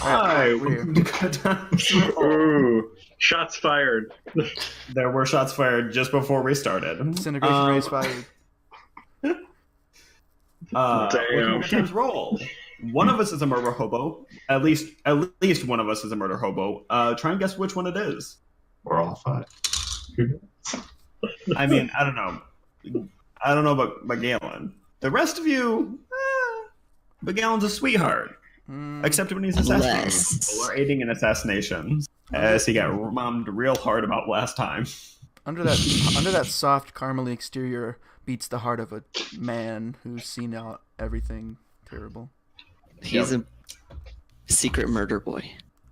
Hi. We're here. Ooh, shots fired. There were shots fired just before we started. Disintegration race fired. Damn. Times roll. One of us is a murder hobo. At least one of us is a murder hobo. Try and guess which one it is. We're all five. I mean, I don't know. I don't know about Galen. The rest of you, but Galen's a sweetheart. Except when he's assassinating people or aiding in assassinations, as he got mommed real hard about last time. Under that soft caramely exterior beats the heart of a man who's seen out everything terrible. He's a secret murder boy.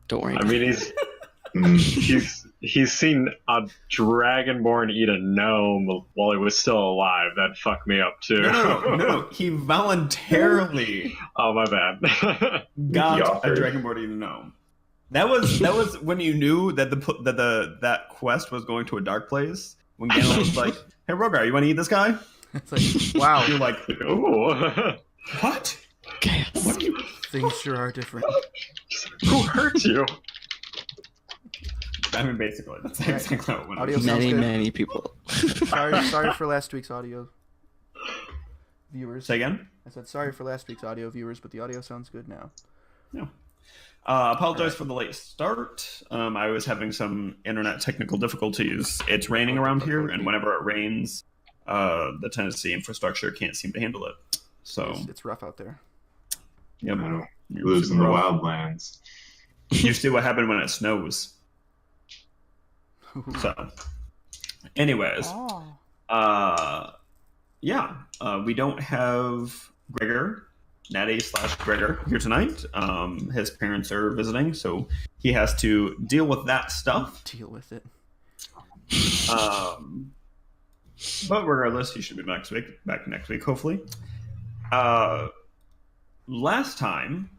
Don't worry. I mean, he's seen a dragonborn eat a gnome while he was still alive. That fucked me up too. No. He voluntarily Oh, my bad. got a dragonborn eating gnome. That was when you knew that that quest was going to a dark place. When Galen was like, "Hey, Rogar, you want to eat this guy?" It's like, wow, You're like, Ooh. "What? Chaos. What are you?" things sure are different. Who hurt you? I mean, basically, that's exactly what went on. Audio sounds Many, good. many people. Sorry for last week's audio, viewers. Say again? I said sorry for last week's audio, viewers, but the audio sounds good now. No. Apologize for the late start. I was having some internet technical difficulties. It's raining around here, and whenever it rains, the Tennessee infrastructure can't seem to handle it. So, It's rough out there. yep. No, he lives in the wildlands. You see what happened when it snows. So, anyways, we don't have Gregor, Natty/Gregor here tonight. His parents are visiting, so he has to deal with that stuff. Deal with it. But regardless, he should be back next week, hopefully. Last time,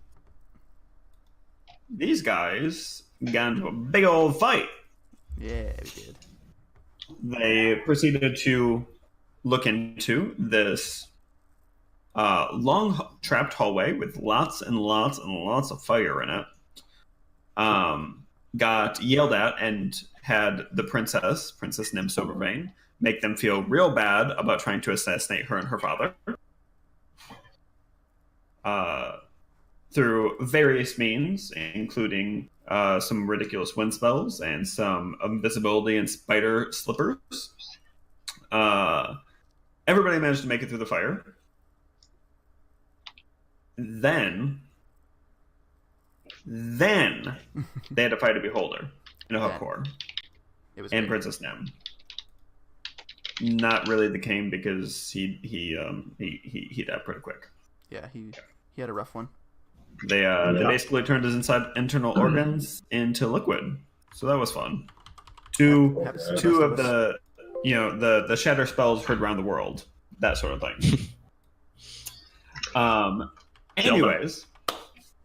these guys got into a big old fight. Yeah, we did. They proceeded to look into this long trapped hallway with lots and lots and lots of fire in it. Got yelled at and had the Princess Nim Silvervein, make them feel real bad about trying to assassinate her and her father. Through various means, including some ridiculous wind spells and some invisibility and spider slippers. Everybody managed to make it through the fire. Then they had to fight a beholder in a hook core It was and great. Princess Nim. Not really the king because he died pretty quick. Yeah, he had a rough one. They basically turned his internal organs into liquid, so that was fun. Two of the the shatter spells heard around the world, that sort of thing. Anyways,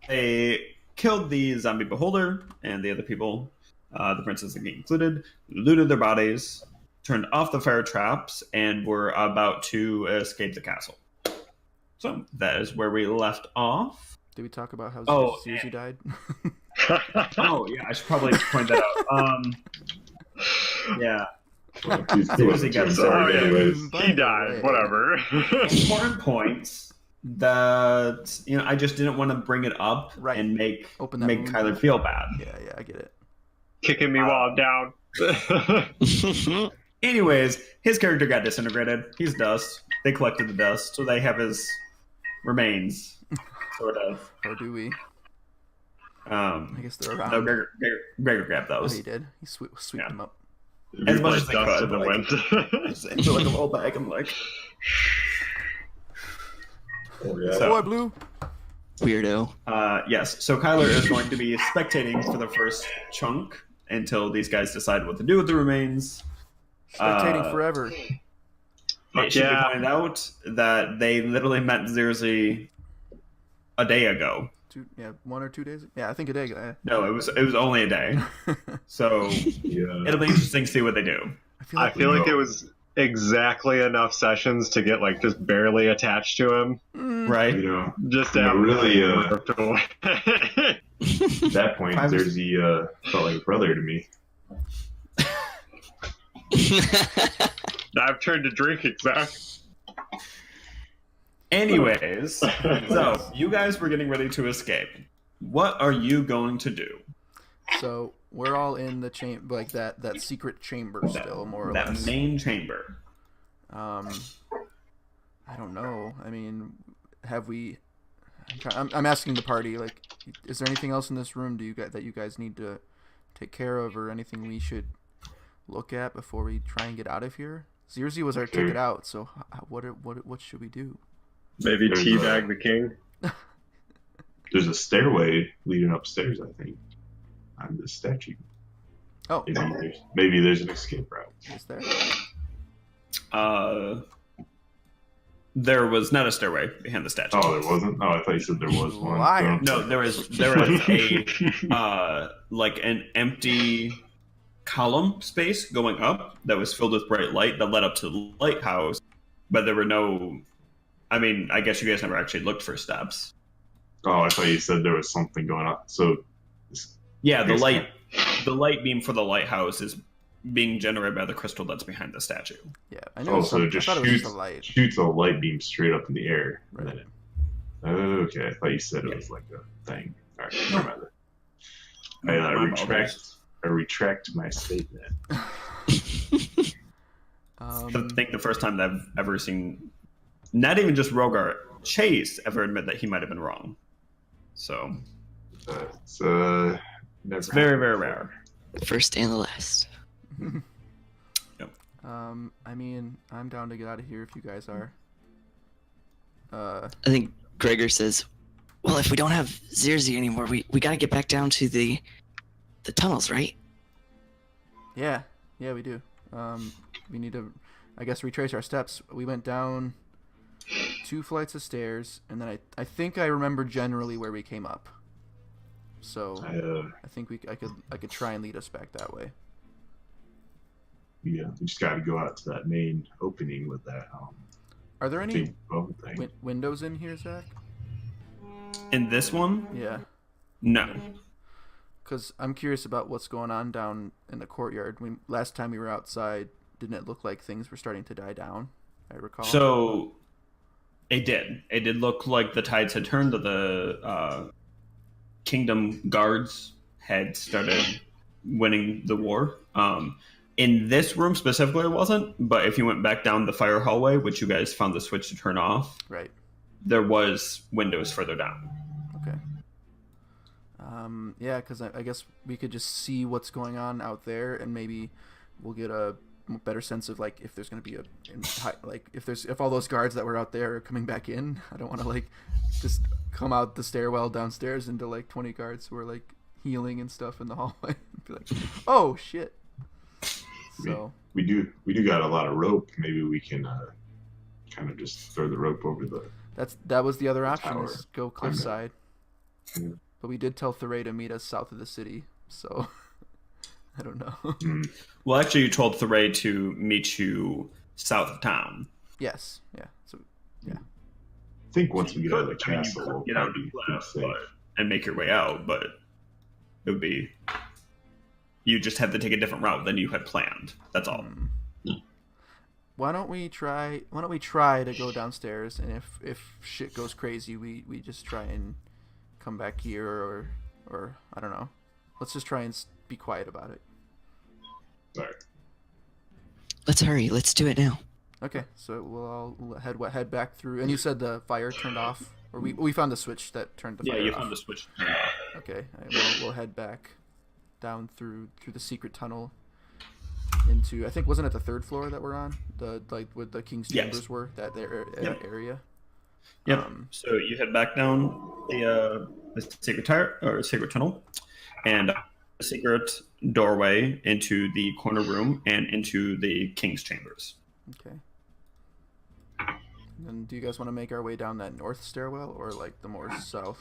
they killed the zombie beholder and the other people, the princess included, looted their bodies, turned off the fire traps, and were about to escape the castle. So that is where we left off. Did we talk about how Zuzi died? Oh, yeah, I should probably point that out. Yeah. He got sorry anyways. He died. Whatever. Important points that, I just didn't want to bring it up and make Kyler feel bad. Yeah, I get it. Kicking me while I'm down. Anyways, his character got disintegrated. He's dust. They collected the dust, so they have his remains, sort of. Or do we? I guess they're around. No, Gregor grabbed those. Oh, he did. He sweeped them up. As much as they Dust could. in the wind. Just into like a little bag and like. Oh, yeah. So, Boy, Blue. Weirdo. Yes, so Kyler is going to be spectating for the first chunk until these guys decide what to do with the remains. Spectating forever. It should be pointed out that they literally met Zirzi a day ago. 1 or 2 days? Yeah, I think a day ago. No, it was only a day. So it'll be interesting to see what they do. I feel like it was exactly enough sessions to get like just barely attached to him, Right? You know, just You to know, have really, ripped away. at that point, I was- Jersey felt like a brother to me. I've turned to drinking, Zach. Anyways, so you guys were getting ready to escape. What are you going to do? So we're all in the chamber, like that secret chamber still, more or That less. main chamber. I don't know. I mean, have we? I'm asking the party. Like, is there anything else in this room that you guys need to take care of, or anything we should look at before we try and get out of here? Zirzi was our ticket out. So what should we do? Maybe There's teabag the king. There's a stairway leading upstairs, I think, on this statue. Oh, Maybe there's an escape route. is there? There was not a stairway behind the statue. Oh, there wasn't? Oh, I thought you said there was one. Liar. No, there was a like an empty column space going up that was filled with bright light that led up to the lighthouse, but there were no. I mean, I guess you guys never actually looked for steps. Oh, I thought you said there was something going on. So, Yeah, the light beam for the lighthouse is being generated by the crystal that's behind the statue. Yeah, I know. so it just I thought it was shoots, just a light. shoots a light beam straight up in the air. Right. And then okay, I thought you said it was like a thing. All right, never mind that. I retract my statement. I think the first time that I've ever seen, not even just Rogar, Chase ever admit that he might have been wrong. So It's never it's very, very happened rare. First and the last. I mean, I'm down to get out of here if you guys are. I think Gregor says, well, if we don't have Zirzi anymore, we got to get back down to the tunnels, right? Yeah, we do. We need to, I guess, retrace our steps. We went down 2 flights of stairs, and then I think I remember generally where we came up. So I think I could try and lead us back that way. Yeah, we just got to go out to that main opening with that Are there any big bone thing. windows in here, Zach? In this one, Yeah, no. because I'm curious about what's going on down in the courtyard. Last time we were outside, didn't it look like things were starting to die down? I recall. So it did. It did look like the tides had turned, that the kingdom guards had started winning the war. In this room specifically, it wasn't. But if you went back down the fire hallway, which you guys found the switch to turn off, Right. there was windows further down. Okay. Yeah, because I guess we could just see what's going on out there, and maybe we'll get a better sense of like if there's going to be if all those guards that were out there are coming back in. I don't want to like just come out the stairwell downstairs into like 20 guards who are like healing and stuff in the hallway. Be like, oh shit. So We do got a lot of rope. Maybe we can kind of just throw the rope over the. that was the other option, tower. is go Climb cliffside. Yeah. But we did tell Thuray to meet us south of the city, so I don't know. Well, actually, you told Thuray to meet you south of town. Yes, yeah. So I think once we get out of the I mean, you castle, could we'll get out probably to be the pretty left, safe. and make your way out, but it would be. You just have to take a different route than you had planned. That's all. Why don't we try to go downstairs, and if shit goes crazy, we just try and come back here, or I don't know. Let's just try and be quiet about it. All right. Let's hurry. Let's do it now. Okay, so we'll all head back through. And you said the fire turned off, or we found the switch that turned the fire off. Yeah, you found the switch. Okay, we'll head back down through the secret tunnel into, I think, wasn't it the 3rd floor that we're on? The like where the king's chambers Yes. were, that area. Yep. So you head back down the secret tunnel, and a secret doorway into the corner room and into the king's chambers. Okay. And do you guys want to make our way down that north stairwell, or like the more south,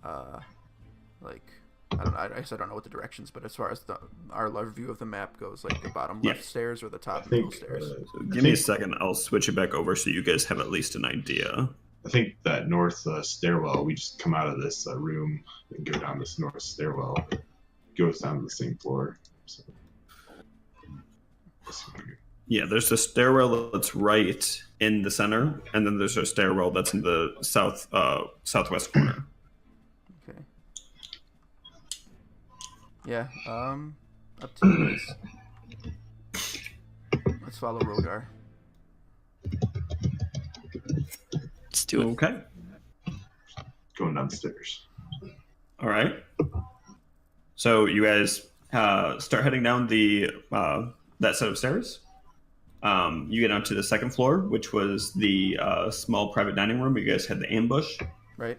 like I guess I don't know what the directions, but as far as our view of the map goes, like the bottom Yeah. left stairs or the I top middle think. stairs. Give me a second. I'll switch it back over so you guys have at least an idea. I think that north stairwell. We just come out of this room and go down this north stairwell. Goes down to the same floor. So. Yeah, there's a stairwell that's right in the center, and then there's a stairwell that's in the southwest corner. Okay. Yeah. Up to you guys. Let's follow Rogar. Let's do it. Okay. Going downstairs. All right. So you guys start heading down the that set of stairs. You get onto the second floor, which was the small private dining room. You guys had the ambush. Right.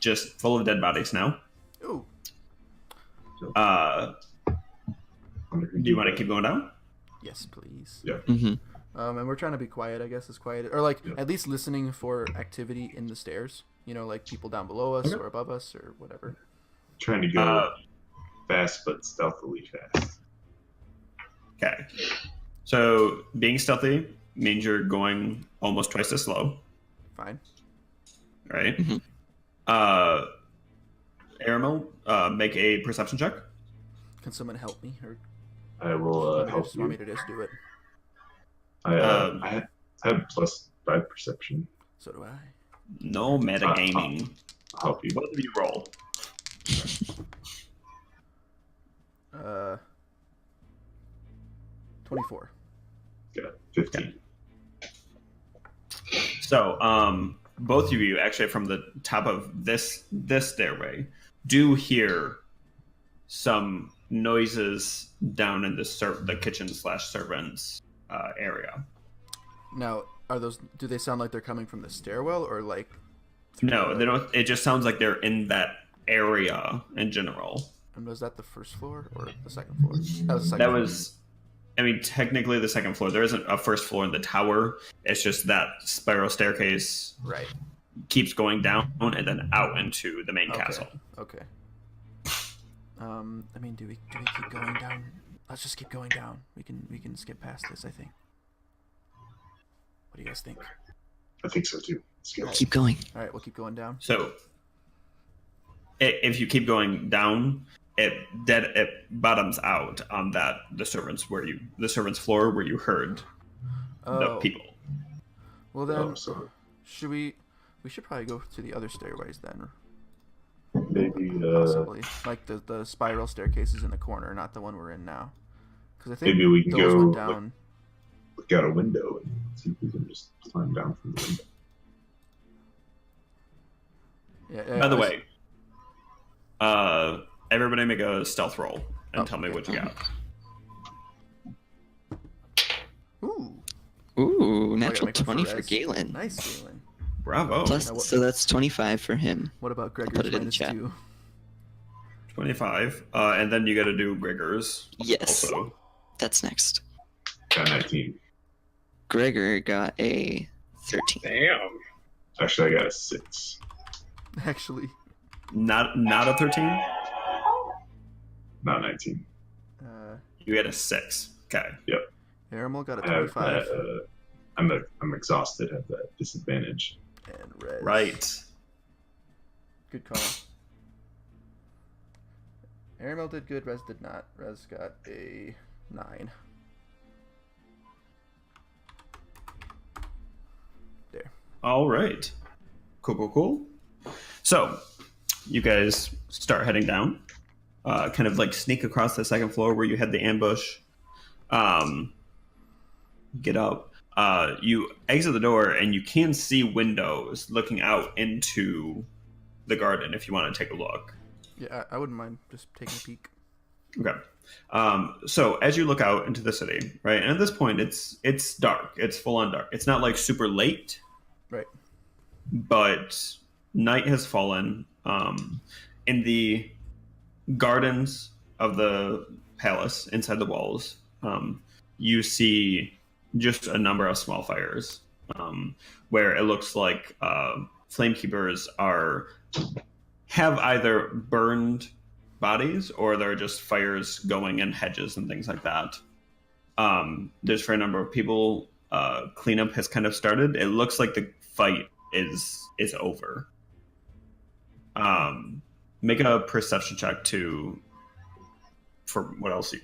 Just full of dead bodies now. Ooh. Do you want to keep going down? Yes, please. Yeah. Mm-hmm. And we're trying to be quiet, I guess, as quiet, or like Yeah. at least listening for activity in the stairs. You know, like people down below us Okay. or above us or whatever. Trying to go fast but stealthily fast. Okay. So being stealthy means you're going almost twice as slow, Fine. right? Mhm. Aramil, make a perception check. Can someone help me, or I will help just want me you. to just do it? I have +5 perception. So do I. No metagaming. I'll help you. Both of you roll. 24. Yeah, 15. So, both of you actually from the top of this stairway do hear some noises down in the kitchen / servants area. Now, are those? Do they sound like they're coming from the stairwell or like? No, they don't. It just sounds like they're in that area in general. And was that the first floor or the second floor? That was the second. That floor. was, I mean, technically the second floor. There isn't a first floor in the tower. It's just that spiral staircase right. keeps going down and then out into the main castle. Okay. I mean, do we keep going down? Let's just keep going down. We can skip past this, I think. What do you guys think? I think so too. Let's go. Keep going. All right, we'll keep going down. So, if you keep going down, it bottoms out on the servants floor where you heard the Oh, people. well then, Oh, so should we should probably go to the other stairways then, maybe possibly. Like the spiral staircases in the corner, not the one we're in now. Because I think maybe we can those go went down. look out a window and see if we can just climb down from the window. Yeah, By the way, everybody make a stealth roll and Oh, tell me okay. what you got. Ooh, Ooh, natural make one 20 for Rez. Galen. Nice, Galen. Bravo. Plus, Now what- so that's 25 for him. What about put Gregor's it in the minus chat. 2? 25. And then you got to do Gregor's. Yes, Also. that's next. Got 19. Gregor got a 13. Damn. Actually, I got a 6. Actually, Not a 13. Not 19. You get a 6. Okay. Aramel got a I have 25, that, I'm exhausted. Have that disadvantage. and Rez. Right. Good call. Aramel did good, Rez did not. Rez got a 9. There. All right. Cool. So, you guys start heading down. Kind of like sneak across the second floor where you had the ambush. Get up. You exit the door and you can see windows looking out into the garden if you want to take a look. Yeah, I wouldn't mind just taking a peek. Okay. So as you look out into the city, right, and at this point it's dark. It's full on dark. It's not like super late, Right. but night has fallen. In the gardens of the palace, inside the walls, you see just a number of small fires, where it looks like flamekeepers are have either burned bodies or there are just fires going in hedges and things like that. There's for a number of people. Cleanup has kind of started. It looks like the fight is over. Make a perception check for what else you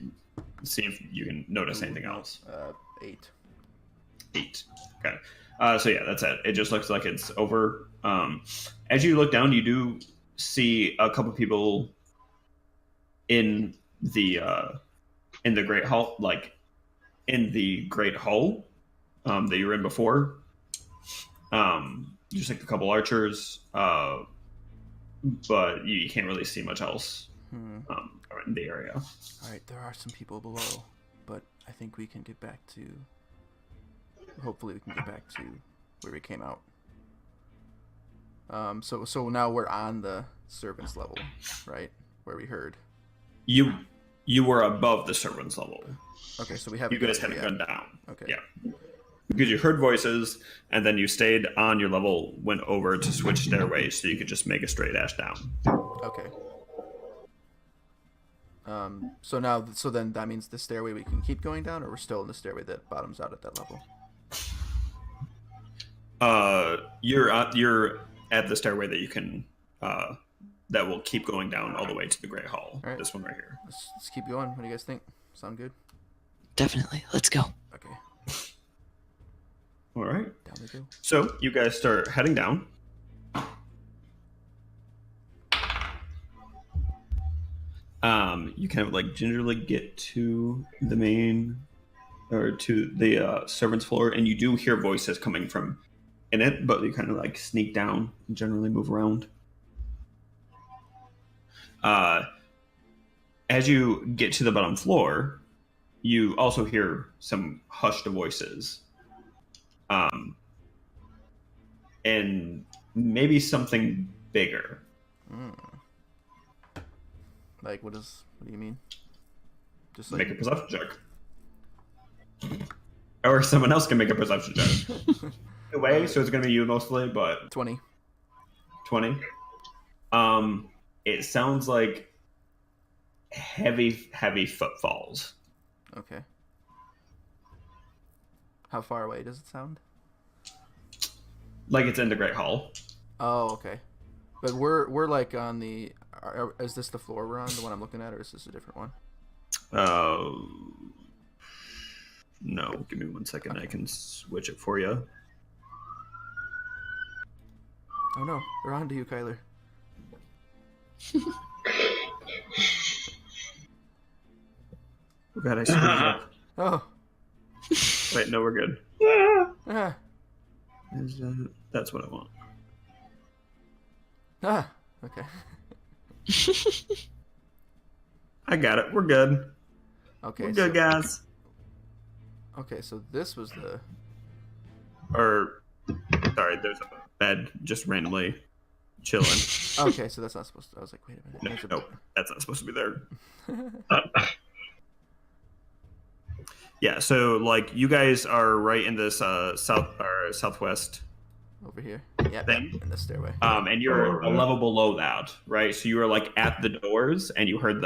see if you can notice anything else. 8. 8. Okay. So yeah, that's it. It just looks like it's over. As you look down, you do see a couple people in the great hall, like in the great hall that you were in before. Just like a couple archers, but you can't really see much else in the area. All right, there are some people below, but I think we can get back to. Hopefully, we can get back to where we came out. So now we're on the servants level, right? Where we heard. You were above the servants level. Okay, so we haven't. You guys hadn't gone down. Okay. Yeah. Because you heard voices, and then you stayed on your level, went over to switch stairways, so you could just make a straight dash down. Okay. So then that means the stairway we can keep going down, or we're still in the stairway that bottoms out at that level. You're at the stairway that you can that will keep going down all the way to the Great Hall. All right. This one right here. Let's keep going. What do you guys think? Sound good? Definitely. Let's go. Okay. All right. Down we go. So you guys start heading down. You kind of like gingerly get to the main, or to the servants' floor, and you do hear voices coming from in it, but you kind of like sneak down and generally move around. As you get to the bottom floor, you also hear some hushed voices. And maybe something bigger. Like, what do you mean? Just like... Make a perception check. Or someone else can make a perception check. Either way, so it's going to be you mostly, but... 20. 20. It sounds like heavy footfalls. Okay. How far away does it sound? Like it's in the Great Hall. Oh, okay. But we're like on the... is this the floor we're on, the one I'm looking at, or is this a different one? No. Give me 1 second. Okay. I can switch it for you. Oh no, we're on to you, Kyler. Oh god, I screwed it up. Oh. Wait, no, we're good. Ah. That's what I want. Ah. Okay. I got it. We're good. Okay. We're good, guys. Okay, so this was the... Sorry, there's a bed just randomly chilling. Okay, so that's not supposed to... I was like, wait a minute. Nope, that's not supposed to be there. Yeah, so, like, you guys are right in this southwest... Over here? Yeah, thing. in the stairway. And you're a level below that, right? So you were, like, at the doors, and you heard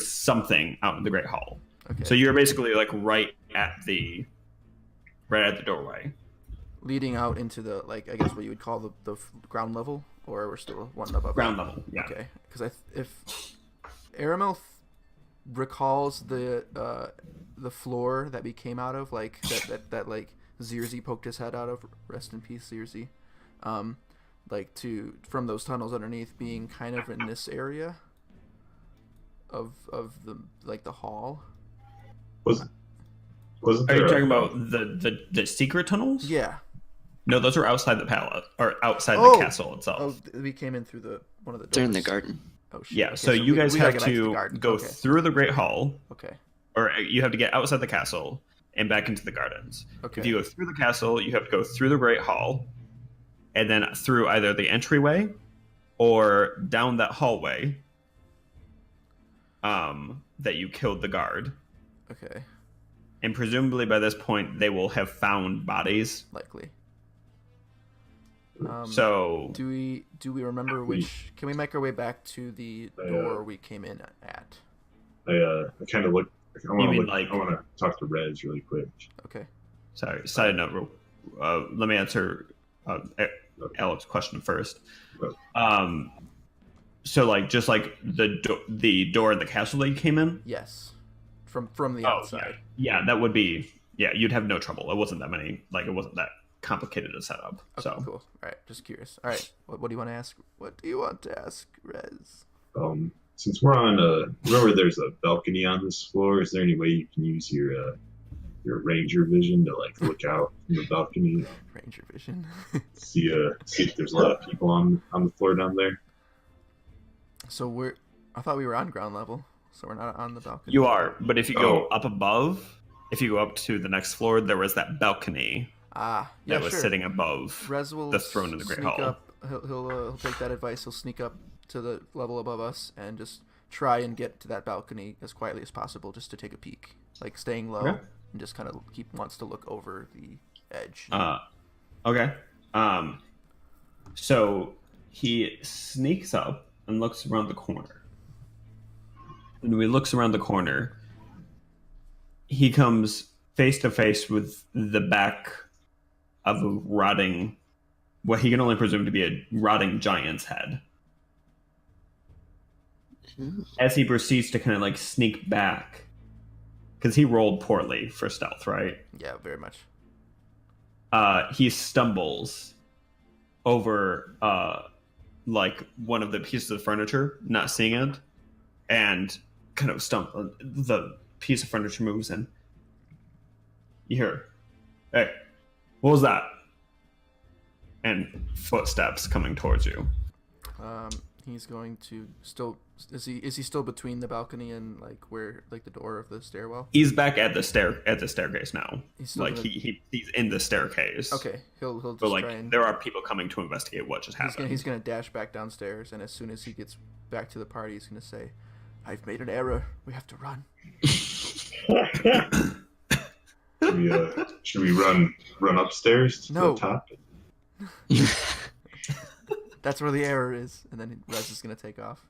something out in the Great Hall. Okay. So you're basically, like, right at the doorway. Leading out into the, like, I guess what you would call the ground level? Or we're still one above Ground that? level, yeah. Okay, because if Aramel recalls the floor that we came out of, like, that like, Zirzi poked his head out of, rest in peace, Zirzi, like, from those tunnels underneath being kind of in this area of the, like, the hall. Wasn't Are you there talking about the secret tunnels? Yeah. No, those are outside the palace, or outside the castle itself. Oh, we came in through one of the doors. They're in the garden. Oh, shit. Yeah, Okay, so you guys we gotta have get back to the garden. go Okay. through the Great Hall, Okay. or you have to get outside the castle and back into the gardens. Okay. If you go through the castle, you have to go through the Great Hall, and then through either the entryway or down that hallway that you killed the guard. Okay. And presumably by this point, they will have found bodies. Likely. So do we remember which? Can we make our way back to the door we came in at? I kind of look. I want mean, to talk to Rez really quick. Okay. sorry, side note. Let me answer Alex's question first. So like just like the door in the castle that you came in. Yes. From the outside. Yeah, that would be. Yeah, you'd have no trouble. It wasn't that many. Like, it wasn't that complicated to set up. Okay, So cool. All right, just curious. All right, what do you want to ask? What do you want to ask, Rez? Since we're on remember there's a balcony on this floor. Is there any way you can use your ranger vision to like look out from the balcony? Ranger vision. see if there's a lot of people on the floor down there. So I thought we were on ground level, so we're not on the balcony. you are, but if you go up above, if you go up to the next floor, there was that balcony Yeah, that was sure. sitting above Rez will the throne in the Great sneak Hall. up. He'll take that advice. He'll sneak up to the level above us and just try and get to that balcony as quietly as possible, just to take a peek, like staying low Okay. and just kind of wants to look over the edge. Okay. So he sneaks up and looks around the corner. And when he looks around the corner, he comes face to face with the back of a rotting, what he can only presume to be a rotting giant's head. As he proceeds to kind of like sneak back, because he rolled poorly for stealth, right? Yeah, very much. He stumbles over like one of the pieces of furniture, not seeing it, and kind of the piece of furniture moves in. You hear, "Hey, what was that?" And footsteps coming towards you. He's going to still. Is he still between the balcony and like the door of the stairwell? He's back at the staircase now. He's still Like gonna- he's in the staircase. Okay, he'll just But like try and. there are people coming to investigate what just happened. He's gonna dash back downstairs, and as soon as he gets back to the party, he's gonna say, "I've made an error. We have to run." Should we run upstairs to No. the top? That's where the error is, and then Rez is gonna take off.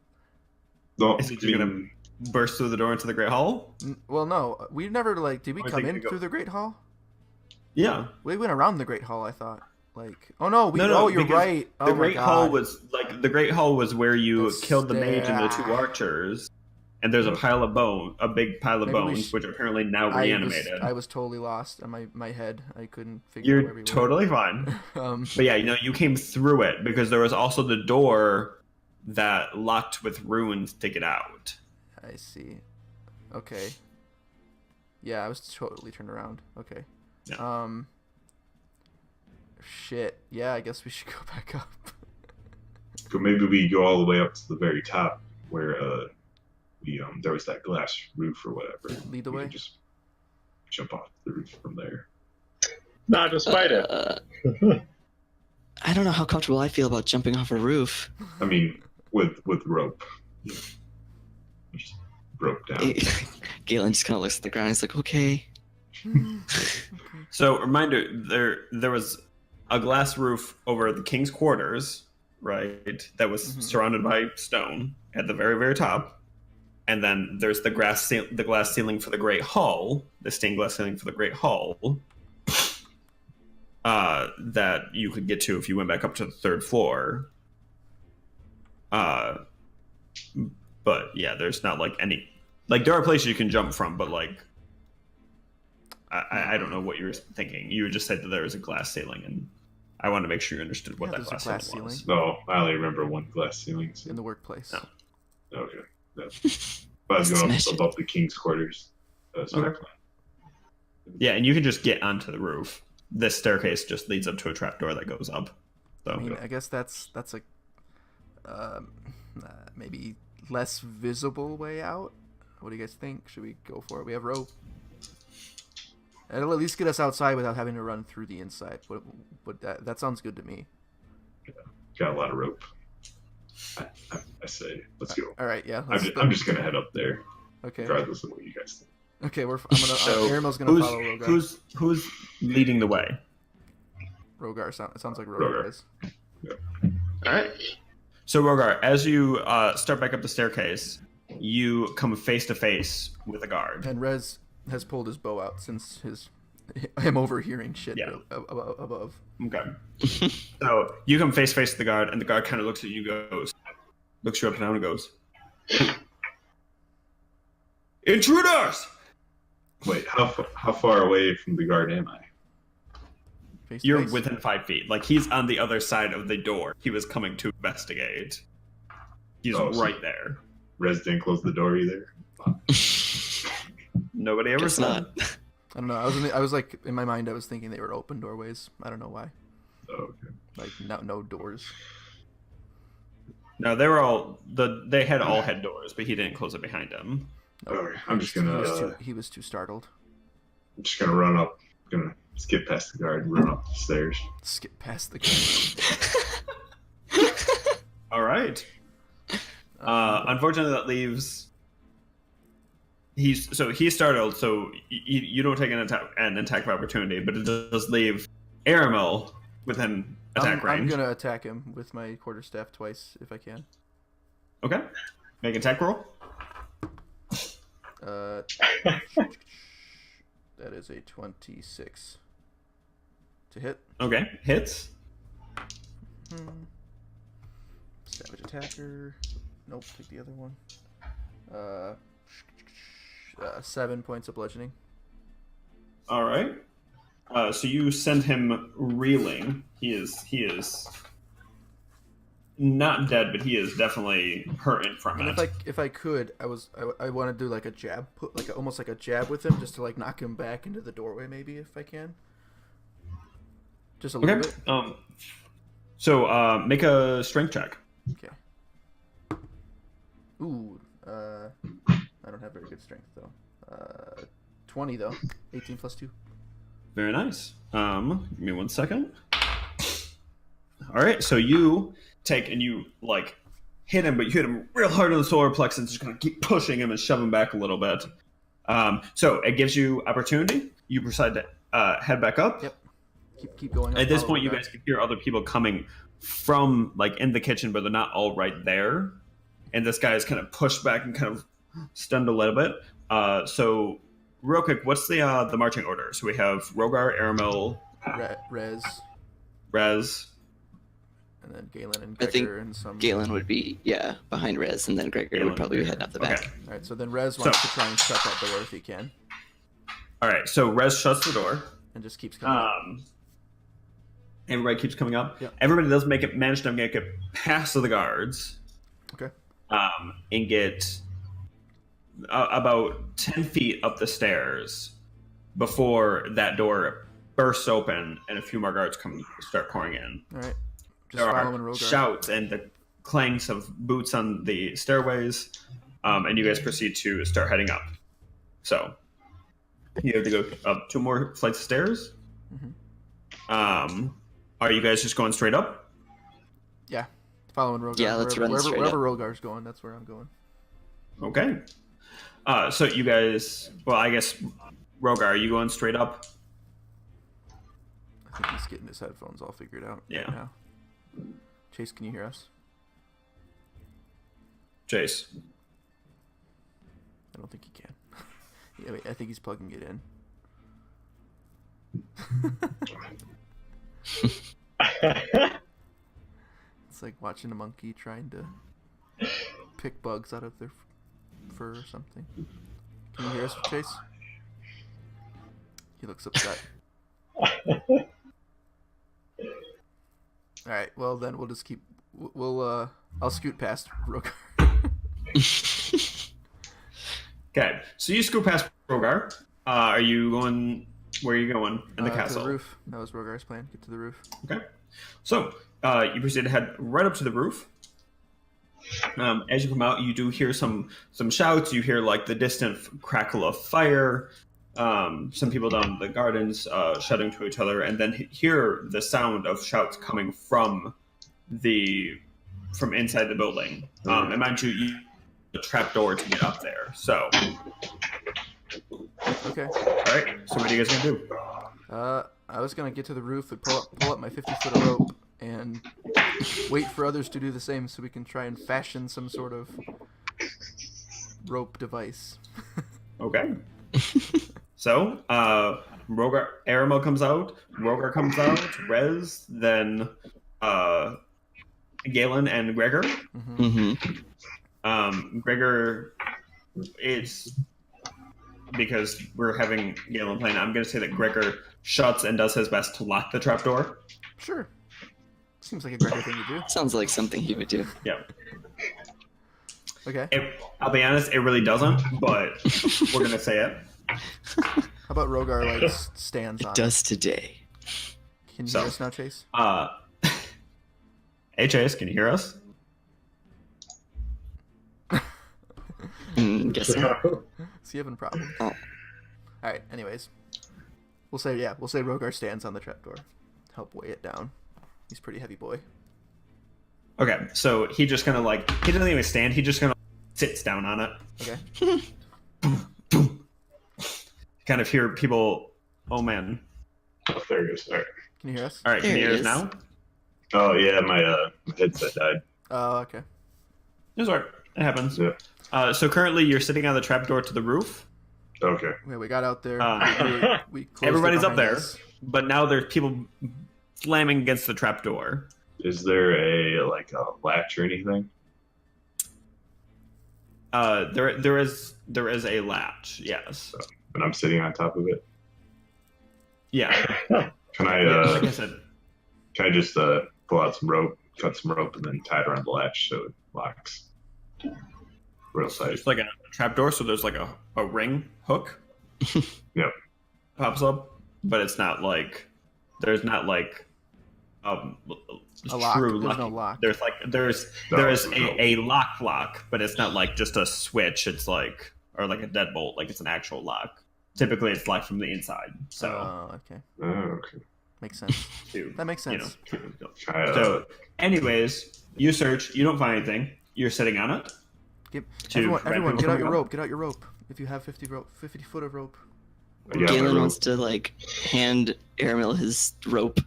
No, Is he just gonna burst through the door into the Great Hall? Well, no, we never did we I come think in we go- through the Great Hall? Yeah. We went around the Great Hall, I thought. Oh no, No, you're because right. Oh The my Great God. Hall was the Great Hall was where you The killed the mage and the stair. two archers, and there's a big pile of Maybe we bones, sh- which are apparently now reanimated. I was totally lost in my head. I couldn't figure out where we You're were. totally fine. Um, But yeah, you came through it because there was also the door that locked with runes to get out. I see. Okay. Yeah, I was totally turned around. Okay. Yeah. Shit. Yeah, I guess we should go back up. So maybe we go all the way up to the very top where there was that glass roof or whatever. Lead the We way. can just jump off the roof from there. Nah, just fight it. I don't know how comfortable I feel about jumping off a roof. I mean, with rope. Just rope down. Galen just kind of looks at the ground. He's like, okay. So, reminder, there was a glass roof over the king's quarters, right? That was surrounded by stone at the very, very top. And then there's the glass ceiling for the Great Hall, the stained glass ceiling for the Great Hall, that you could get to if you went back up to the third floor. But yeah, there's not like any, like there are places you can jump from, but like I don't know what you were thinking. You just said that there was a glass ceiling, and I wanted to make sure you understood what Yeah, that there's a glass glass ceiling was. ceiling. No, I only remember one glass ceiling. So. In the workplace. No. Okay. That's, but I was going Smash up it. above the king's quarters. That's my Okay. plan. Yeah, and you can just get onto the roof. This staircase just leads up to a trapdoor that goes up. So I mean, I guess that's a maybe less visible way out. What do you guys think? Should we go for it? We have rope. It'll at least get us outside without having to run through the inside. But that sounds good to me. Got a lot of rope. I say, let's go. All right, yeah. I'm just gonna head up there, Okay. regardless of what you guys think. Okay, I'm gonna. So Arimel's gonna follow Rogar. who's leading the way? Rogar. It sounds like Rogar Rogar. is. All right. So Rogar, as you start back up the staircase, you come face to face with a guard. And Rez has pulled his bow out since him overhearing shit Yeah. above. Okay. So you come face to face with the guard, and the guard kind of looks at you, looks you up and down, and goes, "Intruders!" Wait, how far away from the guard am I? Face to You're face. within 5 feet. Like, he's on the other side of the door. He was coming to investigate. He's Oh, so- right there. Resident closed the door either. Nobody ever Guess said. not. I don't know. I was like in my mind. I was thinking they were open doorways. I don't know why. Oh, okay. Like no doors. No, they had all had doors, but he didn't close it behind him. Alright, I'm just He was gonna he was too startled. run up. Gonna skip past the guard and run up the stairs. Skip past the All right. Unfortunately, that leaves. He's startled, so you don't take an attack of opportunity, but it does leave Aramil within attack range. I'm gonna attack him with my quarterstaff twice if I can. Okay. Make an attack roll. That is a 26 to hit. Okay. Hits. Savage attacker. Nope. Take the other one. 7 points of bludgeoning. All right. So you send him reeling. He is not dead, but he is definitely hurting from And it. if I could, I want to do like a jab, almost like a jab with him, just to like knock him back into the doorway, maybe if I can. Just a little Okay. bit. So make a strength check. Okay. Ooh. I don't have very good strength though. 20 though. 18 plus 2. Very nice. Give me 1 second. All right. So you take and you like hit him, but you hit him real hard on the solar plexus and just kind of keep pushing him and shove him back a little bit. So it gives you opportunity. You decide to head back up. Yep. Keep going. At this Follow point, you the guys can hear other people coming from like in the kitchen, but they're not all right there. And this guy is kind of pushed back and kind of stunned a little bit. So real quick, what's the marching order? So we have Rogar, Aramil, Rez, Rez. and then Galen and I think Gregor and some. Galen would be behind Rez, and then Gregor Galen, would probably be heading up the back. Okay. All right. So then Rez wants to try and shut that door if he can, All right. So Rez shuts the door. and just keeps coming. Up. Everybody keeps coming up. Yep. Everybody does manage to make it past the guards. Okay. And get about 10 feet up the stairs before that door bursts open and a few more guards start pouring in. All right. Just There following are Rogar. shouts and the clangs of boots on the stairways, and you guys proceed to start heading up. So you have to go up 2 more flights of stairs. Mm-hmm. Are you guys just going straight up? Yeah. Following Rogar. Yeah, let's run straight wherever Rogar's going, that's where I'm going. Okay. So you guys, well, I guess, Rogar, are you going straight up? I think he's getting his headphones all figured out Yeah. right now. Chase, can you hear us? Chase. I don't think he can. Yeah, wait, I think he's plugging it in. It's like watching a monkey trying to pick bugs out of their fur or something. Can you hear us, Chase? He looks upset. All right. Well, then we'll just keep. I'll scoot past Rogar. Okay, so you scoop past Rogar. Are you going? Where are you going in the castle? To the roof. That was Rogar's plan. Get to the roof. Okay, so you proceed to head right up to the roof. As you come out, you do hear some shouts. You hear like the distant crackle of fire. Some people down the gardens shouting to each other, and then hear the sound of shouts coming from inside the building. And mind you a trap door to get up there. So, Okay. all right. So what are you guys gonna do? I was gonna get to the roof and pull up my 50-foot of rope and wait for others to do the same, so we can try and fashion some sort of rope device. Okay. So, Aramel comes out, Rogar comes out, Rez, then Galen and Gregor. Gregor is, because we're having Galen playing, I'm going to say that Gregor shuts and does his best to lock the trapdoor. Sure. Seems like a great thing to do. Sounds like something he would do. Yeah. Okay. I'll be honest, it really doesn't, but we're going to say it. How about Rogar, like, stands on It does today. Can you So, hear us now, Chase? Hey Chase, can you hear us? Guess not. Is he having a problem? Oh. Alright, anyways. We'll say Rogar stands on the trapdoor. Help weigh it down. He's a pretty heavy boy. Okay, so he just kind of like, he doesn't even stand, he just kind of sits down on it. Okay. Kind of hear people, oh man. Oh, there it is. All right. Can you hear us? Alright, can There you it hear us is. now? Oh yeah, my headset died. Oh, okay. It's alright, it happens. Yeah. So currently you're sitting on the trapdoor to the roof. Okay. Yeah, we got out there. We closed it Everybody's up behind there, us. but now there's people slamming against the trapdoor. Is there a latch or anything? There is a latch, yes. And I'm sitting on top of it. Yeah. Can I Like I said, can I just pull out some rope, cut some rope, and then tie it around the latch so it locks real tight? it's like a trapdoor, so there's like a ring hook. Yep. Pops up, but it's not like there's not like A lock. true There's lock. no lock. There's like there is a lock, but it's not like just a switch. It's like, or like a deadbolt, like it's an actual lock. Typically, it's locked from the inside. So, Oh, okay. Oh, okay. Makes sense. to, That makes you know, sense. so, anyways, you search, you don't find anything. You're sitting on it. to Everyone, prevent everyone, people get out from your coming rope. Get out your rope. If you have 50 foot of rope. I got my Galen rope. wants to like hand Aramil his rope,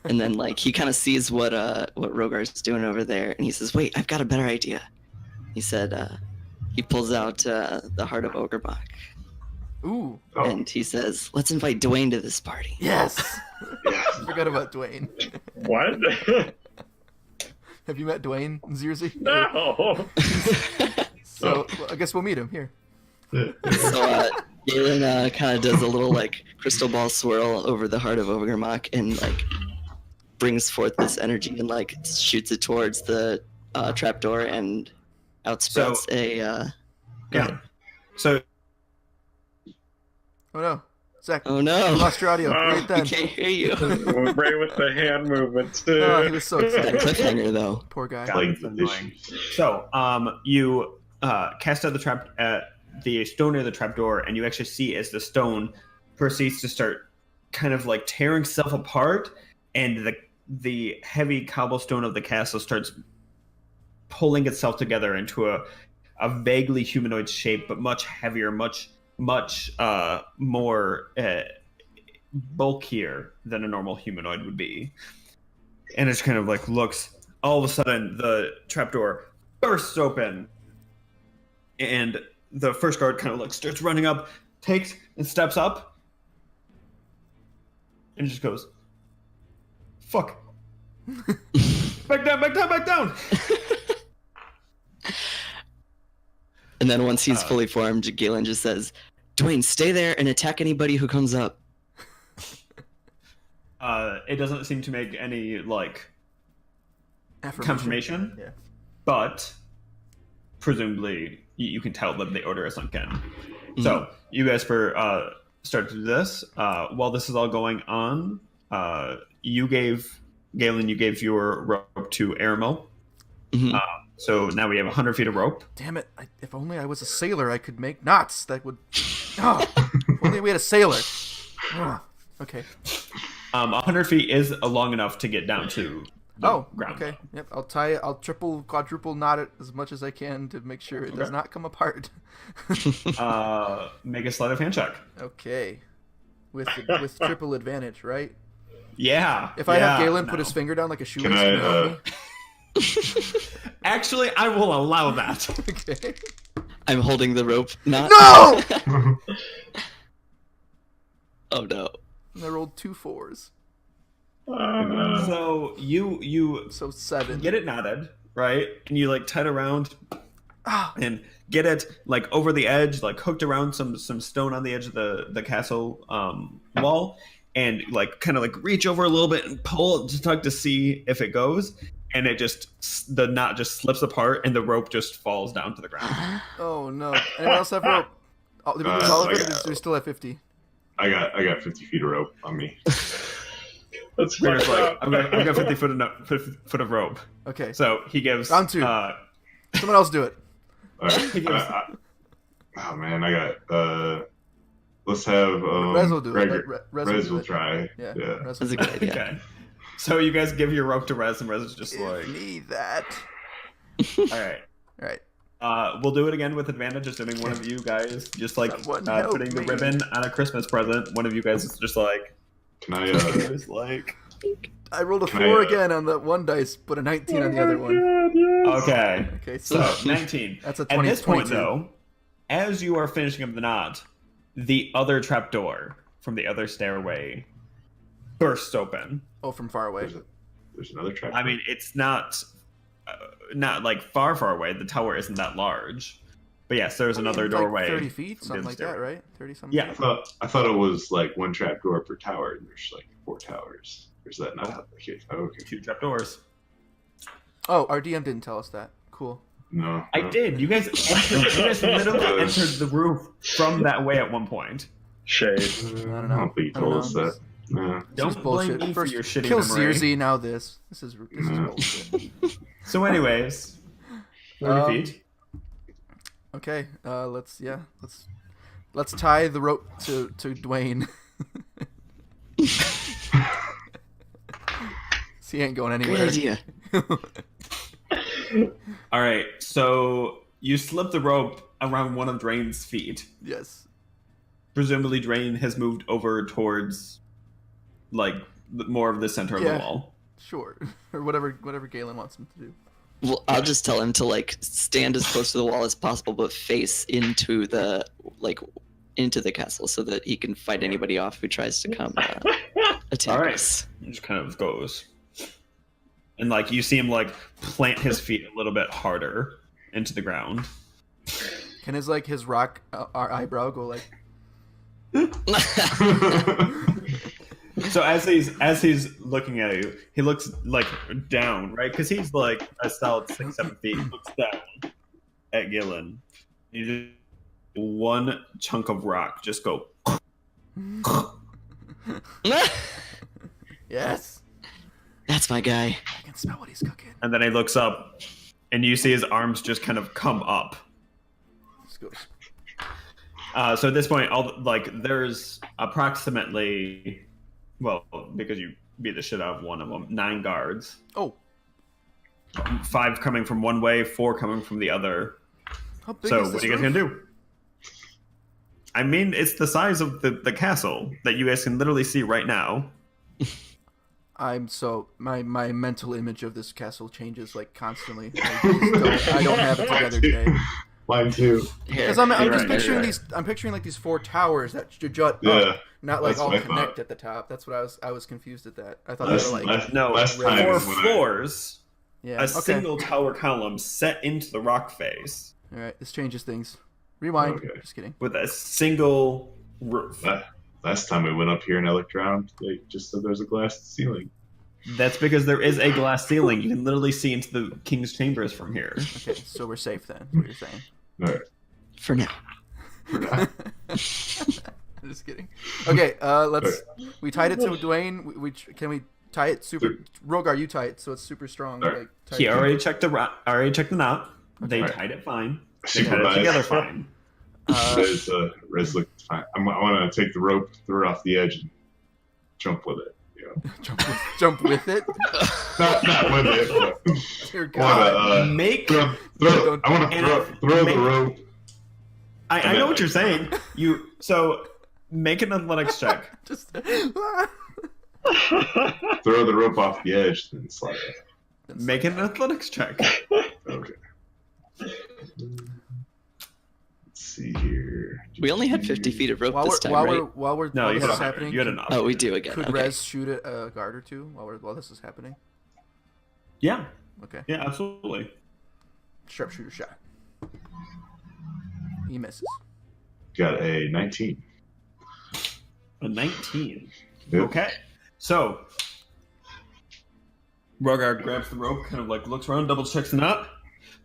and then like he kind of sees what Rogar's doing over there, and he says, "Wait, I've got a better idea." He said, he pulls out the heart of Ogremok, Ooh. Oh, and he says, "Let's invite Dwayne to this party." Yes. yes. Forgot about Dwayne. What? Have you met Dwayne Zierzy? No. So well, I guess we'll meet him here. So Galen kind of does a little like crystal ball swirl over the heart of Ogremok and like brings forth this energy and like shoots it towards the trapdoor and outsprouts a. Yeah. So Oh no, Zach, Oh you no! lost your audio right We then. can't hear you. Right with the hand movements too. Oh, he was so That excited. cliffhanger though. Poor guy. God, Like it's the annoying. issues. So, you cast out the trap at the stone near the trapdoor, and you actually see as the stone proceeds to start kind of like tearing itself apart, and the heavy cobblestone of the castle starts pulling itself together into a vaguely humanoid shape, but much heavier, much more bulkier than a normal humanoid would be. And it's kind of like looks. All of a sudden, the trapdoor bursts open, and the first guard kind of like starts running up, takes and steps up, and just goes, "Fuck! Back down! Back down! Back down!" And then once he's fully formed, Galen just says, "Dwayne, stay there and attack anybody who comes up." It doesn't seem to make any like confirmation, Yeah. but presumably you can tell that the order is sunk in. So you guys start to do this. While this is all going on, Galen, you gave your rope to Aramil. Mhm. So now we have 100 feet of rope. Damn it! If only I was a sailor, I could make knots. That would. Oh, if only we had a sailor. Oh, okay. 100 feet is long enough to get down to the ground. Okay. Yep. I'll tie it. I'll triple, quadruple knot it as much as I can to make sure it does not come apart. Make a sleight of hand check. Okay. with triple advantage, right? Yeah. If I have Galen no. put his finger down like a shoelace, Can can you help I? me? Actually, I will allow that. Okay. I'm holding the rope. Not. No! Oh no. And I rolled 2 4s, So you so 7. get it knotted, right? And you like tie it around Ah, and get it like over the edge, like hooked around some stone on the edge of the castle wall, and like kind of like reach over a little bit and pull it to tug to see if it goes, and it just the knot just slips apart and the rope just falls down to the ground. oh no. Anyone else have rope? Oh, did we lose all of I it? Or got- do we still have 50? I got 50 feet of rope on me. That's Peter's fucked like, up. I've got 50 foot of rope. Okay. So he gives Round 2. Someone else do it. All right. Oh man, I got. Let's have Rez will do it. Gregor- Rez will Rez do will it. try. Yeah. Yeah. Rez will That's a do good it. idea. Okay. So you guys give your rope to Rez, and Rez is just like, Give me that. all right. All right. We'll do it again with advantage, assuming one of you guys, just like Someone help putting the me. ribbon on a Christmas present, one of you guys is just like, Can I? is like, I rolled a Can 4 I, again on that one dice, but a 19 on the other one. okay. Okay, so So 19. that's a At 20. this point, 22. though, as you are finishing up the knot, the other trapdoor from the other stairway bursts open. Oh, from far away. There's another trap. I mean, it's not like far away. The tower isn't that large, but yes, there's another Like doorway. 30 feet, from the something other like that, stairway. right? 30 something. Yeah. I thought it was like one trap door per tower, and there's like 4 towers. Or is that not the case? Oh, okay. 2 trapdoors. Oh, our DM didn't tell us that. Cool. No. I no. did. You guys literally entered the roof from that way at one point. Shade. I don't I know. don't think you I don't told us know. that. No. This Don't is bullshit. blame me for First, your shitty kill memory. Zirzi, now this. This is No. bullshit. So, anyways, 30 feet. Okay, let's tie the rope to Dwayne. So he ain't going Great anywhere. idea. All right. So you slip the rope around one of Drain's feet. Yes. Presumably, Drain has moved over towards, like, more of the center of Yeah. the wall. Sure. Or whatever Galen wants him to do. Well, I'll just tell him to like stand as close to the wall as possible, but face into the castle so that he can fight anybody off who tries to come attack All right. us. He just kind of goes, and like you see him like plant his feet a little bit harder into the ground. Can his rock our eyebrow go like? So as he's looking at you, he looks like down, right? Because he's like a solid 6-7 feet. He looks down at Gillen. You just one chunk of rock just go. Yes. That's my guy. I can smell what he's cooking. And then he looks up, and you see his arms just kind of come up. Just goes. So at this point, there's approximately, well, because you beat the shit out of one of them, 9 guards. Oh, 5 coming from one way, 4 coming from the other. how big So is what this are you guys roof? gonna do? I mean, it's the size of the castle that you guys can literally see right now. My mental image of this castle changes like constantly. I don't have it together today. Mine too. Here, Because I'm You're just right, picturing you're right. these. I'm picturing like these 4 towers that jut Yeah. up, not like That's all what I connect thought. at the top. That's what I was confused at that. I thought Last, they were like last, No, last really time 4 is when floors, yeah. a Okay. single tower column set into the rock face All right, this changes things. Rewind. Okay. Just kidding. with a single roof. last time I went up here and I looked around, they just said there's a glass ceiling. That's because there is a glass ceiling. You can literally see into the king's chambers from here. Okay, so we're safe then. Is what you're saying. All right. for now. Just kidding. Okay, let's. We tied it to Dwayne. Can we tie it super? Rogar, you tie it so it's super strong. Alright. Like, tight. He already checked the knot. They Okay. tied it fine. They tied it Supervised. together fine. Rez looked fine. I want to take the rope, throw it off the edge, and jump with it. You know, jump with it. not with it. But Dear I want God. to Make. I want to And throw make- the rope. I know what you're saying. Make an athletics check. Just Throw the rope off the edge, then slide it. Make an athletics check. Okay. Let's see here. We only had 50 feet of rope this time, right? while No, you this had is happening, You had enough. Oh, we do again. could Okay. Rez shoot at a guard or two while this is happening? Yeah. Okay. Yeah, absolutely. Sharpshooter shot. He misses. Got a 19. A 19. Yep. Okay. So, Rogar grabs the rope, kind of like looks around, double checks the knot,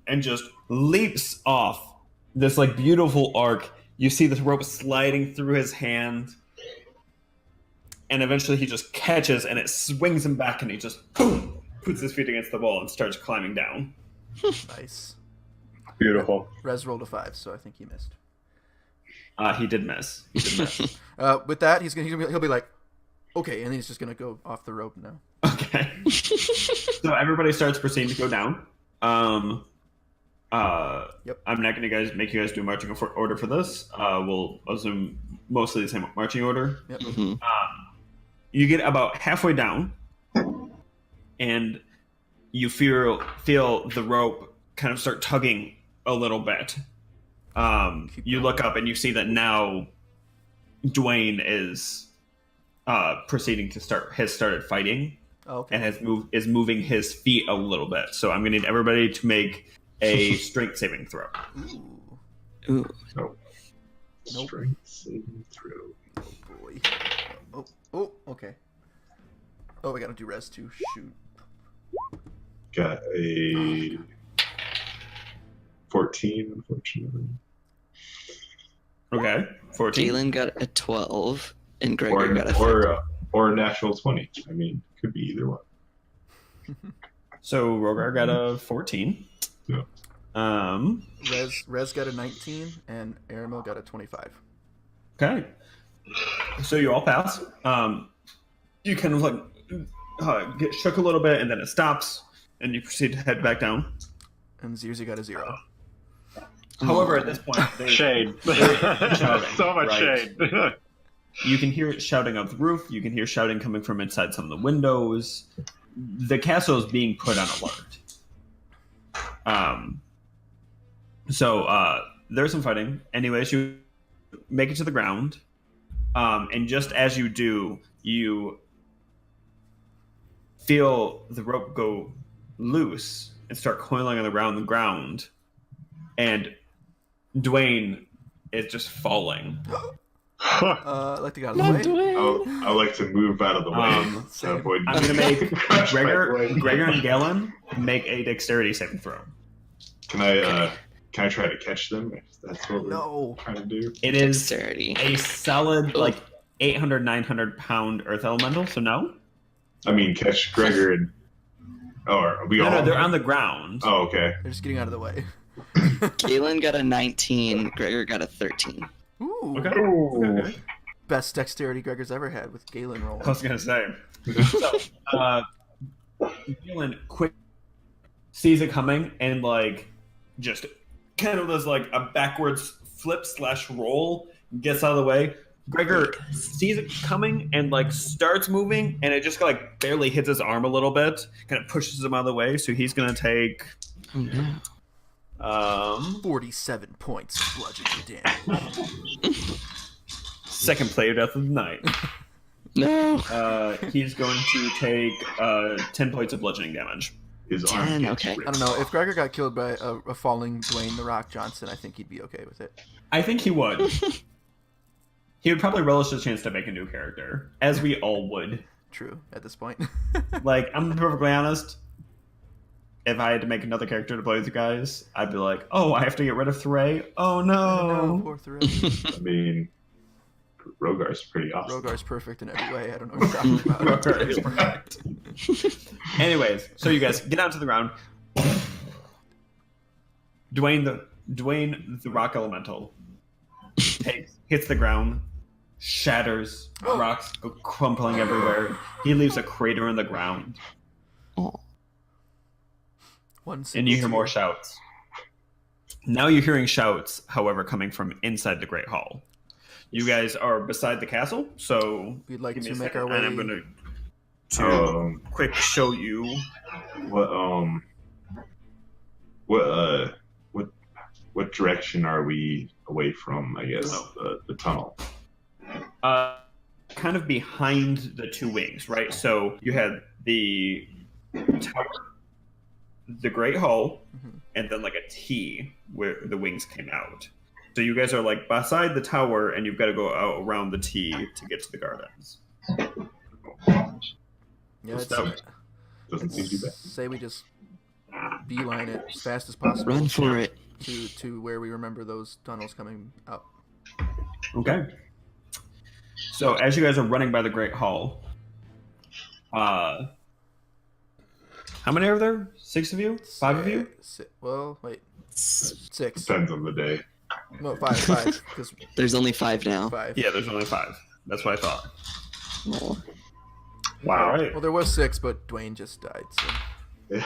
and just leaps off this like beautiful arc. You see this rope sliding through his hand, and eventually he just catches, and it swings him back, and he just boom, puts his feet against the wall and starts climbing down. Nice. Beautiful. Rez rolled a 5, so I think he missed. He did miss. With that, he'll be like, okay, and then he's just gonna go off the rope now. Okay. So everybody starts proceeding to go down. Yep. I'm not going to make you guys do a marching order for this. We'll assume mostly the same marching order. Yep. Mhm. You get about halfway down, and you feel the rope kind of start tugging a little bit. You look up and you see that now Dwayne is proceeding to has started fighting. Oh, okay. And is moving his feet a little bit. So I'm gonna need everybody to make a strength saving throw. Ooh, Ooh. Nope. Strength saving throw. oh boy. Oh, okay. Oh, we gotta do res too. Shoot. Got a 14, unfortunately. Okay, 14. Galen got a 12, and Gregor got a 13. Or a natural 20. I mean, could be either one. So Rogar got a 14. Yeah. Rez got a 19, and Aramil got a 25. Okay. So you all pass. You kind of like get shook a little bit, and then it stops, and you proceed to head back down. And Zirzi got a 0. However, at this point, there's Shade. shouting, So much right? shade. You can hear shouting off the roof. You can hear shouting coming from inside some of the windows. The castle is being put on alert. So there's some fighting. Anyways, you make it to the ground. And just as you do, you feel the rope go loose and start coiling around the ground. And Dwayne is just falling. I'd like to get out of the way. I like to move out of the way to same. avoid. I'm going to make Crush my Gregor leg. and Galen make a dexterity saving throw. Can I try to catch them? If that's what we're No. trying to do. It is Dexterity. a solid, like, 800, 900 pound earth elemental, so no. I mean, catch Gregor and. Oh, are we all? No, they're on the ground. Oh, okay. They're just getting out of the way. Galen got a 19, Gregor got a 13. Ooh. Okay. Best dexterity Gregor's ever had with Galen rolling. I was going to say. So, Galen quick sees it coming and, like, just kind of does, like, a backwards flip / roll, gets out of the way. Gregor sees it coming and, like, starts moving, and it just, like, barely hits his arm a little bit, kind of pushes him out of the way, so he's going to take... Oh, no. 47 points of bludgeoning damage. Second player death of the night. No. He's going to take 10 points of bludgeoning damage. His arm 10, gets okay. ripped. I don't know. If Gregor got killed by a falling Dwayne The Rock Johnson, I think he'd be okay with it. I think he would. He would probably relish the chance to make a new character, as we all would. True, at this point. Like, I'm perfectly honest. If I had to make another character to play with you guys, I'd be like, oh, I have to get rid of Thray. Oh, No, no. poor Thray. I mean, Rogar's pretty awesome. Rogar's perfect in every way. I don't know what you're talking about. Rogar is perfect. Anyways, so you guys get out to the ground. Dwayne the rock elemental hits the ground, shatters, rocks go crumpling everywhere. He leaves a crater in the ground, Oh. and you hear more shouts. Now you're hearing shouts, however, coming from inside the Great Hall. You guys are beside the castle, so We'd like give me to a make second, our way. and I'm going to quick show you. What what what direction are we away from? I guess the tunnel. Kind of behind the two wings, right? So you had the tower, the Great Hall, and then like a T where the wings came out. So you guys are like beside the tower, and you've got to go out around the T to get to the gardens. Yeah, Doesn't seem too bad. say we just beeline it as fast as possible. Run for it. To where we remember those tunnels coming out. Okay. So as you guys are running by the Great Hall, how many are there? 6 of you? 5 of you? Well, wait. 6. Depends on the day. No, 5. Because There's only 5 now. 5. Yeah, there's only 5. That's what I thought. Oh. Wow. All right. Well, there was 6, but Dwayne just died. So. Yeah.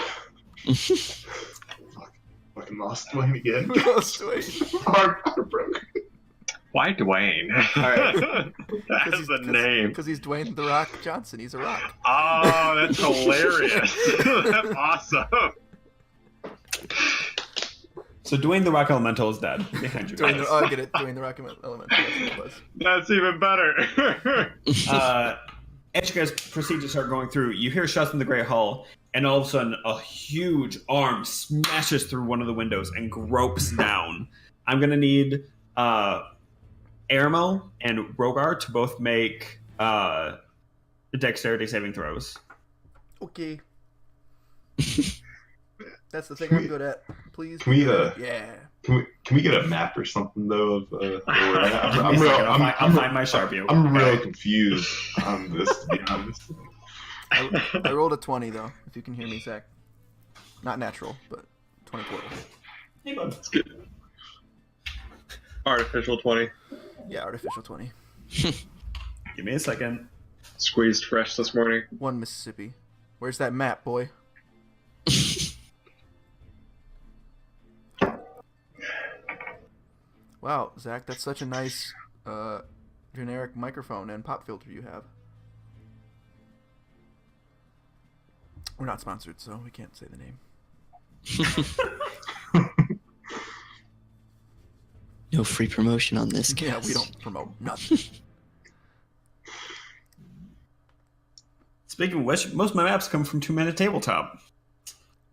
Fucking lost Dwayne again. Lost Dwayne. Heartbroken. Why Dwayne? All right. That's the name. Because he's Dwayne The Rock Johnson. He's a rock. Oh, that's hilarious. That's awesome. So Dwayne the Rock Elemental is dead behind you. Dwayne guys. I get it. Dwayne The Rock Elemental. That's what it was. That's even better. As you guys proceed to start going through, you hear shots from the Great Hall, and all of a sudden, a huge arm smashes through one of the windows and gropes down. I'm going to need Aramel and Rogar to both make dexterity saving throws. Okay. That's the thing I'm good at. Please. Can we, yeah. Can we get a map or something though of where we're at? I'll find my Sharpie. I'm real confused on this, to be honest. I rolled a 20 though. If you can hear me, Zach. Not natural, but 20 total. Hey, bud. That's good. Artificial 20. Yeah, artificial 20. Give me a second. Squeezed fresh this morning. 1 Mississippi. Where's that map, boy? Wow, Zach, that's such a nice generic microphone and pop filter you have. We're not sponsored, so we can't say the name. No free promotion on this cast. Yeah, we don't promote nothing. Speaking of which, most of my maps come from 2 Minute Tabletop.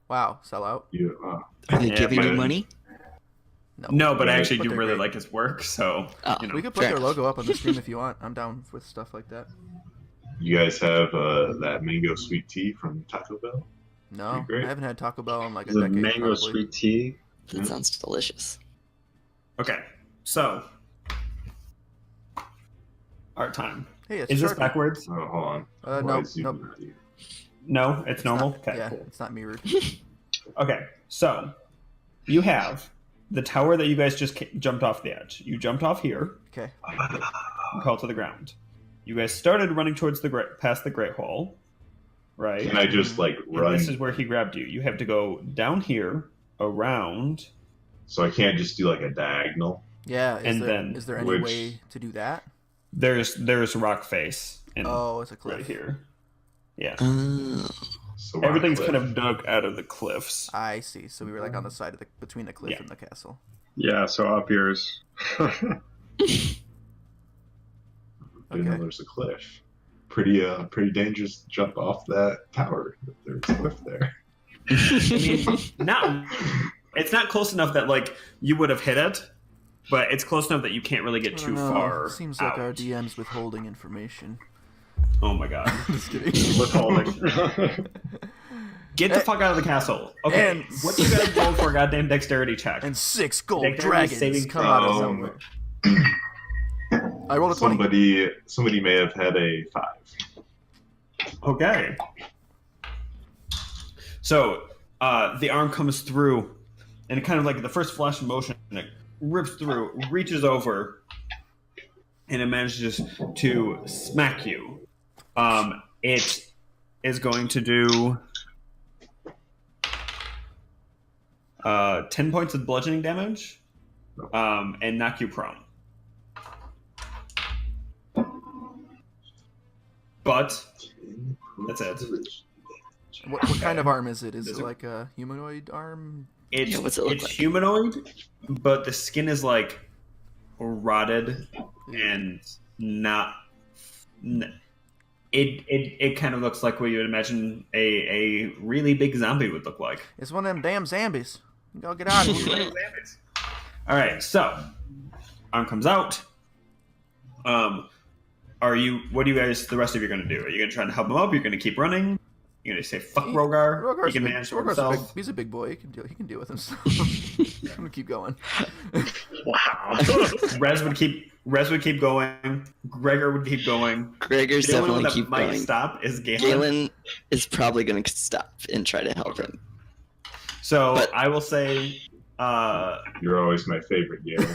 Wow, sell out? Yeah, Are they Yeah, giving you but- money? No, but I actually But do they're really great. like his work, so Oh, you know. We could put fair their enough. logo up on the stream if you want. I'm down with stuff like that. you guys have that mango sweet tea from Taco Bell? No, Great. I haven't had Taco Bell in like a The decade. mango probably. sweet tea. That sounds delicious. Okay, so art time. Hey, it's Is this Sharpie. backwards? Oh, hold on. No, Why is nope. Zoom not here? No, it's normal. Not- Okay, yeah, cool. it's not mirrored. Okay, so you have the tower that you guys just jumped off the edge. You jumped off here, Okay. and fell to the ground. You guys started running towards past the Great Hall, right? Can I just like And run? this is where he grabbed you. You have to go down here, around. So I can't just do like a diagonal. Yeah, And then is there any which- way to do that? There's rock face and Oh, it's a cliff. right here. Yeah, Oh. So we're on a everything's cliff. kind of dug out of the cliffs. I see. So we were like on the side of between the cliff Yeah. and the castle. Yeah, so up yours. Didn't know Okay. there's a cliff. Pretty dangerous to jump off that tower. There's a cliff there. I mean, it's not close enough that like you would have hit it, but it's close enough that you can't really get I too don't know. far. Seems like our out. DM's withholding information. Oh my god! Just kidding. Withholding. Get the fuck out of the castle. Okay, And- what do you guys roll for a goddamn dexterity check? And 6 gold Dexterity dragons saving come out of throw. somewhere. I rolled a 20. Somebody may have had a 5. Okay. So the arm comes through, and it kind of like the first flash of motion, and it rips through, reaches over, and it manages to smack you. It is going to do 10 points of bludgeoning damage, and knock you prone. but that's it. What kind of arm is it? Is it like a humanoid arm? It's what's it look like? humanoid, but the skin is like rotted and not. It kind of looks like what you would imagine a really big zombie would look like. It's one of them damn zombies. Go get out of here. All right, so arm comes out. What are you guys? The rest of you going to do? Are you going to try to help him up? You're going to keep running. You're going to say fuck Rogar. He can manage for himself. He's a big boy. He can deal with himself. I'm gonna keep going. Wow. Rez would keep going. Gregor would keep going. Gregor's The only one definitely that keep might going. stop is Galen. Galen is probably going to stop and try to help him. So But- I will say, You're always my favorite, Galen.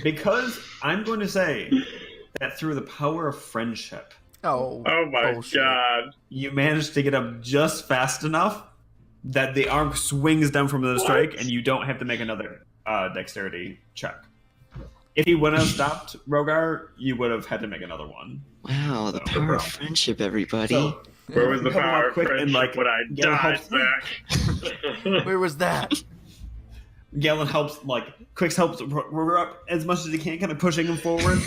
because I'm going to say that through the power of friendship, Oh. Oh my bullshit. god. you managed to get up just fast enough that the arm swings down from the strike, and you don't have to make another dexterity check. If he wouldn't have stopped Rogar, you would have had to make another one. Wow, the power of friendship, everybody. So, Where was the Come on, power of quick, and, friendship like, when I Galen died helps- back? Where was that? Galen helps, Quix helps Rogar up as much as he can, kind of pushing him forward.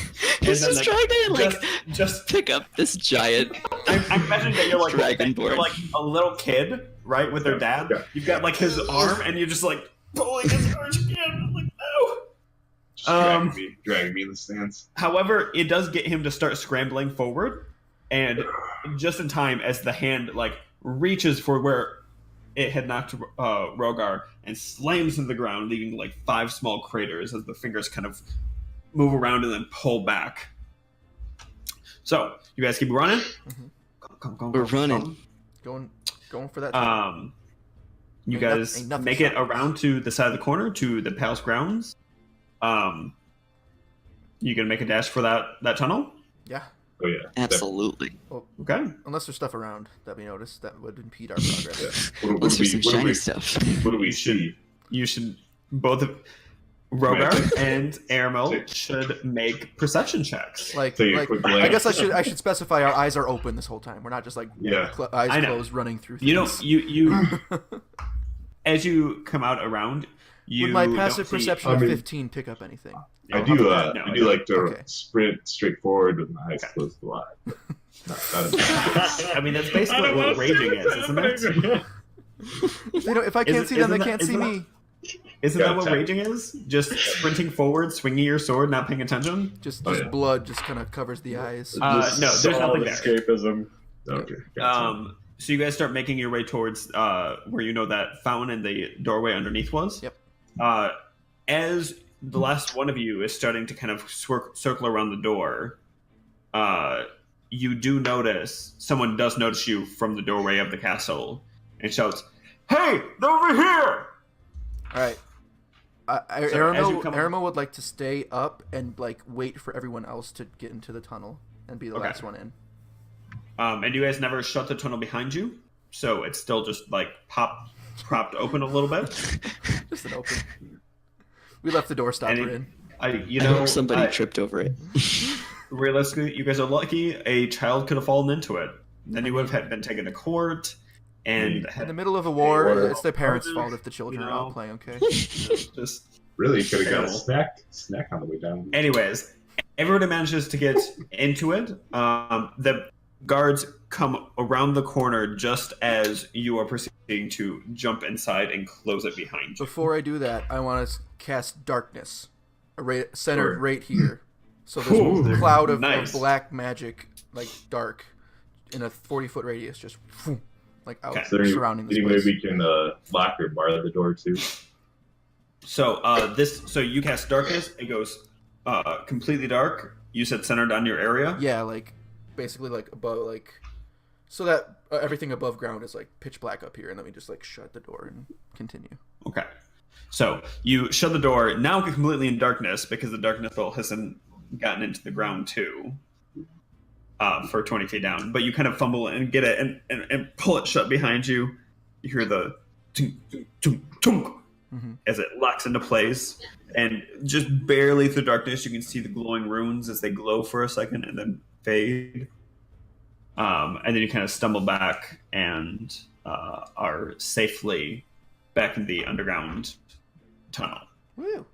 He's then, just trying to just pick up this giant. I imagine that you're like Dragonborn. you're like a little kid, right, with their dad. Yeah. You've got like his arm, and you're just like pulling his arm again. I'm like, no. Just dragging me in the stands. However, it does get him to start scrambling forward, and just in time as the hand reaches for where it had knocked Rogar and slams into the ground, leaving 5 small craters as the fingers kind of move around and then pull back. So you guys keep running. Mm-hmm. We're running. Going for that. You Ain't guys nothing make it stopping us. around to the side of the corner to the palace grounds. You gonna make a dash for that tunnel? Yeah. Oh yeah. Absolutely. Okay. Unless there's stuff around that we notice that would impede our progress. What, Unless there's some shiny stuff. what do we see? You should both of Rogar Right. and Aramel should make perception checks. Like, Take a quick I glance. guess I should specify our eyes are open this whole time. We're not just Yeah. eyes I know. closed running through things. You don't. You as you come out around, you Would my don't passive see- perception I of mean- 15 pick up anything? I do. No, I I do like to Okay. sprint straight forward with my eyes Okay. closed wide. Not I mean, that's basically what raging is, isn't it? If I can't see them, they can't see me. Isn't Yeah, that what tech. raging is? Just sprinting forward, swinging your sword, not paying attention? Just Oh, yeah. blood just kind of covers the eyes. No, there's nothing there. Escapism. okay. Gotcha. So you guys start making your way towards where you know that fountain and the doorway underneath was. Yep. As the last one of you is starting to kind of circle around the door, you do notice someone does notice you from the doorway of the castle and shouts, "Hey, they're over here!" All right. So as you come- Aramo would like to stay up and wait for everyone else to get into the tunnel and be the Okay. last one in. And you guys never shut the tunnel behind you, so it's still just propped open a little bit. Just an open. We left the door stopper in. I hope somebody tripped over it. Realistically, you guys are lucky. A child could have fallen into it. Then you would have been taken to court, and In the middle of a war, Hey, it's their parents' order, fault if the children you are all know. playing. Okay. just. Really, could have got a Terrible. snack on the way down. Anyways, everybody manages to get into it. The guards come around the corner just as you are proceeding to jump inside and close it behind you. Before I do that, I want to cast darkness, centered Sure. right here. So there's Ooh, a cloud of nice. black magic, dark, in a 40-foot radius, just out Okay. Is there surrounding this any way place. we can lock or bar the door too? So so you cast darkness. It goes completely dark. You said centered on your area. Yeah, basically above, so that everything above ground is pitch black up here, and then we just shut the door and continue. Okay. So you shut the door, now completely in darkness because the darkness level hasn't gotten into the ground too. For 20 feet down. But you kind of fumble and get it and pull it shut behind you. You hear the tunk, tunk, tunk, tunk, Mhm. as it locks into place. And just barely through darkness, you can see the glowing runes as they glow for a second and then fade. And then you kind of stumble back and are safely back in the underground tunnel. Woo!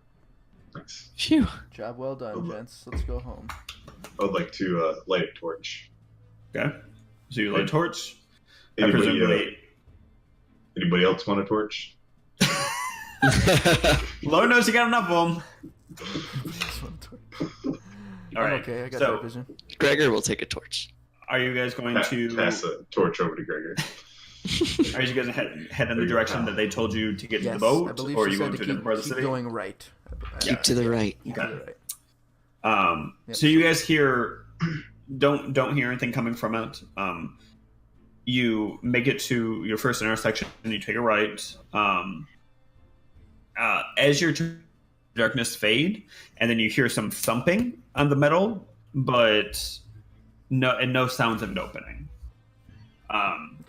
Nice. Phew. Job well done, gents. Let's go home. I would like to light a torch. Okay. So you light a torch. Anybody, anybody else want a torch? Lord knows you got enough of them. All I'm right. okay, I got So, that vision. Gregor will take a torch. are you guys going to? Pass a torch over to Gregor. Are you guys head in the direction that they told you to get to Yes, the boat, I believe or are she you said going to to a different part of the keep city? going right. Keep to the right. Keep to the right. Yep. So you guys don't hear anything coming from it. You make it to your first intersection and you take a right. As your darkness fade, and then you hear some thumping on the metal, but no sounds of it opening.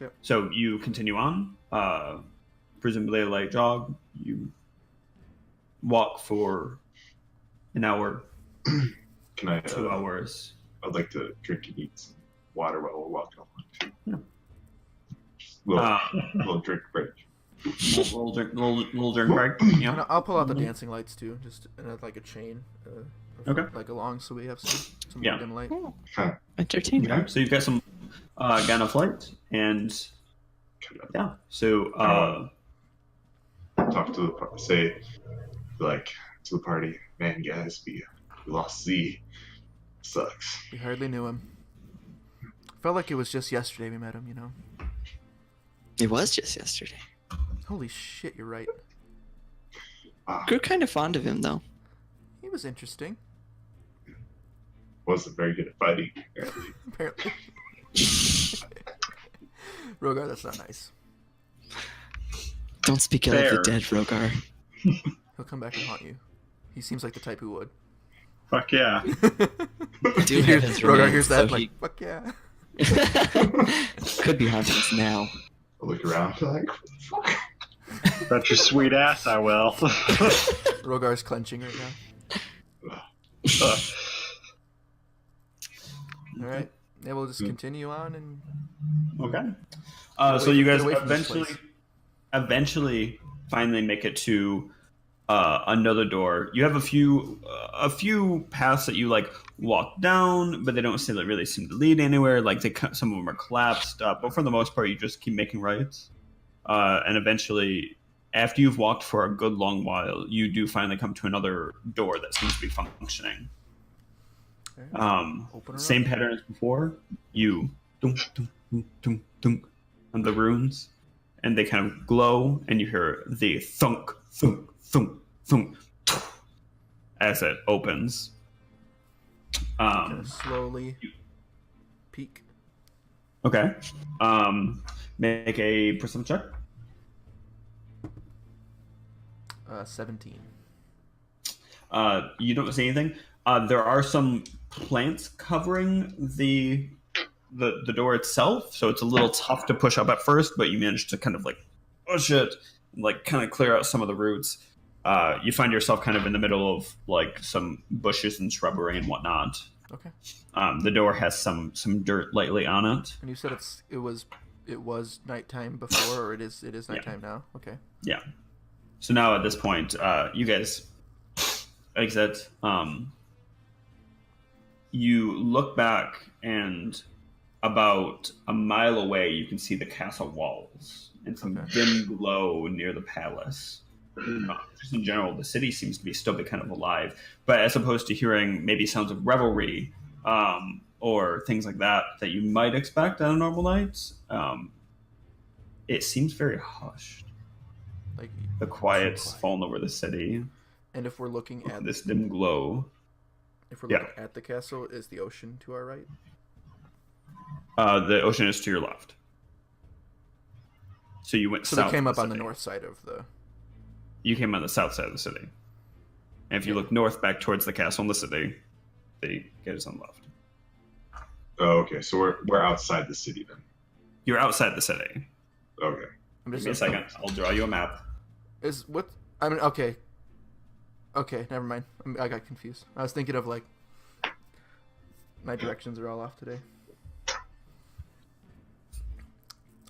Okay. So you continue on, presumably a light jog. You walk for an hour, Can I? 2 hours. I'd like to drink and eat some water while we're walking along too. Yeah. Just little drink break. Little drink break. And Yeah. I'll pull out the dancing lights too, just in like a chain. Okay. Like along, so we have some Yeah. dim light. Entertainment. Okay. So you've got some gun of light, and yeah. So Talk to the say, like to the party, man, guys, we lost Z. Sucks. We hardly knew him. Felt like it was just yesterday we met him, you know. It was just yesterday. Holy shit, you're right. Grew kind of fond of him though. He was interesting, Wasn't very good at fighting. apparently. Rogar, that's not nice. Don't speak ill of Fair. the dead, Rogar. He'll come back and haunt you. He seems like the type who would. Fuck yeah. Do have his Rogar remains, hears that so like, fuck yeah. Could be haunting us now. I look around like, fuck. Bet your sweet ass I will. Rogar's clenching right now. All right. Yeah, we'll just continue on and okay. Get So away- you get guys away from this eventually finally make it to another door. You have a few paths that you like walk down, but they don't really seem to lead anywhere. Like some of them are collapsed, but for the most part, you just keep making rights. And eventually, after you've walked for a good long while, you do finally come to another door that seems to be functioning. Open her Same up. pattern as before. You dunk, dunk, dunk, dunk, dunk on the runes, and they kind of glow, and you hear the thunk, thunk, thunk, thunk as it opens. Gonna slowly peek. Okay. Make a perception check. 17. You don't see anything. There are some plants covering the door itself, so it's a little tough to push up at first, but you manage to kind of like push it and like kind of clear out some of the roots. You find yourself kind of in the middle of like some bushes and shrubbery and whatnot. Okay. The door has some dirt lightly on it. And you said it was nighttime before, or it is nighttime now. Okay. Yeah. So now at this point, you guys exit. You look back, and about a mile away, you can see the castle walls and some Okay. dim glow near the palace. Just in general, the city seems to be still be kind of alive, but as opposed to hearing maybe sounds of revelry or things like that you might expect on a normal night, it seems very hushed. Like The quiet's quiet. fallen over the city. And if we're looking at This dim glow. looking at the castle, is the ocean to our right? The ocean is to your left. So you went So south. they came of up on the city. north side of the. You came on the south side of the city. And if you look north back towards the castle and the city, the gate is on the left. Oh, okay. So we're outside the city then. You're outside the city. Okay. I'm Give me a second. I'll draw you a map. Is what? I mean, okay. Okay, never mind. I got confused. I was thinking of like My directions are all off today.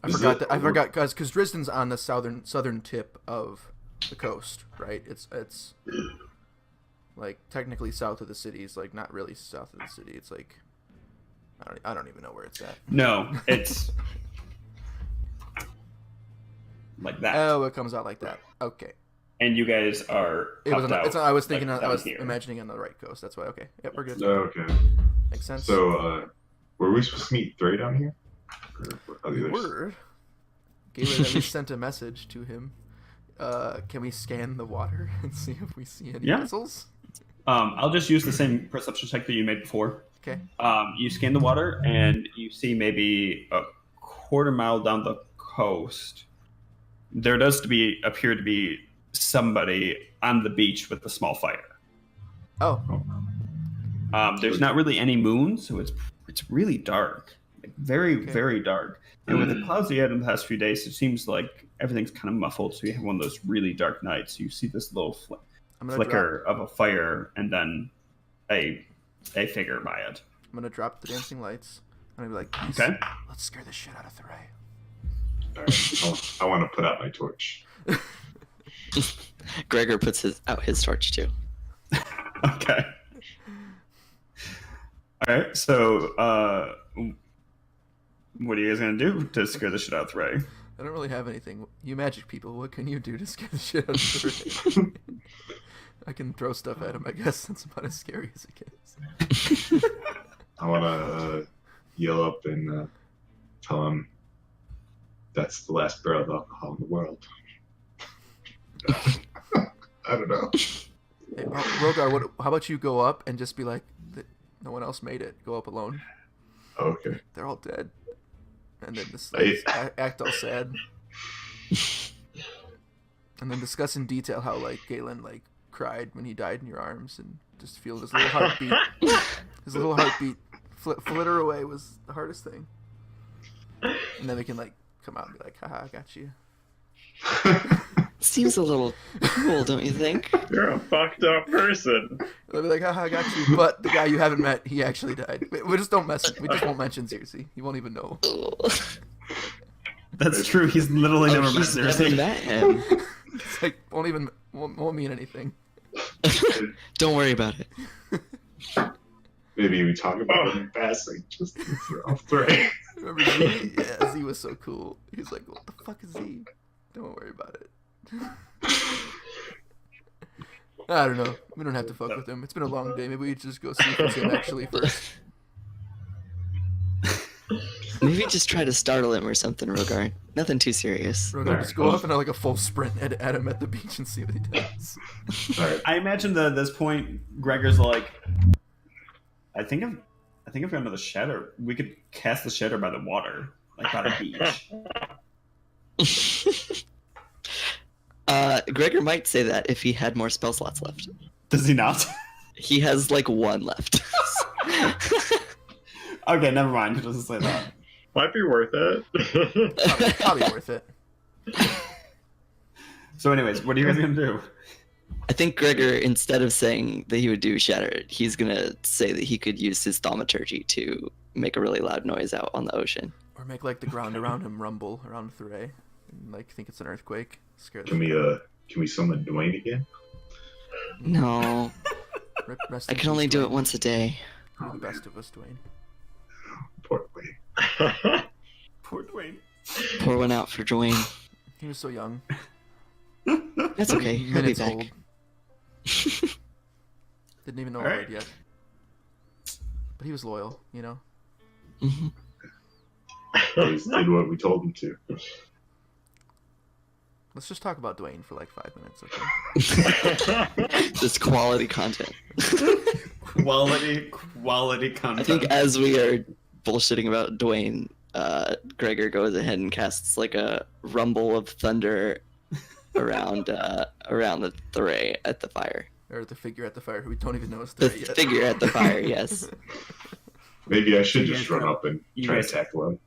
I Is forgot it- that. I forgot because Dresden's on the southern tip of the coast, right? It's like technically south of the city. It's like not really south of the city. It's like I don't even know where it's at. No, it's like that. Oh, it comes out like that. Okay. And you guys are It was. cupped out, I was thinking. like, I was down here. imagining on the right coast. That's why. Okay. Yep, we're good. Okay. Makes sense. So, were we supposed to meet Thray down here? Or we the others? were. Galen at least sent a message to him. Can we scan the water and see if we see any Yeah. vessels? I'll just use the same perception check that you made before. Okay. You scan the water, and you see maybe a quarter mile down the coast. There does appear to be somebody on the beach with a small fire. Oh. There's not really any moon, so it's really dark, like very Okay. very dark. And with the clouds you had in the past few days, it seems like everything's kind of muffled. So you have one of those really dark nights. You see this little I'm gonna flicker of a fire, and then a figure by it. I'm gonna drop the dancing lights. I'm gonna be like, "Please, Okay. let's scare the shit out of Thray." Alright, I want to put out my torch. Gregor puts out his torch too. Okay. All right. So, what are you guys gonna do to scare the shit out of Ray? I don't really have anything. You magic people, what can you do to scare the shit out of Thray? I can throw stuff at him. I guess that's about as scary as it gets. I want to yell up and tell him that's the last barrel of alcohol in the world. I don't know. Hey, Rogar, how about you go up and just be like, no one else made it. Go up alone. Okay. They're all dead. And then just Hey. act all sad. And then discuss in detail how like Galen like cried when he died in your arms, and just feel his little heartbeat. His little heartbeat flitter away was the hardest thing. And then we can like come out and be like, haha, I got you. Seems a little cool, don't you think? You're a fucked up person. They'll be like, haha, I got you. But the guy you haven't met, he actually died. We just don't mess. We just won't mention Xerxes. He won't even know. That's true. He's literally never met He's never Cersei. met him. It's like won't mean anything. Don't worry about it. Maybe we talk about it in passing just to throw off Thray. Remember Z? Yeah, Z was so cool. He's like, what the fuck is Z? Don't worry about it. I don't know. We don't have to fuck with him. It's been a long day. Maybe we just go see if it's him actually first. Maybe just try to startle him or something, Rogar. Nothing too serious. We're gonna just go up and like a full sprint at him at the beach and see what he does. Alright. I imagine that at this point, Gregor's like, I think I've got another shatter. We could cast the shatter by the water, like by the beach. Gregor might say that if he had more spell slots left. Does he not? He has like one left. Okay, never mind. He doesn't say that. Might be worth it. Probably worth it. So, anyways, what are you guys gonna do? I think Gregor, instead of saying that he would do shatter, he's gonna say that he could use his thaumaturgy to make a really loud noise out on the ocean. Or make like the ground around him rumble around Thray, and like think it's an earthquake. Scare the Can shit out of him. we summon Dwayne again? No, Rest I in can only peace, do it Dwayne. once a day. You're the best of us, Dwayne. Poor Dwayne. Poor Dwayne. Pour one out for Dwayne. He was so young. That's okay. He'll be Minutes back. old. Didn't even know a Alright. word yet. But he was loyal, you know. hmm Always did what we told him to. Let's just talk about Dwayne for like 5 minutes, okay? Just quality content. Quality I content. think as we are bullshitting about Dwayne, Gregor goes ahead and casts like a rumble of thunder around the Thray at the fire. Or the figure at the fire who we don't even know is The Thray yet. figure at the fire, yes. Maybe I should You just guys run up and you try to guys- tackle him.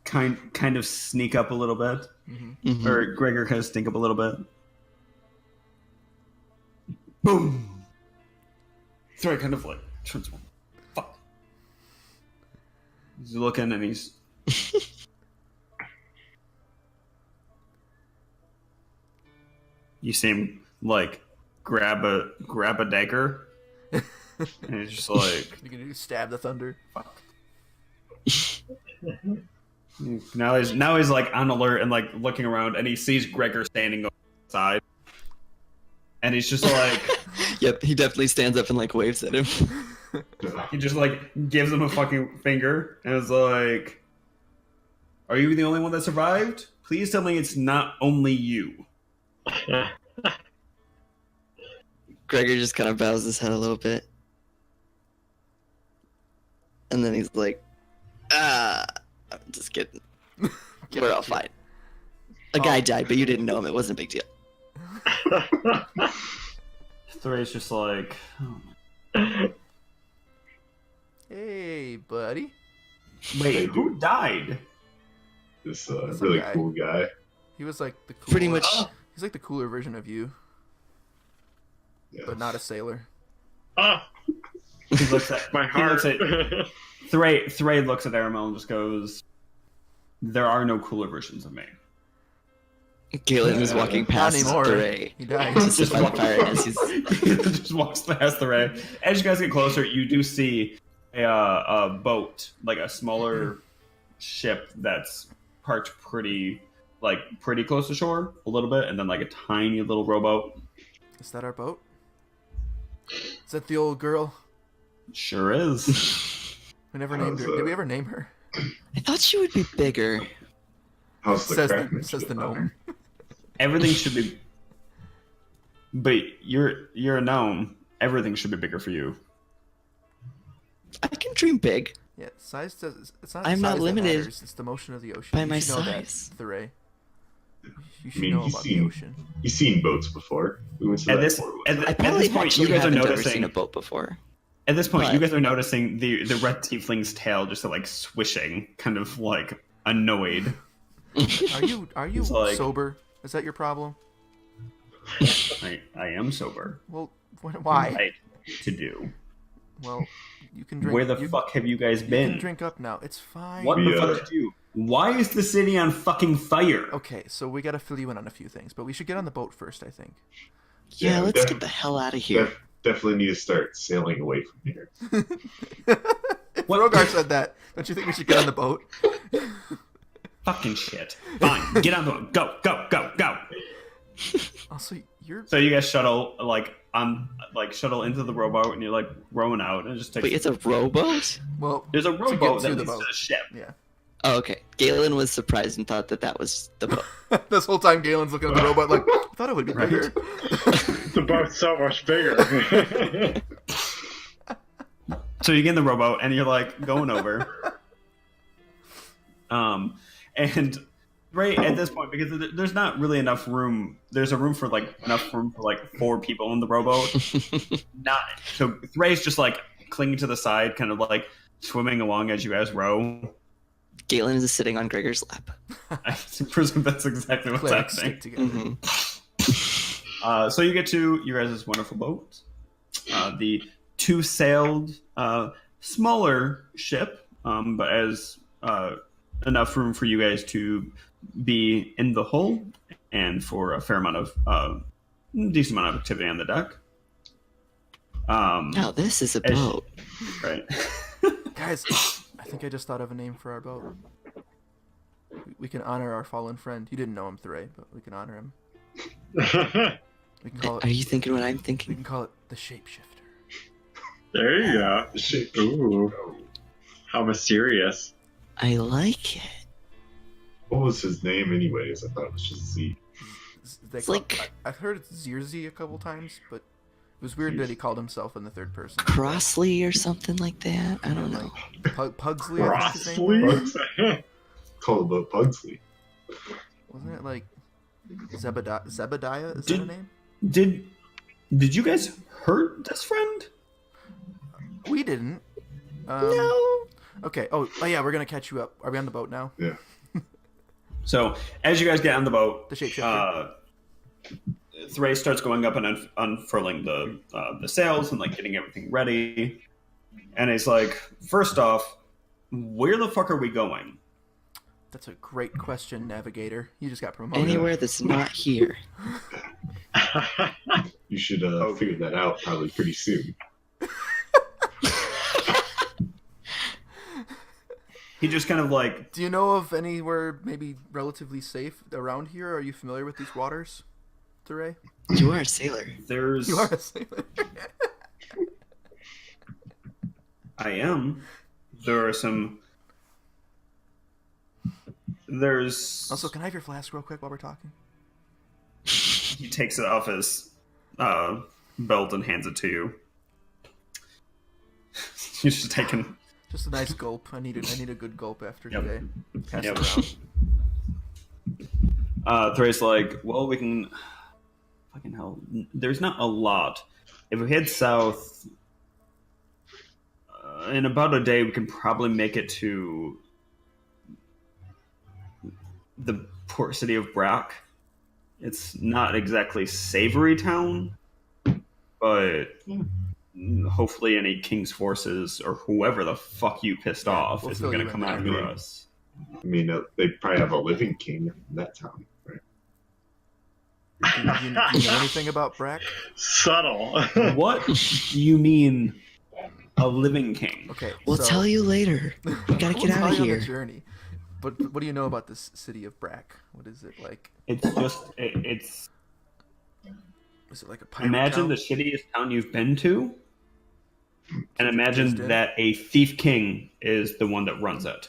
kind of sneak up a little bit, Mhm. Mhm. or Gregor kind of sneak up a little bit. Boom. Throw kind of like turns one. Fuck. He's looking and he's. You see him like grab a dagger, and he's just like, You can stab the thunder. fuck. Now he's like on alert and like looking around, and he sees Gregor standing outside, and he's just like, Yep, he definitely stands up and like waves at him. he just like gives him a fucking finger, and is like, "Are you the only one that survived? Please tell me it's not only you." Gregor just kind of bows his head a little bit. And then he's like, I'm just kidding. We're all fine. A guy died, but you didn't know him. It wasn't a big deal. Thray's just like, Hey, buddy. wait, who died? This Some really guy. cool guy. He was like the cool, Pretty much. He's like the cooler version of you, Yeah. but not a sailor. Ah, He looks at my he heart. looks at- Thray looks at Aramel and just goes, "There are no cooler versions of me." Galen is walking Not past anymore. Ray. He died. Just by the fire as he's He just walks past the Ray. As you guys get closer, you do see a boat, like a smaller ship that's parked pretty close to shore, a little bit, and then like a tiny little rowboat. Is that our boat? Is that the old girl? Sure is. We never named her. Did we ever name her? I thought she would be bigger. How's the Says craftsmanship the on gnome. Everything should be. But you're a gnome. Everything should be bigger for you. I can dream big. Yeah, size does. It's not. I'm the not size that limited matters, it's the motion of the ocean. by You my should know size. that, Thuray. You should mean, know he's about seen- the ocean. You've seen boats before. We went to At that this before. at, I at probably this point, actually you guys are haven't ever noticing. seen a boat before. At this point, But- you guys are noticing the red tiefling's tail just like swishing, kind of like annoyed. Are you It's like- sober? Is that your problem? I am sober. Well, why? Right to do. Well, you can drink. Where the you, fuck have you guys you been? can drink up now. It's fine. What We, the fuck did you? Why is the city on fucking fire? Okay, so we gotta fill you in on a few things, but we should get on the boat first, I think. Yeah, Yeah, let's def- get the hell out of here. Definitely need to start sailing away from here. If Rogar said that, don't you think we should get on the boat? Fucking shit. Fine, get on the boat. Go, go, go, go. Also, you're So you guys shuttle shuttle into the rowboat, and you're like rowing out, and it just takes. Wait, it's a rowboat? well. There's a to get rowboat to that the leads boat. to the ship. Yeah. Oh, okay. Galen was surprised and thought that was the boat. This whole time, Galen's looking at the robot like, I thought it would be Right. bigger. The boat's so much bigger. So you get in the rowboat and you're like going over. And right at this point, because there's not really enough room. There's enough room for like 4 people in the rowboat. Not so. Thray's just like clinging to the side, kind of like swimming along as you guys row. Galen is sitting on Gregor's lap. I presume that's exactly what's Clerics happening. stick together. Mm-hmm. So you get to your guys' wonderful boat, the 2-sailed, smaller ship, but as enough room for you guys to be in the hull and for a fair amount of decent amount of activity on the deck. Now this is a as- boat. Right. Guys, I think I just thought of a name for our boat. We can honor our fallen friend. You didn't know him, Thuray, but we can honor him. We can call Are it. you thinking what I'm We thinking? can call it the Shapeshifter. There you go. Shit. Ooh, how mysterious. I like it. What was his name, anyways? I thought it was just Z. It's like- I've heard it's Zirzi a couple times, but it was weird that he called himself in the third person. Crossley or something like that? I don't know. Pugsley, I think his name was. Rossley. Call the boat Pugsley. Wasn't it like Zebediah? Is Did- that a name? Did you guys hurt this friend? We didn't. No. Okay. Oh yeah, we're gonna catch you up. Are we on the boat now? Yeah. So as you guys get on the boat, The shapeshifter. Thray starts going up and unfurling the sails and like getting everything ready. And he's like, first off, where the fuck are we going? That's a great question, Navigator. You just got promoted. Anywhere that's not here. You should figure that out probably pretty soon. He just kind of like, Do you know of anywhere maybe relatively safe around here? Are you familiar with these waters, Teray? You are a sailor. there's. You are a sailor. I am. There are some. There's. Also, can I have your flask real quick while we're talking? He takes it off his belt and hands it to you. He's just taking. Just a nice gulp. I need a good gulp after Yep. today. Pass Yep. it around. Threy's like, well, we can. Fucking hell. There's not a lot. If we head south, in about a day, we can probably make it to the port city of Brack. It's not exactly savory town, but hopefully any king's forces or whoever the fuck you pissed off we'll isn't fill going you to come in after there. us. I mean, they probably have a living king in that town, right? Do you know anything about Brack? Subtle. What do you mean, a living king? Okay, We'll so, tell you later. We gotta we'll get out tell of you on the here. journey. But what do you know about this city of Brack? What is it like? It's just, it's. Is it like a pirate Imagine town? the shittiest town you've been to, and imagine Just in? that a thief king is the one that runs it.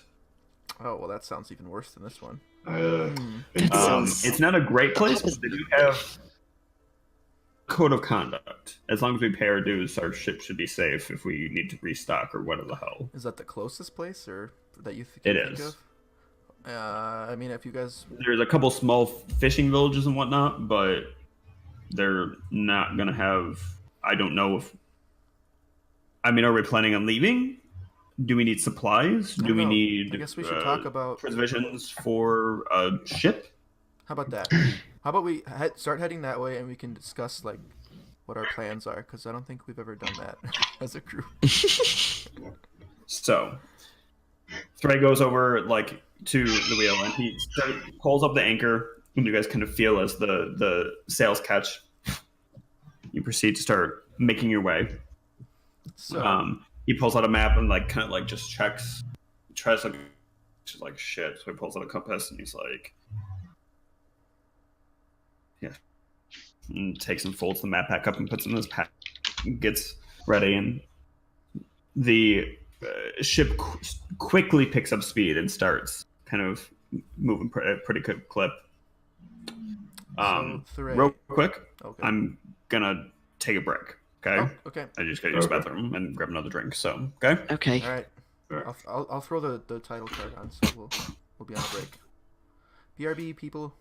Oh well, that sounds even worse than this one. That sounds- It's not a great place, but they do have code of conduct. As long as we pay our dues, our ship should be safe if we need to restock or whatever the hell. Is that the closest place, or that you think? It you think is. of? I mean, if you guys, There's a couple small fishing villages and whatnot, but they're not gonna have. I don't know if. I mean, are we planning on leaving? Do we need supplies? I Do don't we know. need? I guess we should talk about. provisions for a ship. How about that? How about we start heading that way, and we can discuss like what our plans are, because I don't think we've ever done that as a group. So, Threy goes over like to the wheel, and he pulls up the anchor, and you guys kind of feel as the sails catch. You proceed to start making your way. So He pulls out a map and like kind of like just checks, tries to just like shit. So he pulls out a compass and he's like, yeah, and takes and folds the map back up and puts it in his pack. Gets ready, and the ship quickly picks up speed and starts kind of moving pretty quick clip. Threy- Real quick, okay. I'm gonna take a break. Okay. Oh, okay. I just gotta use the Okay. bathroom and grab another drink. So, okay. Okay. All right. Alright. I'll throw the title card on, so we'll be on a break. BRB people.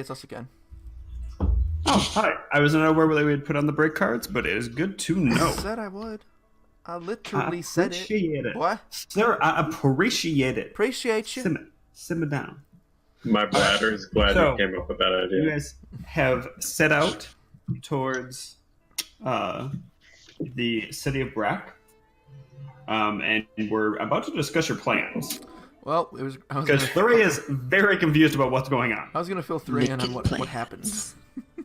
it's us again. Oh, hi. I wasn't aware whether we'd put on the break cards, but it is good to know. I said I would. I literally said it. Appreciate it. What? Sir, I appreciate it. Appreciate you. Simmer down. My bladder is glad So, you came up with that You idea. guys have set out towards the city of Brack, and we're about to discuss your plans. Well, it was. I was Because gonna, Flurry is very confused about what's going on. I was gonna fill Thray in on what Wicked happened. Okay.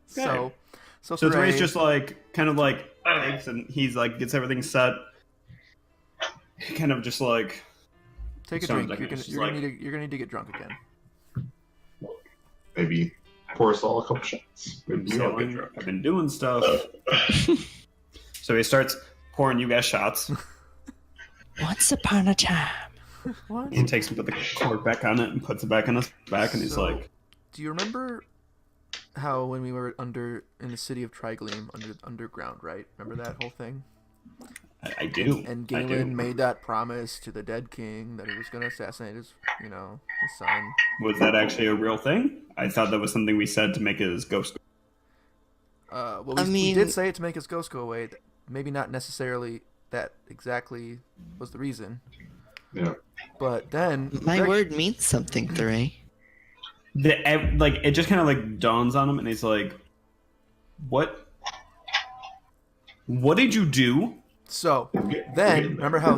So So Thray Thray's just kind of thanks, and he's gets everything set. Kind of just take a sounds drink. like You're it's gonna just you're gonna need to get drunk again. Maybe pour us all a couple shots. Maybe we all get drunk. I've been doing stuff. So he starts pouring you guys shots. Once upon a time. What? He takes and put the cork back on it and puts it back on his back, and he's So- like, Do you remember how when we were in the city of Trigleam underground, right? Remember that whole thing? I do. And I do. Galen made that promise to the dead king that he was going to assassinate his son. Was that actually a real thing? I thought that was something we said to make his ghost. Well, we, I we mean- did say it to make his ghost go away. Maybe not necessarily that exactly was the reason. Yeah. But then My Greg- word means something, Thray. It just kind of dawns on him, and he's like, "What? What did you do?" So then, remember how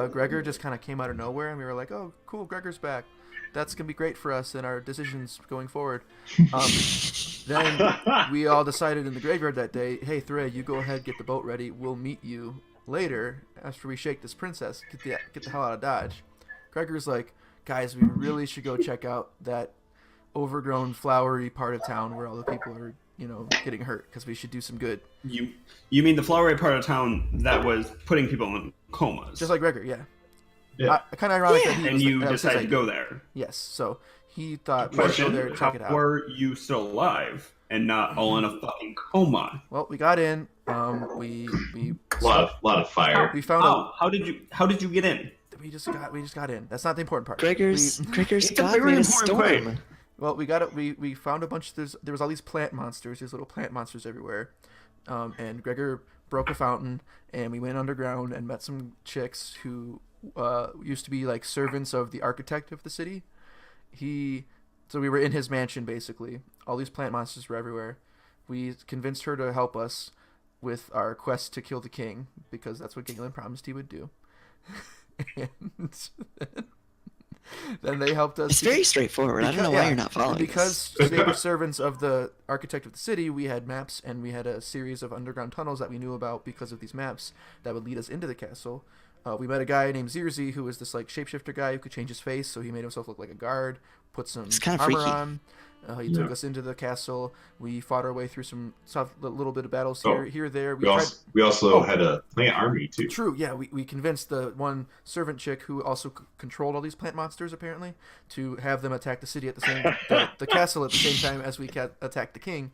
Gregor just kind of came out of nowhere, and we were like, "Oh, cool, Gregor's back. That's gonna be great for us in our decisions going forward." Then we all decided in the graveyard that day, "Hey, Thray, you go ahead, get the boat ready. We'll meet you later after we shake this princess. Get the hell out of Dodge." Gregor's like, "Guys, we really should go check out that overgrown, flowery part of town where all the people are, getting hurt, because we should do some good." You mean the flowery part of town that was putting people in comas? Just like Gregor, yeah. Yeah. Kind of ironic that he and was you that was his decided to idea. go there. Yes, so he thought we should go there and check it How out. were you still alive and not all in a fucking coma? Well, we got in. We A lot of fire. we found out. How did you get in? We just got in. That's not the important part. Gregor's It's a God very made a important storm. point. Well, we got it. We found a bunch. There was all these plant monsters. These little plant monsters everywhere. And Gregor broke a fountain, and we went underground and met some chicks who used to be servants of the architect of the city. So we were in his mansion basically. All these plant monsters were everywhere. We convinced her to help us with our quest to kill the king, because that's what Galen promised he would do. And then they helped us. It's very straightforward. I don't know why you're not following Because this. they were servants of the architect of the city, we had maps, and we had a series of underground tunnels that we knew about because of these maps that would lead us into the castle. We met a guy named Zirzi, who was this shapeshifter guy who could change his face, so he made himself look like a guard, put some It's kinda armor freaky. on. He took us into the castle. We fought our way through some little bit of battles here, there. We also had a plant army too. True, yeah, we convinced the one servant chick who also controlled all these plant monsters apparently to have them attack the city at the same the castle at the same time as we attack the king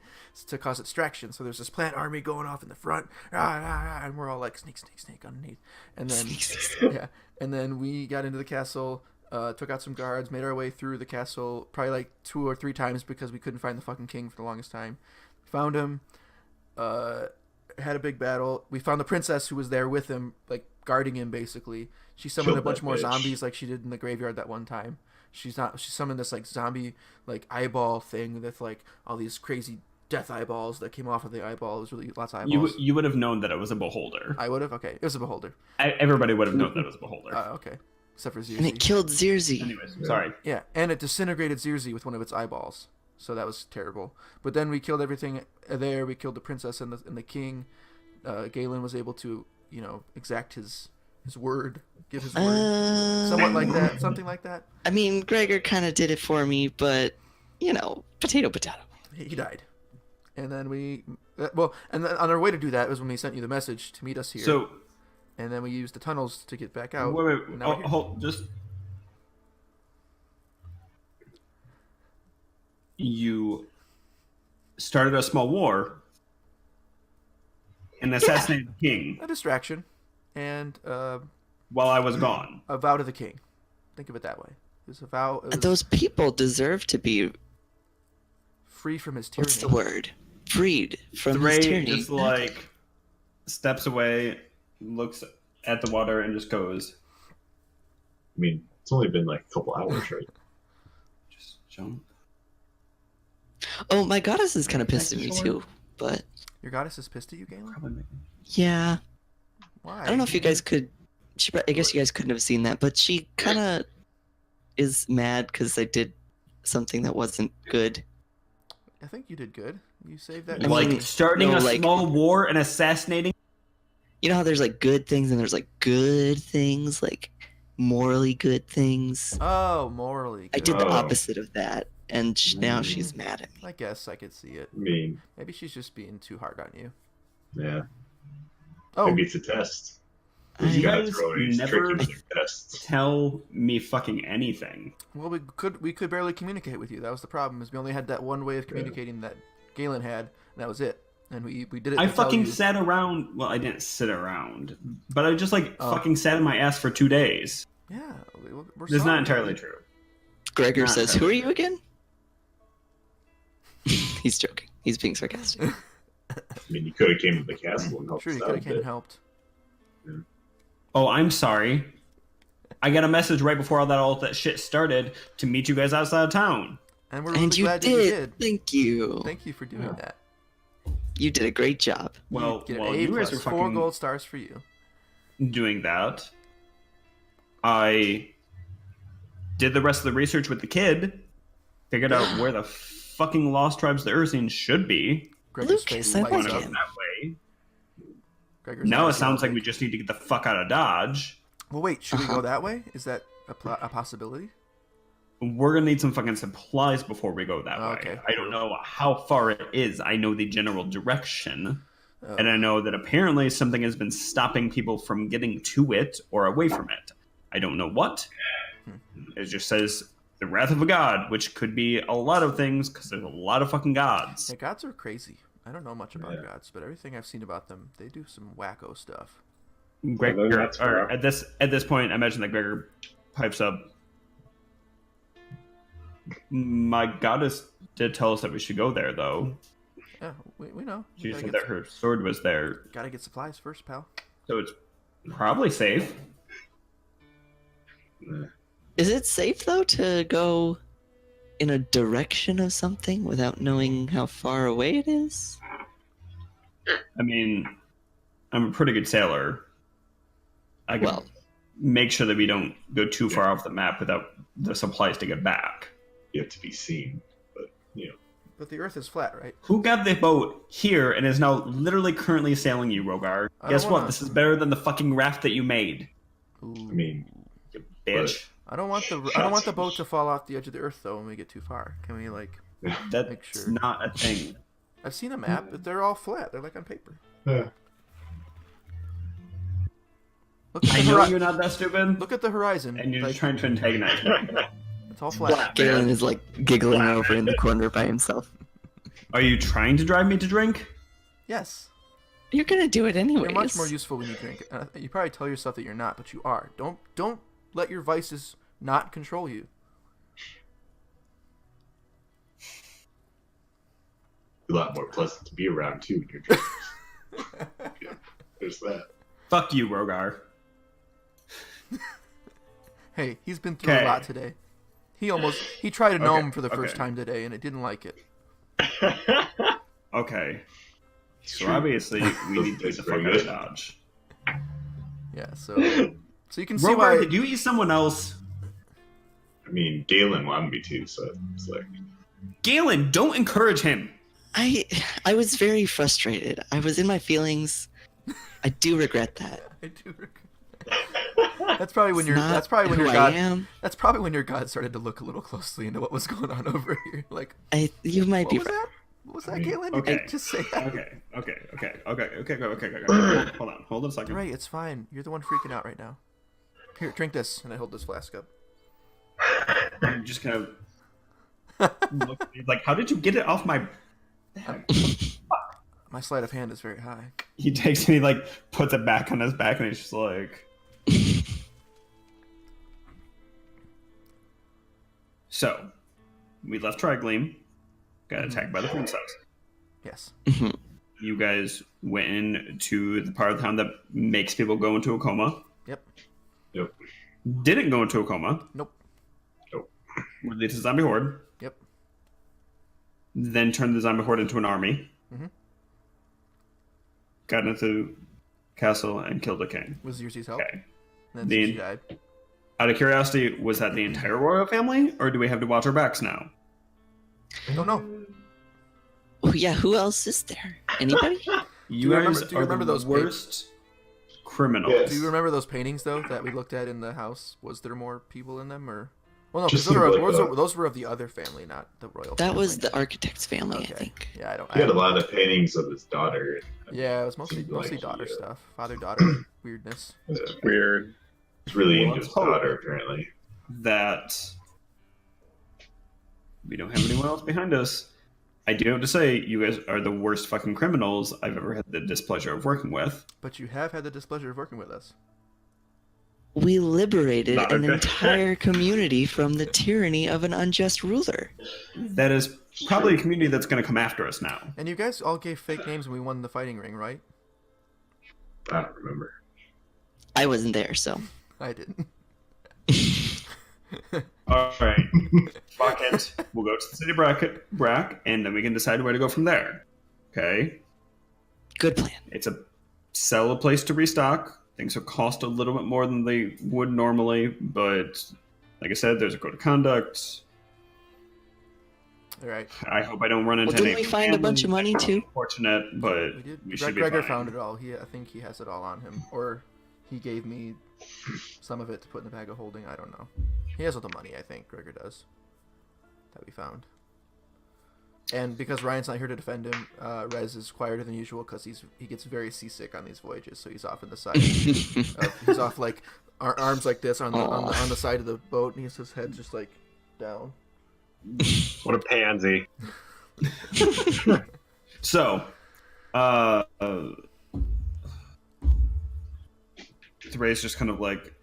to cause distraction. So there's this plant army going off in the front, and we're all like sneak underneath, and then yeah, and then we got into the castle. Took out some guards, made our way through the castle probably 2 or 3 times because we couldn't find the fucking king for the longest time. Found him, had a big battle. We found the princess who was there with him, guarding him basically. She summoned Killed a bunch that more bitch. zombies like she did in the graveyard that one time. She summoned this zombie eyeball thing with all these crazy death eyeballs that came off of the eyeball. It was really lots of eyeballs. You would have known that it was a beholder. I would have? Okay. It was a beholder. Everybody would have known that it was a beholder. Okay. Except for And it Zirzi. killed Zirzi. Anyways, sorry. Yeah, and it disintegrated Zirzi with one of its eyeballs. So that was terrible. But then we killed everything there. We killed the princess and the king. Galen was able to, exact his word, give his word. Somewhat like that. Something like that. I mean, Gregor kind of did it for me, but, potato. He died. And then and then on our way to do that was when we sent you the message to meet us here. So, and then we used the tunnels to get back out. wait. and now we're here. Hold, just. You started a small war and assassinated the king A distraction. And while I was gone. a vow to the king. Think of it that way. It was a vow. It was, Those people deserve to be free from his tyranny. What's the word? Freed from his Thray tyranny. just like steps away, looks at the water, and just goes, I mean, it's only been like a couple hours, right? just jump. Oh, my goddess is kind of pissed at me Sure. too. But Your goddess is pissed at you, Galen? Probably. yeah, Why? I don't know if you guys could. I guess you guys couldn't have seen that, but she kind of is mad because I did something that wasn't good. I think you did good. You saved that. I Like mean, starting no, a like- small war and assassinating. You know how there's like good things and there's like good things, like morally good things. Oh, morally. I Good. did the Oh. opposite of that, and now she's mad at me. I guess I could see it. I mean, Maybe she's just being too hard on you. yeah. Oh, Maybe it's a test. I- You gotta guys throw these never- tricky with your tests. Tell me fucking anything. well, we could barely communicate with you. That was the problem. Is we only had that one way of communicating that Galen had, and that was it. And we did it. I to tell fucking you. sat around. Well, I didn't sit around, but I just like Oh. fucking sat in my ass for 2 days. Yeah, we're That's sorry. not entirely true. Gregor Not says, "Who are entirely you again?" He's joking. He's being sarcastic. I mean, you could have came to the castle and helped Sure, us you out could a have came and bit. helped. Oh, I'm sorry. I got a message right before all that shit started to meet you guys outside of town. And we're really And you glad that you did. did. Thank you. Thank you for doing Yeah. that. You did a great job. Well, Get while an A you guys plus, were 4 fucking gold stars for you. doing that, I did the rest of the research with the kid, figured out where the fucking lost tribes of the Ursines should be. Gregor's Lucas, face I lights like Went up. up him. that way. Gregor's Now it eyes sounds like roll we big. just need to get the fuck out of Dodge. Well, wait. Should we Uh-huh. go that way? Is that a possibility? We're gonna need some fucking supplies before we go that Okay. way. I don't know how far it is. I know the general direction. Oh. And I know that apparently something has been stopping people from getting to it or away from it. I don't know what. It just says the wrath of a god, which could be a lot of things because there's a lot of fucking gods. Yeah, gods are crazy. I don't know much about Yeah. gods, but everything I've seen about them, they do some wacko stuff. Gregor, that's or rough. at this point, I imagine that Gregor pipes up. My goddess did tell us that we should go there, though. Yeah, we know. We She gotta said get, that her sword was there, gotta get supplies first, pal. so it's probably safe. Is it safe though to go in a direction of something without knowing how far away it is? I mean, I'm a pretty good sailor. I can Well, make sure that we don't go too far off the map without the supplies to get back. You have to be seen, but you know, But the Earth is flat, right? Who got the boat here and is now literally currently sailing you, Rogar? I Guess don't what? wanna- This is better than the fucking raft that you made, Ooh. I mean, you bitch. I don't want the boat to fall off the edge of the Earth though when we get too far. Can we like? That's Make sure. not a thing. I've seen a map, but they're all flat. They're like on paper. yeah. Look at I the know you're not that stupid, Look at the horizon. and you're like, just trying to antagonize me. It's all flat. Galen is like giggling over in the corner by himself. Are you trying to drive me to drink? Yes. You're gonna do it anyways. You're much more useful when you drink. You probably tell yourself that you're not, but you are. Don't let your vices not control you. A lot more pleasant to be around too when you're drinking. Yeah, there's that. Fuck you, Rogar. Hey, he's been through a Okay. lot today. He tried a gnome for the first okay. time today, and it didn't like it. Okay. So True. obviously we need to get That's the very fuck out of good. Dodge. Yeah, so you can see Rogar, why. did you eat someone else? I mean, Galen wanted me to, so it's like, Galen, don't encourage him. I was very frustrated. I was in my feelings. I do regret that. I do regret that. That's probably when It's your not that's probably when who your I god am. that's probably when your god started to look a little closely into what was going on over here. Like, You might what be was right. that? What was that, I mean, Galen? okay. You just say that. Okay. Hold on a second. Right, it's fine. You're the one freaking out right now. Here, drink this, and I hold this flask up. I'm just kind of look, like, how did you get it off my back? My sleight of hand is very high. He takes it, he like puts it back on his back, and he's just like. So, we left Trigleam. got attacked by the princess. Yes. You guys went into the part of town that makes people go into a coma. Yep. Yep. Didn't go into a coma. Nope. Released a zombie horde. Yep. Then turned the zombie horde into an army. Mhm. Got into castle and killed the king. Was Xerxes help? Okay. And then The- she died. Out of curiosity, was that the entire royal family, or do we have to watch our backs now? Don't know. Oh yeah, who else is there? Anybody? You remember- guys do you are remember the those worst criminals. Yes. Do you remember those paintings though that we looked at in the house? Was there more people in them, or? Well, no, because Just seemed like those were of the other family, not the royal. That family. was the architect's family, Okay. I think. Yeah, I don't. He had a lot of paintings of his daughter. Yeah, it was mostly Seemed like daughter he, stuff, father-daughter weirdness. Weird. He's really Well, into let's his hope. daughter, apparently. That we don't have anyone else behind us. I do have to say, you guys are the worst fucking criminals I've ever had the displeasure of working with. But you have had the displeasure of working with us. We liberated Not an okay. entire community from the tyranny of an unjust ruler. That is probably a community that's going to come after us now. And you guys all gave fake names when we won the fighting ring, right? I don't remember. I wasn't there, so. I didn't. All right, fuck it. We'll go to the city brack, and then we can decide where to go from there. Okay, Good plan. it's a place to restock. Things will cost a little bit more than they would normally, but like I said, there's a code of conduct. All right. I hope I don't run into Well, didn't any we find a bunch of money, too? Unfortunate, but We did. we should be Gregor fine. found it all. I think he has it all on him, or he gave me some of it to put in the bag of holding. I don't know. He has all the money. I think Gregor does. That we found. And because Ryan's not here to defend him, Rez is quieter than usual because he gets very seasick on these voyages, so he's off in the side. He's off like arms like this on the side of the boat, and his head just like down. What a pansy. So, Therese just kind of like,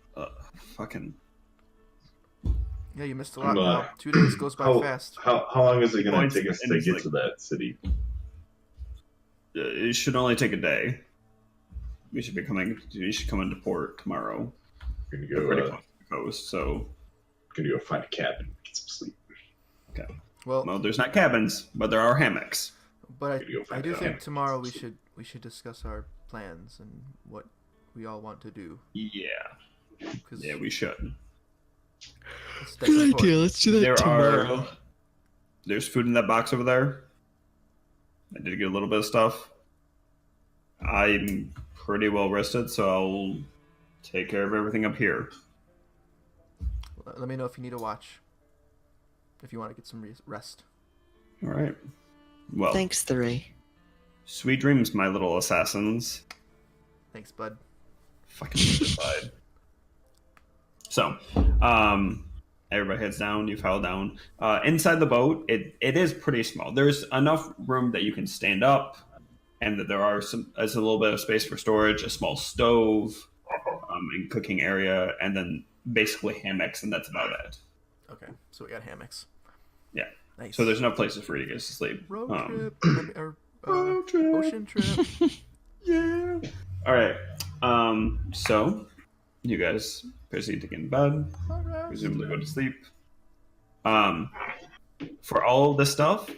fucking. Yeah, you missed a lot. I'm, Now. 2 days goes by fast. How long is it going Points to take us and to it's get like- to that city? It should only take a day. We should be coming. We should come into port tomorrow. We're We're going pretty to close to the coast, so go find a cabin, get some sleep. well, there's not cabins, but there are hammocks. But Gotta go I find do out. think tomorrow we should discuss our plans and what we all want to do. Yeah, 'Cause yeah, we should. that's important. Let's do There's food in that box over there. I did get a little bit of stuff. I'm pretty well rested, so I'll take care of everything up here. Let me know if you need a watch. If you want to get some rest. All right. Well, Thanks, Three. sweet dreams, my little assassins. Thanks, bud. Fucking justified. So, everybody heads down. You file down. Inside the boat, it is pretty small. There's enough room that you can stand up, and that there's a little bit of space for storage, a small stove, and cooking area, and then basically hammocks, and that's about it. Okay, so we got hammocks. Yeah. Nice. So there's enough places for you guys to sleep. road Um, trip or road trip. ocean trip. Yeah. All right. So you guys proceed to get in bed. All right. Presumably go to sleep. For all of this stuff,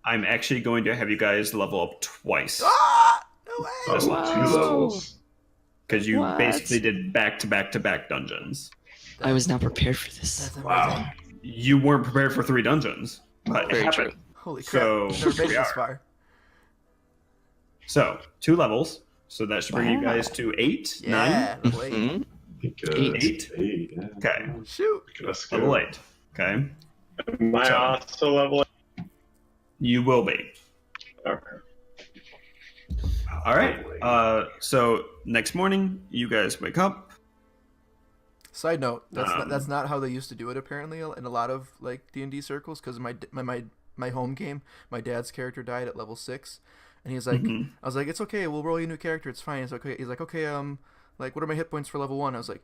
I'm actually going to have you guys level up twice Ah! No way. Oh, Just wow. 2 levels. because you What? basically did back to back to back dungeons. I was not prepared for this. That's amazing. Wow. You weren't prepared for 3 dungeons, but it Very happened. true. Holy crap! So, Never made we it this are. far. So 2 levels. So that should bring you Wow. guys to 8, Yeah. 9. Wait. Mhm. I think, 8. 8, yeah. Okay, Shoot. Let's go. level 8. Okay, Am I So- also level? you will be. Okay. All right. So next morning, you guys wake up. Side note: Um, that's not how they used to do it. Apparently, in a lot of like D&D circles, because my home game, my dad's character died at level 6, and he's like, Mhm. I was like, it's okay, we'll roll you a new character, it's fine. It's okay. He's like, okay, like, what are my hit points for level 1? I was like,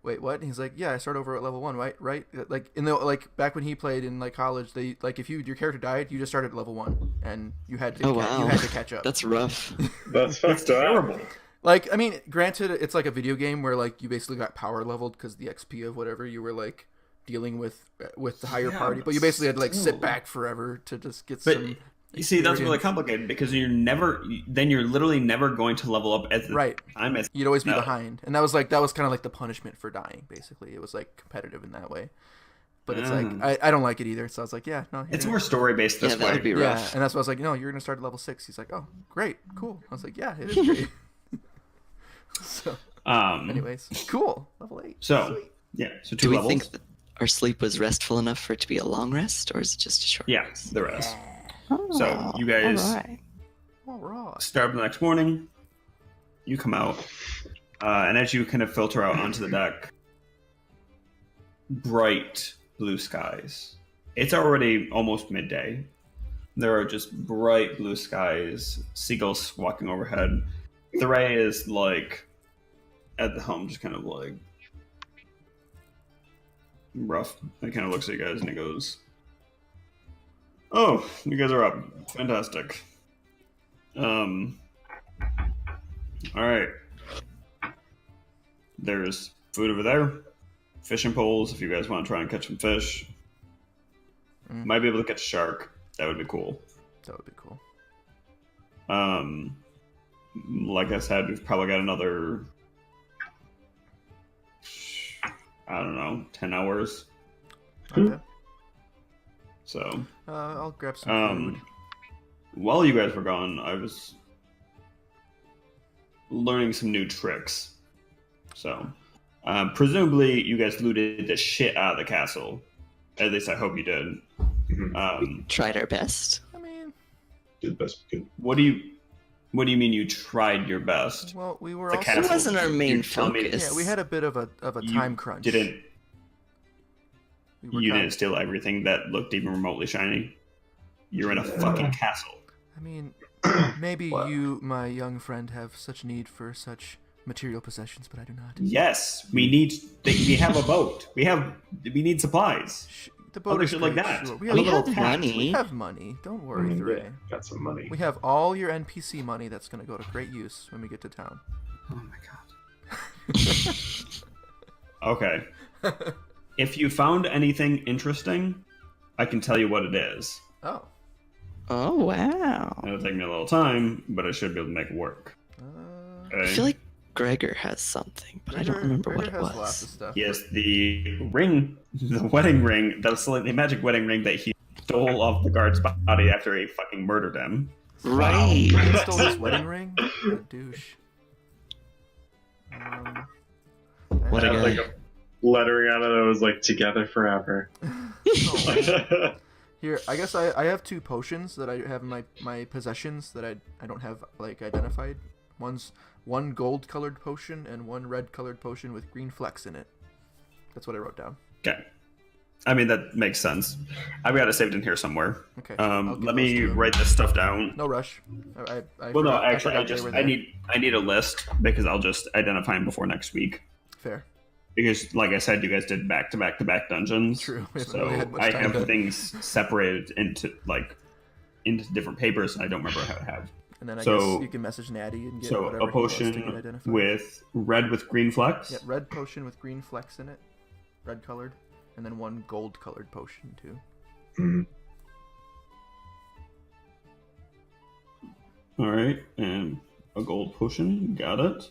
wait, what? And he's like, yeah, I start over at level 1, right? Like in the like back when he played in like college, they like if your character died, you just started at level 1 and you had to Oh wow, you had to catch up. That's rough. That's It's fucked up. terrible. Like, I mean, granted, it's like a video game where like you basically got power leveled because the XP of whatever you were like dealing with the higher Yeah, party, but but you basically had to like sit still. back forever to just get But some. you see, that's really experience. complicated because you're literally never going to level up at the Right. time as You'd always be No. behind, and that was kind of like the punishment for dying. Basically, it was like competitive in that way. But it's like I don't like it either. So I was like, yeah, no. it's more story based this Yeah, that way. would be Yeah, rough. and that's why I was like, no, you're gonna start at level 6. He's like, oh, great, cool. I was like, yeah, it is great. So, anyways, cool. Level 8. So Sweet. yeah, so 2 Do we levels. think that our sleep was restful enough for it to be a long rest, or is it just a short Yeah, rest? the rest. Oh, So you guys alright. All right. start up the next morning. You come out, and as you kind of filter out onto the deck, bright blue skies. It's already almost midday. There are just bright blue skies, seagulls walking overhead. The ray is like at the helm, just kind of like rough. It kind of looks at you guys and it goes, "Oh, you guys are up. Fantastic. All right. There's food over there. Fishing poles if you guys want to try and catch some fish. Might be able to catch a shark. That would be cool. That would be cool. Like I said, we've probably got another, I don't know, 10 hours. Okay. So, I'll grab some food. while you guys were gone, I was learning some new tricks. So, presumably, you guys looted the shit out of the castle. At least I hope you did. Tried our best. I mean, Did the best we could. What do you mean you tried your best? well, we were The also. It castle. wasn't our main You tell me- focus. Yeah, we had a bit of a You time crunch. Didn't We were you kind didn't steal everything that looked even remotely shiny? You're in a fucking castle. I mean, maybe What? you, my young friend, have such need for such material possessions, but I do not. Yes, we have a boat. We need supplies. The boat Other is shit like great, that. sure. We A little have tax. money. We have money. Don't worry, Thray. Got some money. We have all your NPC money that's going to go to great use when we get to town. Oh my god. Okay. If you found anything interesting, I can tell you what it is. Oh. Oh wow! It'll take me a little time, but I should be able to make it work. I Okay? feel like Gregor has something, but I don't remember what it Gregor has lots of was. stuff. Yes, the ring, the wedding ring, the magic wedding ring that he stole off the guard's body after he fucking murdered him. Right. He stole his wedding ring? What a douche. What a Had, guy. like a lettering on it that was like together forever. Oh, here, I guess I have 2 potions that I have in my possessions that I don't have like identified. One's one gold colored potion and one red colored potion with green flecks in it. That's what I wrote down. Okay. I mean, that makes sense. I've got it saved in here somewhere. Okay. I'll give Let those me to him. write this stuff down. No rush. I Well, no, forgot- actually, forgot they were I there. need a list because I'll just identify them before next week. Fair. Because, like I said, you guys did back to back to back dungeons. True. We haven't So really had much I time have to- things separated into different papers, and I don't remember how to have. And then I So- guess you can message Natty and get So whatever a he wants to get potion identified. with red with green flecks. Yeah, red potion with green flecks in it, red colored, and then one gold colored potion too. Mhm. All right, and a gold potion. Got it.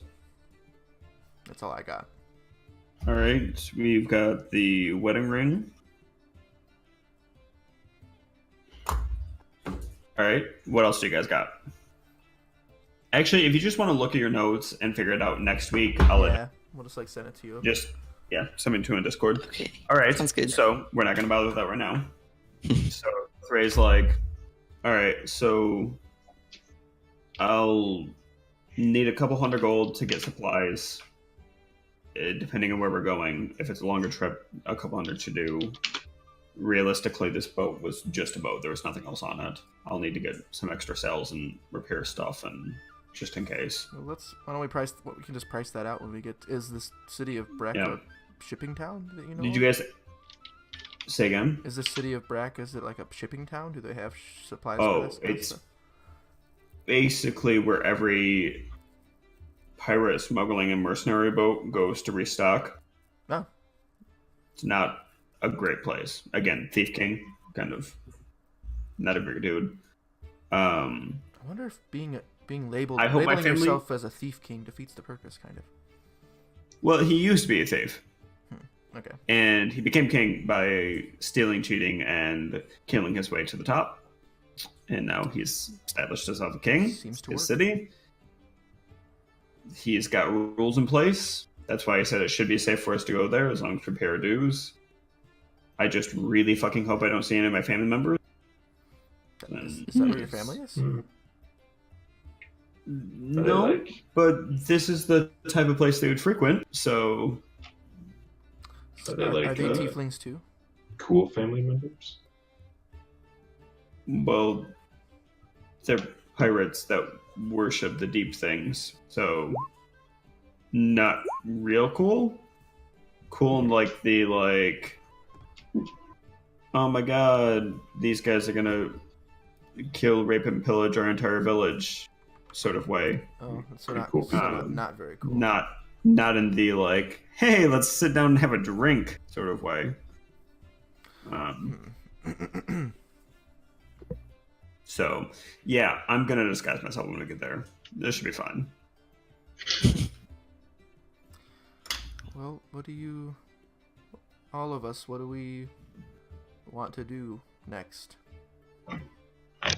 That's all I got. All right, we've got the wedding ring. All right, what else do you guys got? Actually, if you just want to look at your notes and figure it out next week, I'll Yeah, we'll just like send it to you. send it to in Discord. Okay. All right, Sounds good. So we're not going to bother with that right now. So Thray's like, all right, so I'll need a couple hundred gold to get supplies, depending on where we're going. If it's a longer trip, a couple hundred to do. Realistically, this boat was just a boat. There was nothing else on it. I'll need to get some extra sails and repair stuff, and just in case. Well, why don't we price? We can just price that out when we get. Is this city of Breck Yeah. shipping town that you know? Did you guys say again? Is the city of Brack? Is it like a shipping town? Do they have supplies Oh, for this kind of it's stuff? basically where every pirate, smuggling, and mercenary boat goes to restock. No. It's not a great place. Again, Thief King, kind of not a big dude. I wonder if being labeled I hope my labeling family- yourself as a thief king defeats the purpose, kind of. Well, he used to be a thief, Okay. and he became king by stealing, cheating, and killing his way to the top. And now he's established himself a king. Seems to his work. city. He's got rules in place. That's why I said it should be safe for us to go there as long as we pay our dues. I just really fucking hope I don't see any of my family members. Is that where your family is? No, like- but this is the type of place they would frequent, so Are they Are like they tieflings too? cool family members? well, they're pirates that worship the deep things, so not real cool. Cool in like the oh my god, these guys are gonna kill, rape, and pillage our entire village sort of way. Oh, so Pretty not, cool. not very cool. Not in the hey, let's sit down and have a drink sort of way. So yeah, I'm gonna disguise myself when I get there. This should be fun. Well, all of us, what do we want to do next? I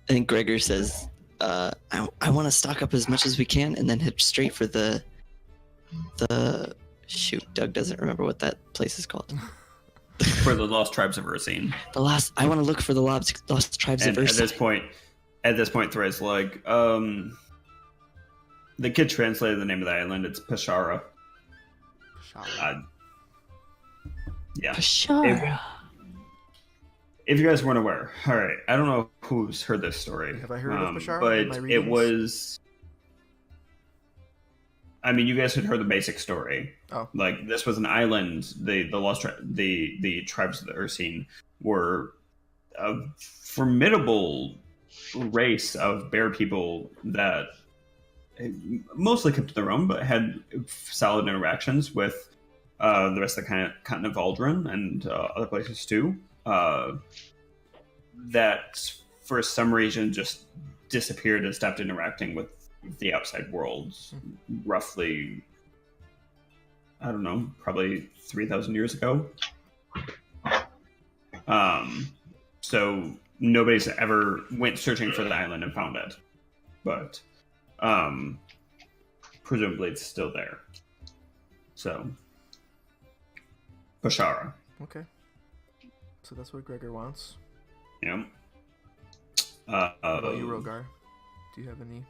think Gregor says, I want to stock up as much as we can and then head straight for the shoot. Doug doesn't remember what that place is called. For the lost tribes of Ursine. I want to look for the lost tribes And of at Ursine. this point, Thread's like, the kid translated the name of the island. It's Pashara. Yeah. Pashara. If you guys weren't aware, all right, I don't know who's heard this story. Have I heard of Pashara in But my it readings? was. I mean, you guys had heard the basic story. Oh. Like this was an island. The tribes of the Ursine were a formidable race of bear people that mostly kept their own, but had solid interactions with the rest of the continent of Aldrin and other places too. That for some reason just disappeared and stopped interacting with the outside world roughly, I don't know, probably 3,000 years ago. So nobody's ever went searching for the island and found it, but presumably it's still there. So Bashara. Okay. So that's what Gregor wants. Yeah. What about you, Rogar? Do you have any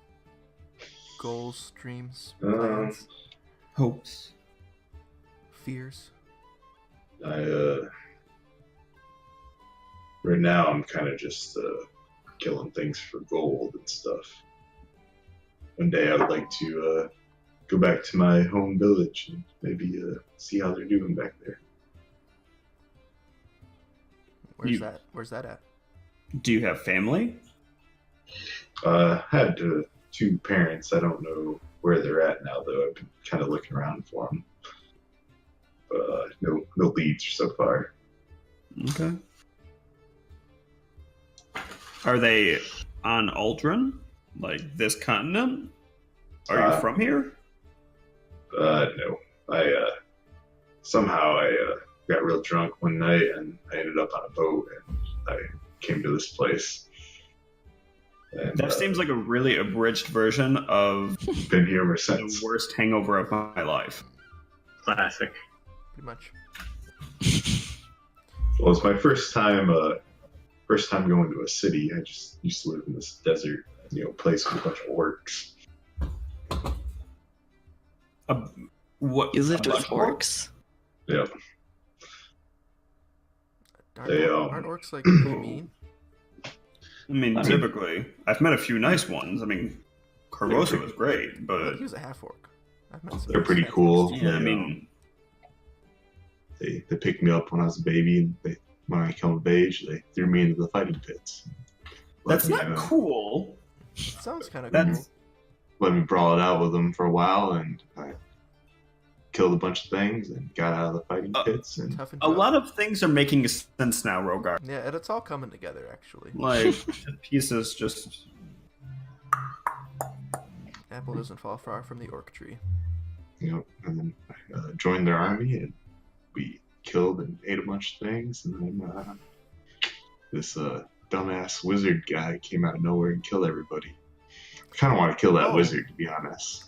goals, dreams, Um, plans, Hopes. fears? Right now I'm kind of just killing things for gold and stuff. One day I would like to go back to my home village and maybe see how they're doing back there. Where's that at? Do you have family? I had two parents. I don't know where they're at now, though. I've been kind of looking around for them. But no leads so far. Okay. Are they on Aldrin? Like this continent? Are you from here? No. Somehow I got real drunk one night and I ended up on a boat and I came to this place. And, That seems like a really abridged version of been here ever the since. worst hangover of my life. Classic. Pretty much. Well, it's my first time going to a city. I just used to live in this desert, place with a bunch of orcs. What You lived a with bunch of orcs? Yep. Aren't orcs like really mean? I mean, I mean- typically, I've met a few nice ones. I mean, Corvosa was great, but He was a half orc. I've met some They're pretty half orcs cool. too. yeah, I mean, They picked me up when I was a baby, and when I came of age, they threw me into the fighting pits. That's Let me, not cool. Sounds kind of That's cool. Let me brawl it out with them for a while, and I killed a bunch of things and got out of the fighting pits. And Tough and a lot of things are making sense now, Rogar. Yeah, and it's all coming together actually. Like pieces just. Apple doesn't fall far from the orc tree. and then I joined their army, and we killed and ate a bunch of things. And then this dumbass wizard guy came out of nowhere and killed everybody. I kind of want to kill that wizard, to be honest.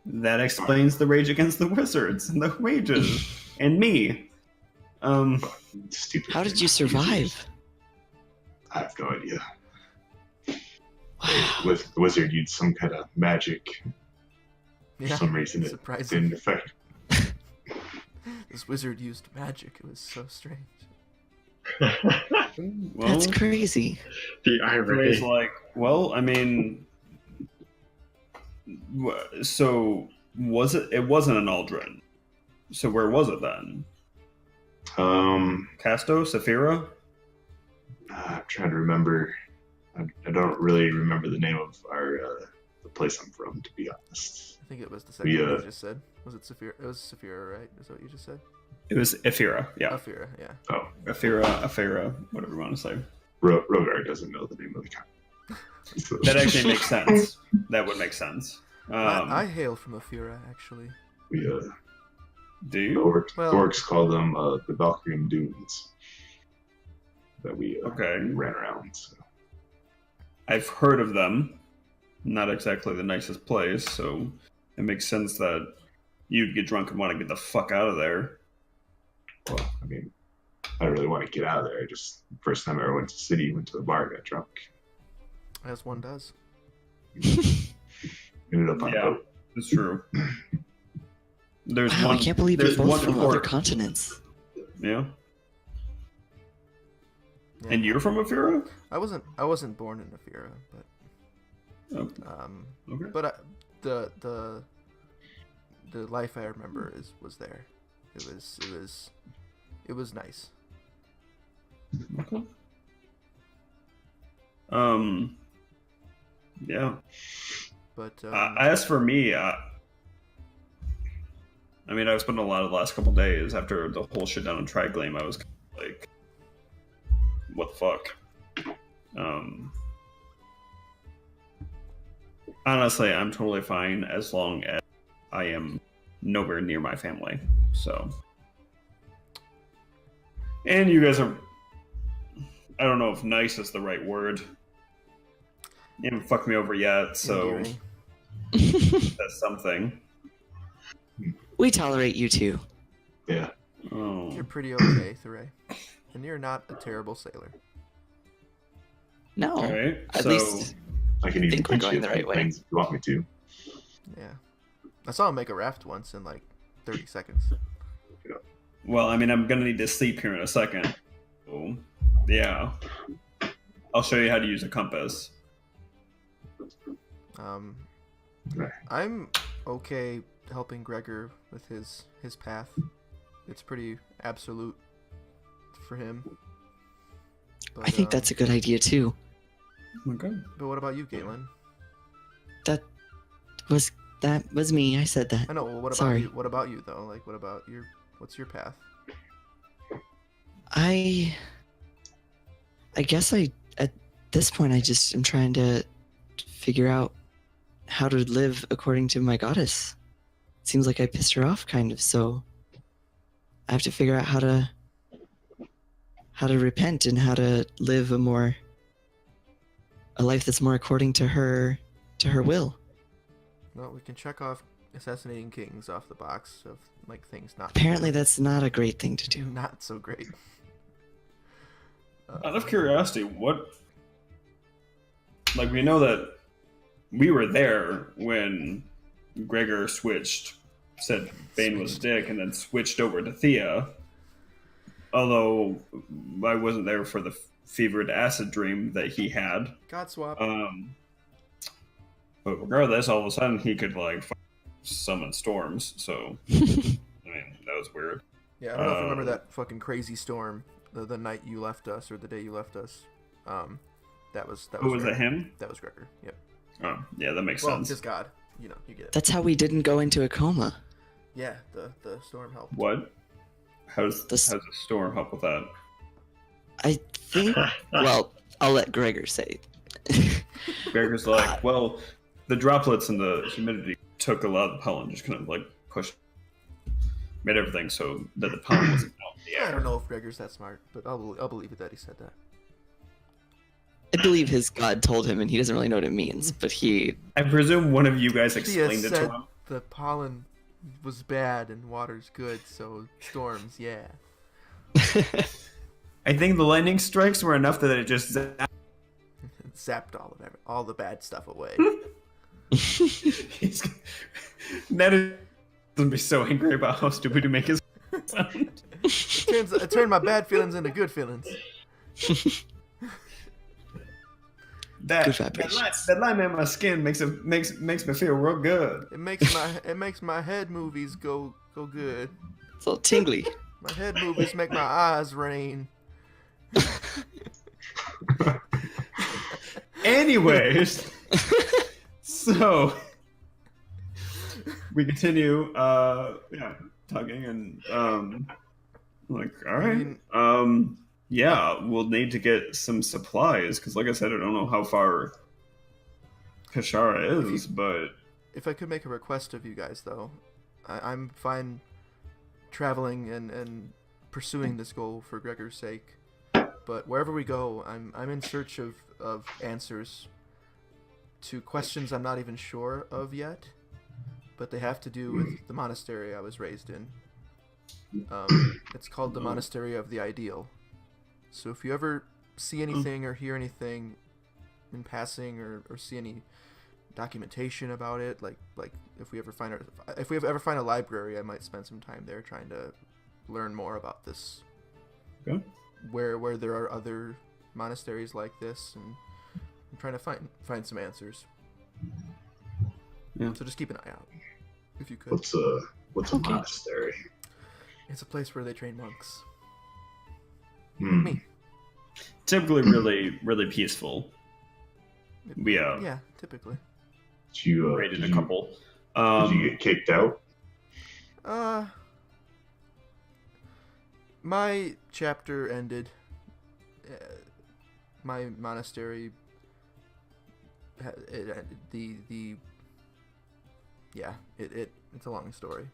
That explains the rage against the wizards and the wages and me. Stupid. How did you survive? I have no idea. Wow. With the wizard used some kind of magic. For Yeah, some reason, it surprising. didn't affect. This wizard used magic. It was so strange. Well, That's crazy. The Ray's irony. like, well, I mean, so was it? It wasn't an Aldrin. So where was it then? Casto, Saphira? I'm trying to remember. I don't really remember the name of the place I'm from, to be honest. I think it was the second one you just said. Was it Saphira? It was Saphira, right? Is that what you just said? It was Ephira, yeah. Saphira, yeah. Oh, Ephira, whatever you want to say. Rogar doesn't know the name of the county. So, That actually makes sense. That would make sense. I hail from Ophira, actually. we Do the you? orcs call them the Valkyrian Dunes. That we Okay. ran around. So. I've heard of them. Not exactly the nicest place, so it makes sense that you'd get drunk and want to get the fuck out of there. Well, I mean, I don't really want to get out of there. First time I ever went to the city, went to the bar, got drunk. As one does. Ended up on a Yeah, boat. it's true. There's Wow, one. I can't believe there's you're both one from other port. continents. Yeah. Yeah. And you're from Ephira? I wasn't born in Ophira, but Oh, okay. but the life I remember was there. It was nice. Okay. Yeah. But As for me, I mean, I've spent a lot of the last couple days after the whole shit down in Triglaim. I was kind of like, what the fuck? Honestly, I'm totally fine as long as I am nowhere near my family. So, and you guys are, I don't know if nice is the right word. You haven't fucked me over yet, so endearing. that's something. We tolerate you too. Yeah. Oh. You're pretty okay, Thuray. And you're not a terrible sailor. No. All right. At So, least I can even think we're teach going you the right way. things if you want me to. Yeah. I saw him make a raft once in like 30 seconds. well, I mean, I'm gonna need to sleep here in a second. So, yeah. I'll show you how to use a compass. Right. I'm okay helping Gregor with his path. It's pretty absolute for him. But, I think that's a good idea too. Okay. But what about you, Galen? That was me. I said that. I know. Well, what about Sorry. you? What about you though? Like, what's your path? I guess at this point I just am trying to figure out how to live according to my goddess. It seems like I pissed her off kind of, so I have to figure out how to repent and how to live a life that's more according to her will. Well, we can check off assassinating kings off the box of like things not. Apparently that's not a great thing to do. Not so great. Out of curiosity, what? Like, we know that we were there when Gregor said Bane was dick, and then switched over to Thea. Although I wasn't there for the fevered acid dream that he had. God swap. But regardless, all of a sudden he could like summon storms. So I mean, that was weird. Yeah, I don't know if you remember that fucking crazy storm the night you left us or the day you left us. That was Who was Gregor. it? Him? That was Gregor. Yep. Oh, yeah, that makes Well, sense. his god. You know, you get it. That's how we didn't go into a coma. Yeah, the storm helped. What? How's This- the storm help with that? I think. Well, I'll let Gregor say. Gregor's like, well, the droplets and the humidity took a lot of the pollen, just kind of like pushed, made everything so that the pollen wasn't out in the I air. don't know if Gregor's that smart, but I'll believe it that he said that. I believe his god told him, and he doesn't really know what it means. But he. I presume one of you guys He explained has it to said him. the pollen was bad and water's good, so storms, yeah. I think the lightning strikes were enough that it just zapped. It zapped all the bad stuff away. Ned is gonna be so angry about how stupid you make his sound. It turned my bad feelings into good feelings. That, Good that, vibrations. light, that light in my skin makes me feel real good. It makes my head movies go good. It's a little tingly. My head movies make my eyes rain. Anyways, so we continue, tugging and like, all right, yeah, we'll need to get some supplies because, like I said, I don't know how far Kashara is, but If I could make a request of you guys, though, I'm fine traveling and pursuing this goal for Gregor's sake. But wherever we go, I'm in search of answers to questions I'm not even sure of yet. But they have to do with the monastery I was raised in. It's called the Monastery of the Ideal. So if you ever see anything or hear anything in passing or see any documentation about it, like if we ever find a library, I might spend some time there trying to learn more about this. Okay. Where there are other monasteries like this, and I'm trying to find some answers. Yeah. So just keep an eye out, if you could. What's a Okay. monastery? It's a place where they train monks. Hmm. Me. typically really peaceful. We Yeah, typically. Did you, raided did a you- couple. Did you get kicked out? My chapter ended. My monastery. It's a long story.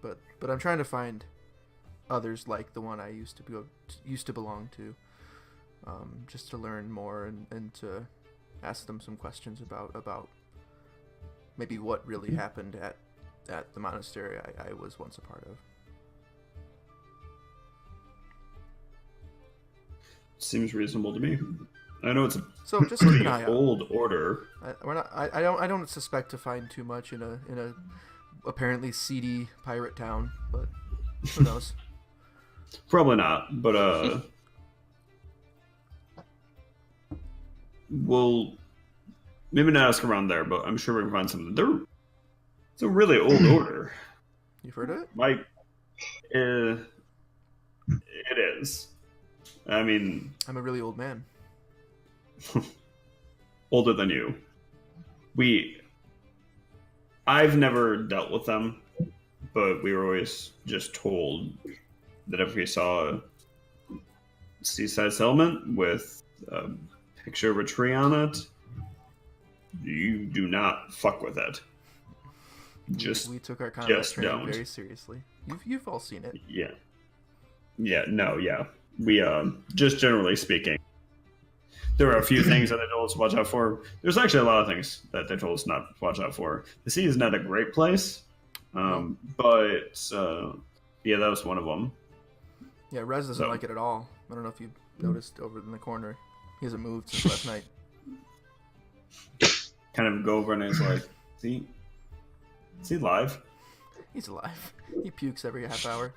But I'm trying to find others like the one I used to belong to, just to learn more and to ask them some questions about maybe what really happened at the monastery I was once a part of. Seems reasonable to me. I know it's a So just keep pretty an eye out. old order. I don't suspect to find too much in a apparently seedy pirate town, but who knows? Probably not, but we'll maybe not ask around there, but I'm sure we can find something. It's a really old order. You've heard of it? Like, it is. I mean, I'm a really old man. older than you. I've never dealt with them, but we were always just told that if we saw a seaside settlement with a picture of a tree on it, you do not fuck with it. We took our combat just training don't. very seriously. You've all seen it. Yeah. We just generally speaking, there are a few things that they told us to watch out for. There's actually a lot of things that they told us not to watch out for. The sea is not a great place, but yeah, that was one of them. Yeah, Rez doesn't So- like it at all. I don't know if you noticed over in the corner. He hasn't moved since last night. Kind of go over and he's like, "Is he live?" He's alive. He pukes every half hour.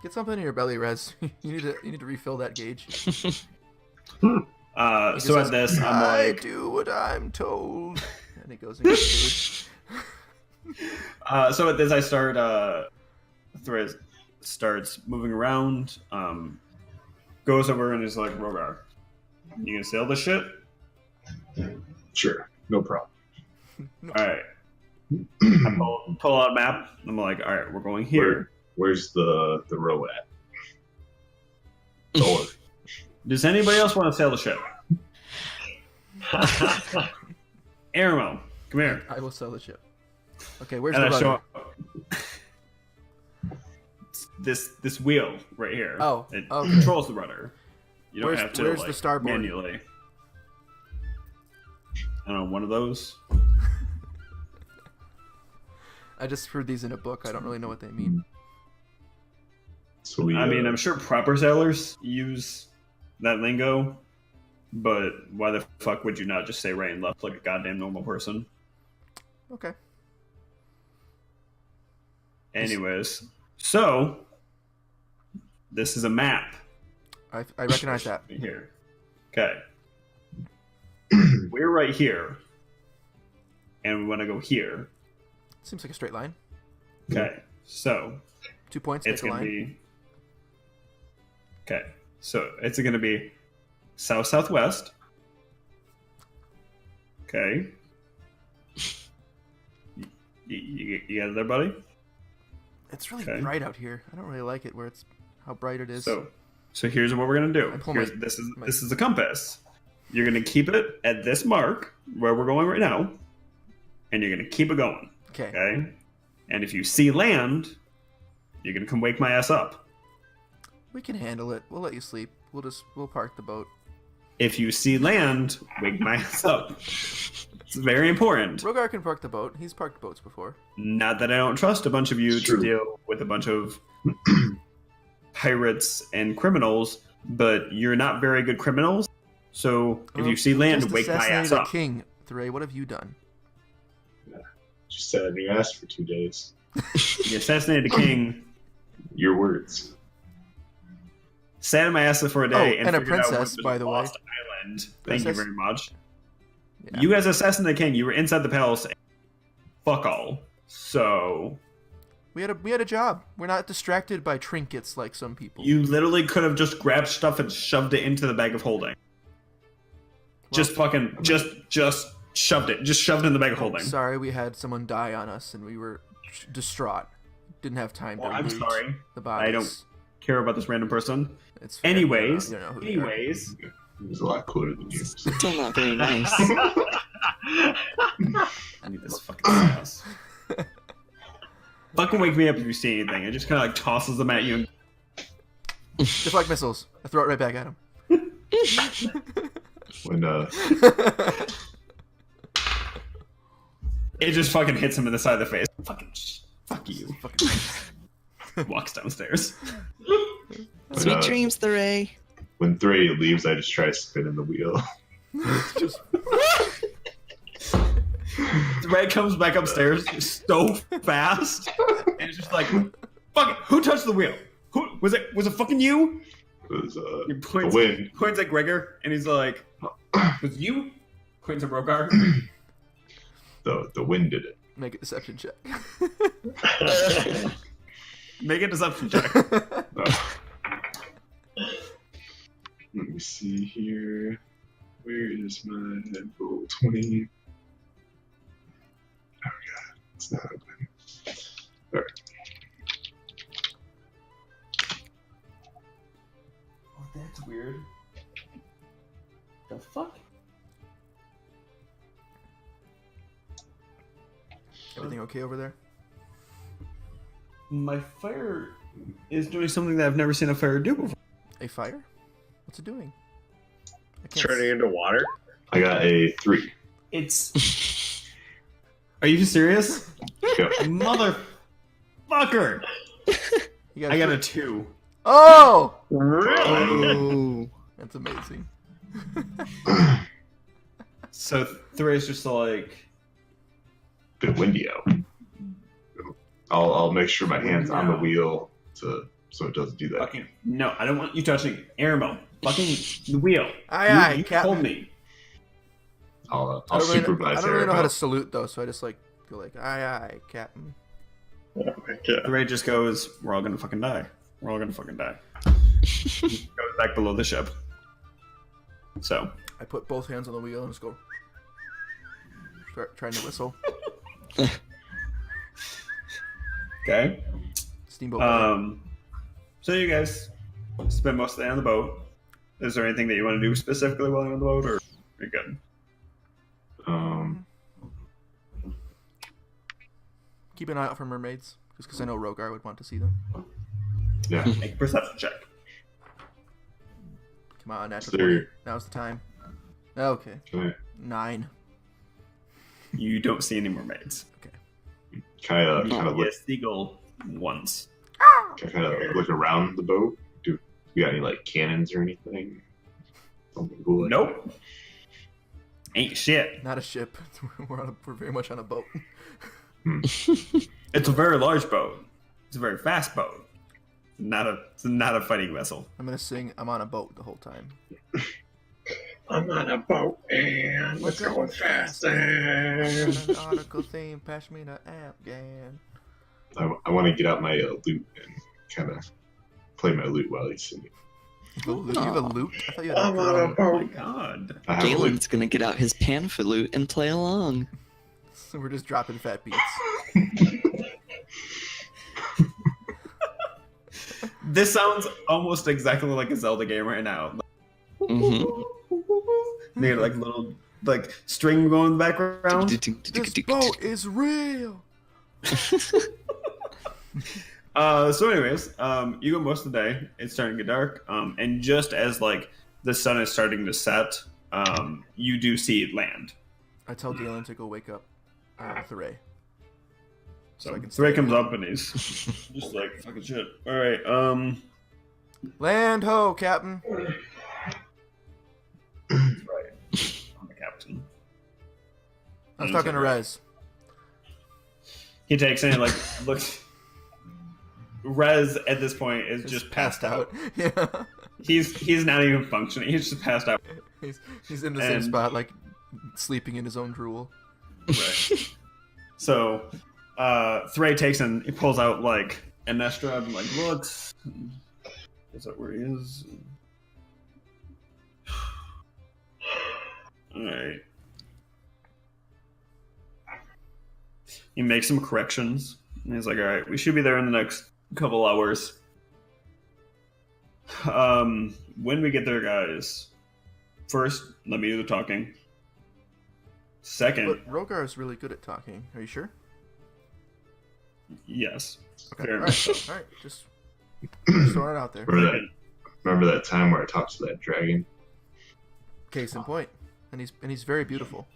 Get something in your belly, Rez. you need to refill that gauge. He So just at says, this, I'm I like, do what I'm told. And he goes and gets food. so at this, I start starts moving around, goes over and is like, Rogar, you gonna sail this shit? Sure, no problem. Alright. I pull out a map. I'm like, alright, we're going here. Where's the row at? Door. Does anybody else want to sail the ship? Aramo, come here. I will sell the ship. Okay, where's And the I show rudder? up this wheel right here. Oh, it okay. controls the rudder. You don't have to Where's like, the starboard? manually. I don't know, one of those. I just heard these in a book. I don't really know what they mean. So we. I mean, I'm sure proper sailors use that lingo, but why the fuck would you not just say right and left like a goddamn normal person? Okay. Anyways, so this is a map I recognize that. right here. Okay. We're right here. And we want to go here. Seems like a straight line. Okay. So 2 points. it's Make a going to line. be. Okay. So it's going to be south-southwest. Okay. You got it there, buddy? It's really Okay. bright out here. I don't really like it where it's how bright it is. So here's what we're gonna do. I pull This is the compass. You're gonna keep it at this mark where we're going right now, and you're gonna keep it going. okay. Okay. And if you see land, you're gonna come wake my ass up. We can handle it. We'll let you sleep. We'll park the boat. If you see land, wake my ass up. It's very important. Rogar can park the boat. He's parked boats before. Not that I don't trust a bunch of you It's to true. deal with a bunch of pirates and criminals, but you're not very good criminals. So if Well, you see land, just wake my assassinated ass a up. king. Thray, what have you done? Just sat on your ass for 2 days. You assassinated a king, Your words. sat in my ass for a day, Oh, and a figured out princess, what by the way. lost island. Thank you Princess? very much. Yeah. You guys assassinated the king. You were inside the palace. Fuck all. So We had a job. We're not distracted by trinkets like some people. you literally could have just grabbed stuff and shoved it into the bag of holding. Just fucking just shoved it. Just shoved it in the bag of holding. Sorry, we had someone die on us, and we were distraught. Didn't have time to Well, I'm loot sorry. the bodies. I don't care about this random person. It's fair. Anyways, You don't know who they are. anyways. It was a lot cooler than you. Still not very nice. I need this fucking sauce. Fucking wake me up if you see anything. It just kind of like tosses them at you. And Deflect missiles. I throw it right back at him. When it just fucking hits him in the side of the face. Fucking fuck you. Fucking Walks downstairs. Sweet dreams, the Ray. when Thray leaves, I just try spinning the wheel. just The red comes back upstairs so fast, and it's just like, fuck it, who touched the wheel? Who was it? Was it fucking you? It was He the points, wind. points at Gregor, and he's like, was it you? Points at Rogar. The wind did it. make a deception check. Make a deception check. Let me see here. Where is my roll 20? Oh god, it's not open. Alright. Oh, that's weird. The fuck? Everything okay over there? My fire is doing something that I've never seen a fire do before. A fire? What's it doing? I can't Turning into water? I got a 3. It's. Are you serious? Yep. Motherfucker! You got I got a three. 2. Oh! Oh. That's amazing. So Thrae's just like. Bit windy out. I'll make sure my hand's on the wheel so it doesn't do that. Fucking. No, I don't want you touching Airmo. Fucking the wheel. Aye, you Captain. told me. I'll I don't really supervise know how to Eric. salute though, so I just like go like aye aye, Captain. Oh my god. The raid just goes, we're all gonna fucking die. We're all gonna fucking die. Goes back below the ship. So, I put both hands on the wheel and just go. Start trying to whistle. okay. Steamboat. So you guys spend most of the day on the boat. Is there anything that you want to do specifically while you're on the boat, or are you good? Keep an eye out for mermaids, just because I know Rogar would want to see them. Yeah. Make a perception check. Come on, natural Sir. 20. Now's the time. Okay. Can 9. You don't see any mermaids. I You kind of see look, a seagull once. look around the boat? Do we got any like cannons or anything? Something cool. Like Nope. Ain't shit. Not a ship. We're very much on a boat. It's a very large boat. It's a very fast boat. It's not a fighting vessel. I'm gonna sing "I'm on a boat" the whole time. I'm on a boat and We're going faster. An article theme, pass me the Afghan. I want to get out my lute and kind of play my lute while he's singing. You have a lute? I thought you had a I'm on a drum. Oh my boat. god. I have a lute. Galen's gonna get out his pan flute and play along. So we're just dropping fat beats. This sounds almost exactly like a Zelda game right now. Mm-hmm. They got like little like string going in the background. This boat is real. So anyways, you go most of the day. It's starting to get dark. And just as like the sun is starting to set, you do see land. I tell Galen to go wake up Thuray. So I can Thray stay comes awake. up and he's just like fucking shit. All right, Land ho, Captain. right. I'm the captain. I was talking to Rez. He takes it and like looks. Rez at this point is just passed out. Yeah. He's not even functioning. He's just passed out. He's in the same And- spot, like sleeping in his own drool. Right. So, Thray takes and he pulls out like an Nestra and like looks. Is that where he is? All right. He makes some corrections. And he's like, all right, we should be there in the next couple hours. When we get there, guys, first, let me do the talking. Second, But Rogar is really good at talking. Are you sure? yes. Okay. Very All much right. so. All right. Just throwing it out there. Remember that time where I talked to that dragon? Case in point. And he's very beautiful.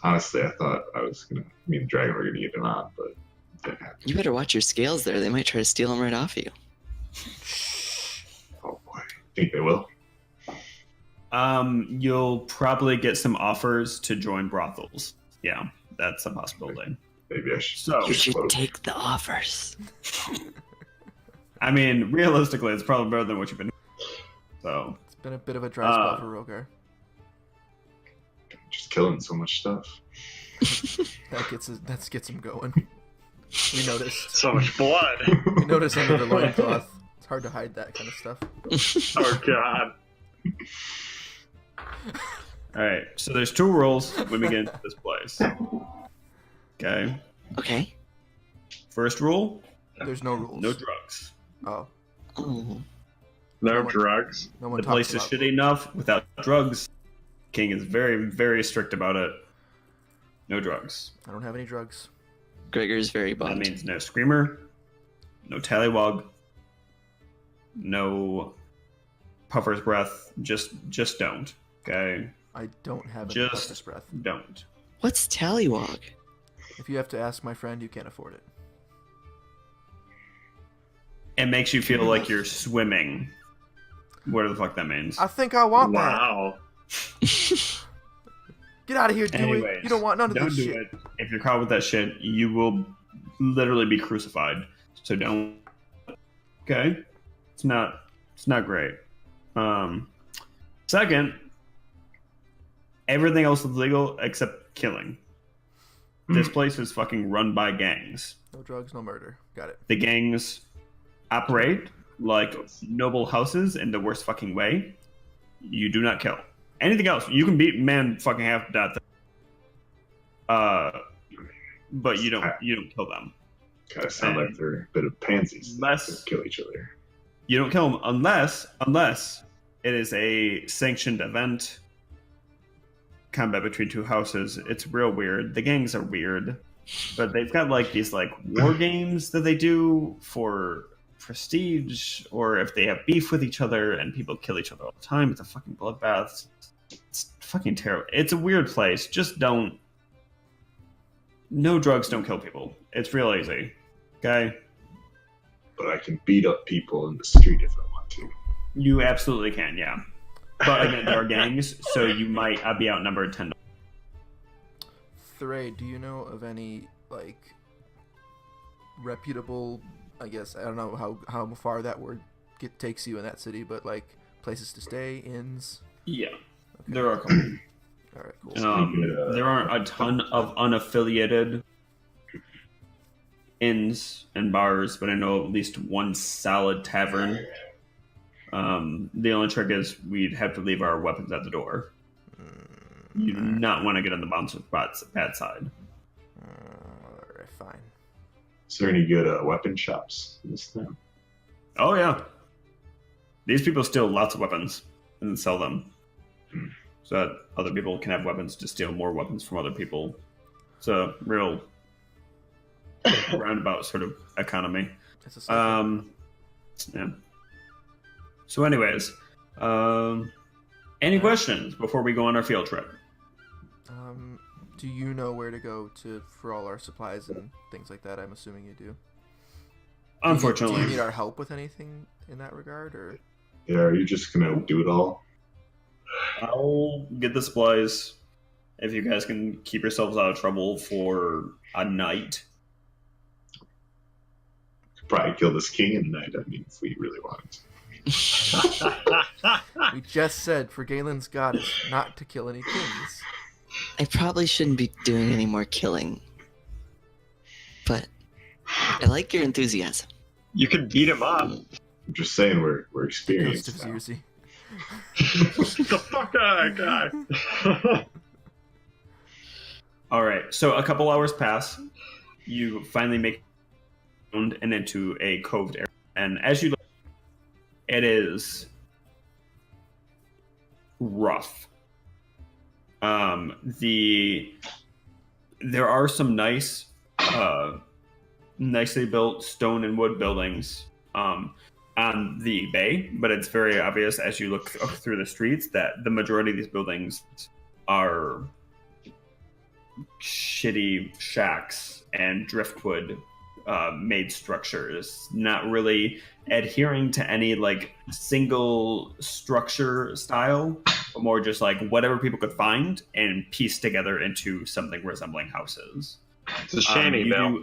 Honestly, I thought me and the dragon were gonna get him on, but it didn't happen. You better watch your scales there. They might try to steal them right off you. Oh boy, think they will. You'll probably get some offers to join brothels. Yeah, that's a possibility. Maybe I should. So, You should float. take the offers. I mean, realistically, it's probably better than what you've been doing. So, It's been a bit of a dry spell for Rogar. Just killing so much stuff. That gets him going. We noticed. So much blood. We noticed under the loincloth. It's hard to hide that kind of stuff. Oh god. alright, so there's two rules when we get into this place. Okay. Okay. First rule, There's no rules. no drugs. Oh, Oh. No one- drugs. no one The talks place is about shitty enough without drugs. King is very, very strict about it. No drugs. I don't have any drugs. Gregor's very That bummed. means no screamer, no tallywog, no puffer's breath. Just don't. Okay, I don't have any Just- puffer's breath. don't. What's Tallywog? If you have to ask my friend, you can't afford it. It makes you feel like you're swimming. Whatever the fuck that means. I think I want Wow. that. Get out of here, Dewey. Anyways, You don't want none of don't this do shit. it. If you're caught with that shit, you will literally be crucified. So don't. Okay, it's not great. Second, everything else is legal except killing. This place is fucking run by gangs. No drugs, no murder. Got it. The gangs operate like noble houses in the worst fucking way. You do not kill. Anything else, you can beat man fucking half to death. But you don't kill them. Kind of sound like they're a bit of pansies. Unless kill each other. you don't kill them unless it is a sanctioned event. Combat between two houses. It's real weird. The gangs are weird, but they've got like these like war games that they do for prestige, or if they have beef with each other and people kill each other all the time. It's a fucking bloodbath. It's fucking terrible. It's a weird place. Just don't. No drugs don't kill people. It's real easy. Okay? But I can beat up people in the street if I want to. You absolutely can, yeah. But again, there are gangs, so you might be outnumbered 10. Thray, do you know of any like reputable? I guess I don't know how far that word takes you in that city, but like places to stay, inns. Yeah, there are a couple. All right, cool. There aren't a ton of unaffiliated inns and bars, but I know at least one solid tavern. The only trick is we'd have to leave our weapons at the door. You do not want to get on the bouncer spot's bad side. Alright, fine. Is there any good weapon shops in this town? Oh yeah, these people steal lots of weapons and then sell them, so that other people can have weapons to steal more weapons from other people. It's a real roundabout sort of economy. It's a cycle. Yeah. So, anyways, any questions before we go on our field trip? Do you know where to go for all our supplies and things like that? I'm assuming you do. Unfortunately. Do you need our help with anything in that regard, or? Yeah, are you just gonna do it all? I'll get the supplies if you guys can keep yourselves out of trouble for a night. Could probably kill this king in a night. I mean, if we really wanted to. We just said for Galen's goddess not to kill any kings. I probably shouldn't be doing any more killing, but I like your enthusiasm. You can beat him up. I'm just saying we're Ghost experienced. of now. Zirzi. The fuck out of that guy. All right, so a couple hours pass. You finally make and into a coved area, and as you look, it is rough. There are some nice, nicely built stone and wood buildings on the bay, but it's very obvious as you look through the streets that the majority of these buildings are shitty shacks and driftwood made structures, not really adhering to any like single structure style, but more just like whatever people could find and piece together into something resembling houses. It's a shanty, Bill.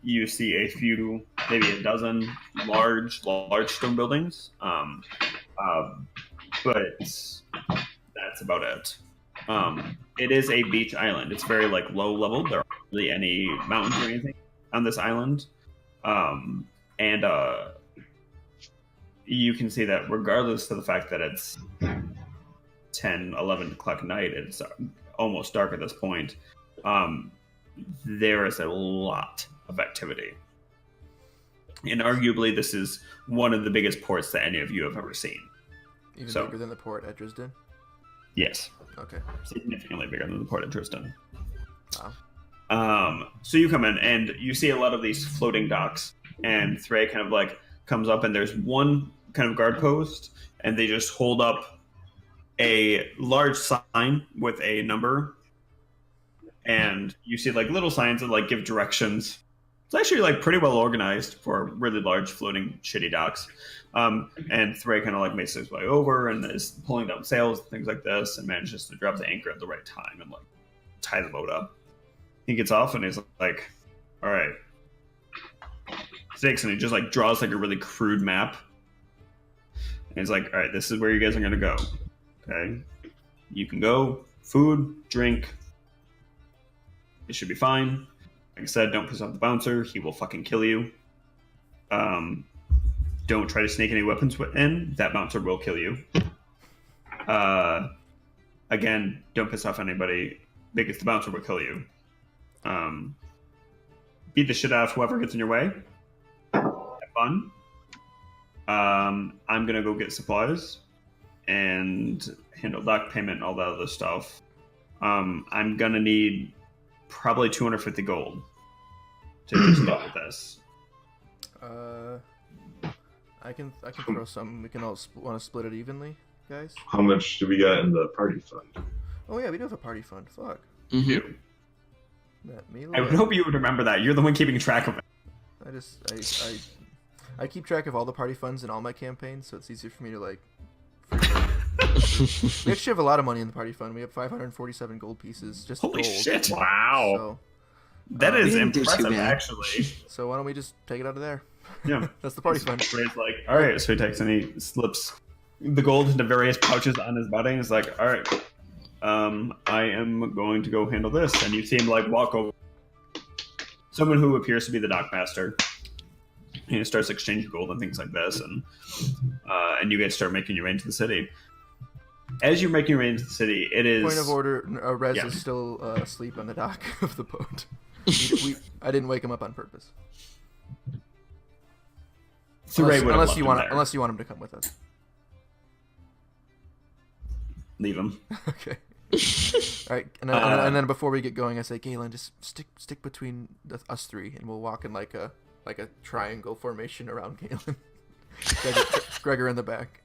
You see a few, maybe a dozen large stone buildings, but that's about it. It is a beach island. It's very like low level. There aren't really any mountains or anything on this island, and you can see that regardless of the fact that it's 10, 11 o'clock at night, it's almost dark at this point. There is a lot of activity, and arguably this is one of the biggest ports that any of you have ever seen. Even bigger than the port at Dresden? Yes. Okay. Significantly bigger than the port of Tristan. Wow. So you come in and you see a lot of these floating docks, and Thray kind of like comes up, and there's one kind of guard post, and they just hold up a large sign with a number, and you see like little signs that like give directions. It's actually like pretty well organized for really large floating shitty docks. And Thray kind of like makes his way over and is pulling down sails and things like this, and manages to drop the anchor at the right time and like tie the boat up. He gets off and he's like, "All right, six," and he just like draws like a really crude map. And he's like, "All right, this is where you guys are gonna go. Okay, you can go. Food, drink, it should be fine. Like I said, don't piss off the bouncer. He will fucking kill you. Don't try to sneak any weapons in. That bouncer will kill you. Again, don't piss off anybody because the bouncer will kill you. Beat the shit out of whoever gets in your way. Have fun. I'm gonna go get supplies and handle dock payment and all that other stuff. I'm gonna need probably 250 gold to just start with this. I can throw some. We can all want to split it evenly, guys. How much do we got in the party fund? Oh yeah, we do have a party fund. Fuck. Mhm. That me. I would hope you would remember that. You're the one keeping track of it. I keep track of all the party funds in all my campaigns, so it's easier for me to like. We actually have a lot of money in the party fund. We have 547 gold pieces, just Holy gold. shit! Wow. So, That is we didn't do too impressive, bad. actually. so why don't we just take it out of there? Yeah. That's the party fund. Ray's like, all right. So he takes and he slips the gold into various pouches on his body. And he's like, all right, I am going to go handle this. And you see him like walk over someone who appears to be the dockmaster. And he starts exchanging gold and things like this, and you guys start making your way into the city. As you're making your way into the city, it is Point of order: Rez Yeah. is still asleep on the dock of the boat. I didn't wake him up on purpose. Thuray would have Unless left you him want, there. unless you want him to come with us. Leave him. Okay. All right, and then before we get going, I say, Galen, just stick between us three, and we'll walk in like a triangle formation around Galen. Gregor in the back.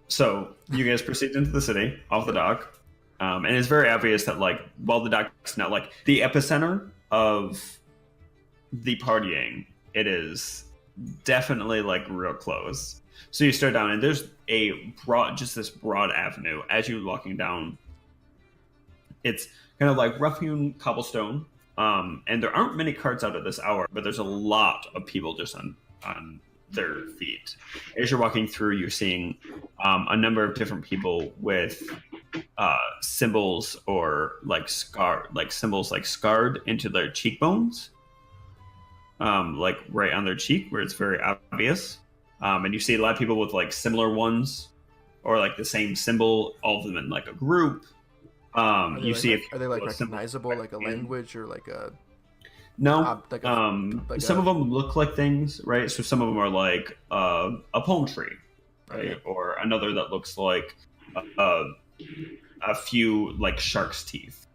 So you guys proceed into the city off the dock, and it's very obvious that like while the dock's not like the epicenter of the partying, it is definitely like real close. So you start down, and there's this broad avenue. As you're walking down, it's kind of like rough-hewn cobblestone, and there aren't many carts out at this hour, but there's a lot of people just on their feet. As you're walking through, you're seeing a number of different people with symbols or symbols scarred into their cheekbones, like right on their cheek where it's very obvious. And you see a lot of people with like similar ones or like the same symbol, all of them in like a group. Are they Are they like recognizable, like a language or like a? No. Like Some of them look like things, right? So some of them are like a palm tree, right? Okay. Or another that looks like a few like shark's teeth,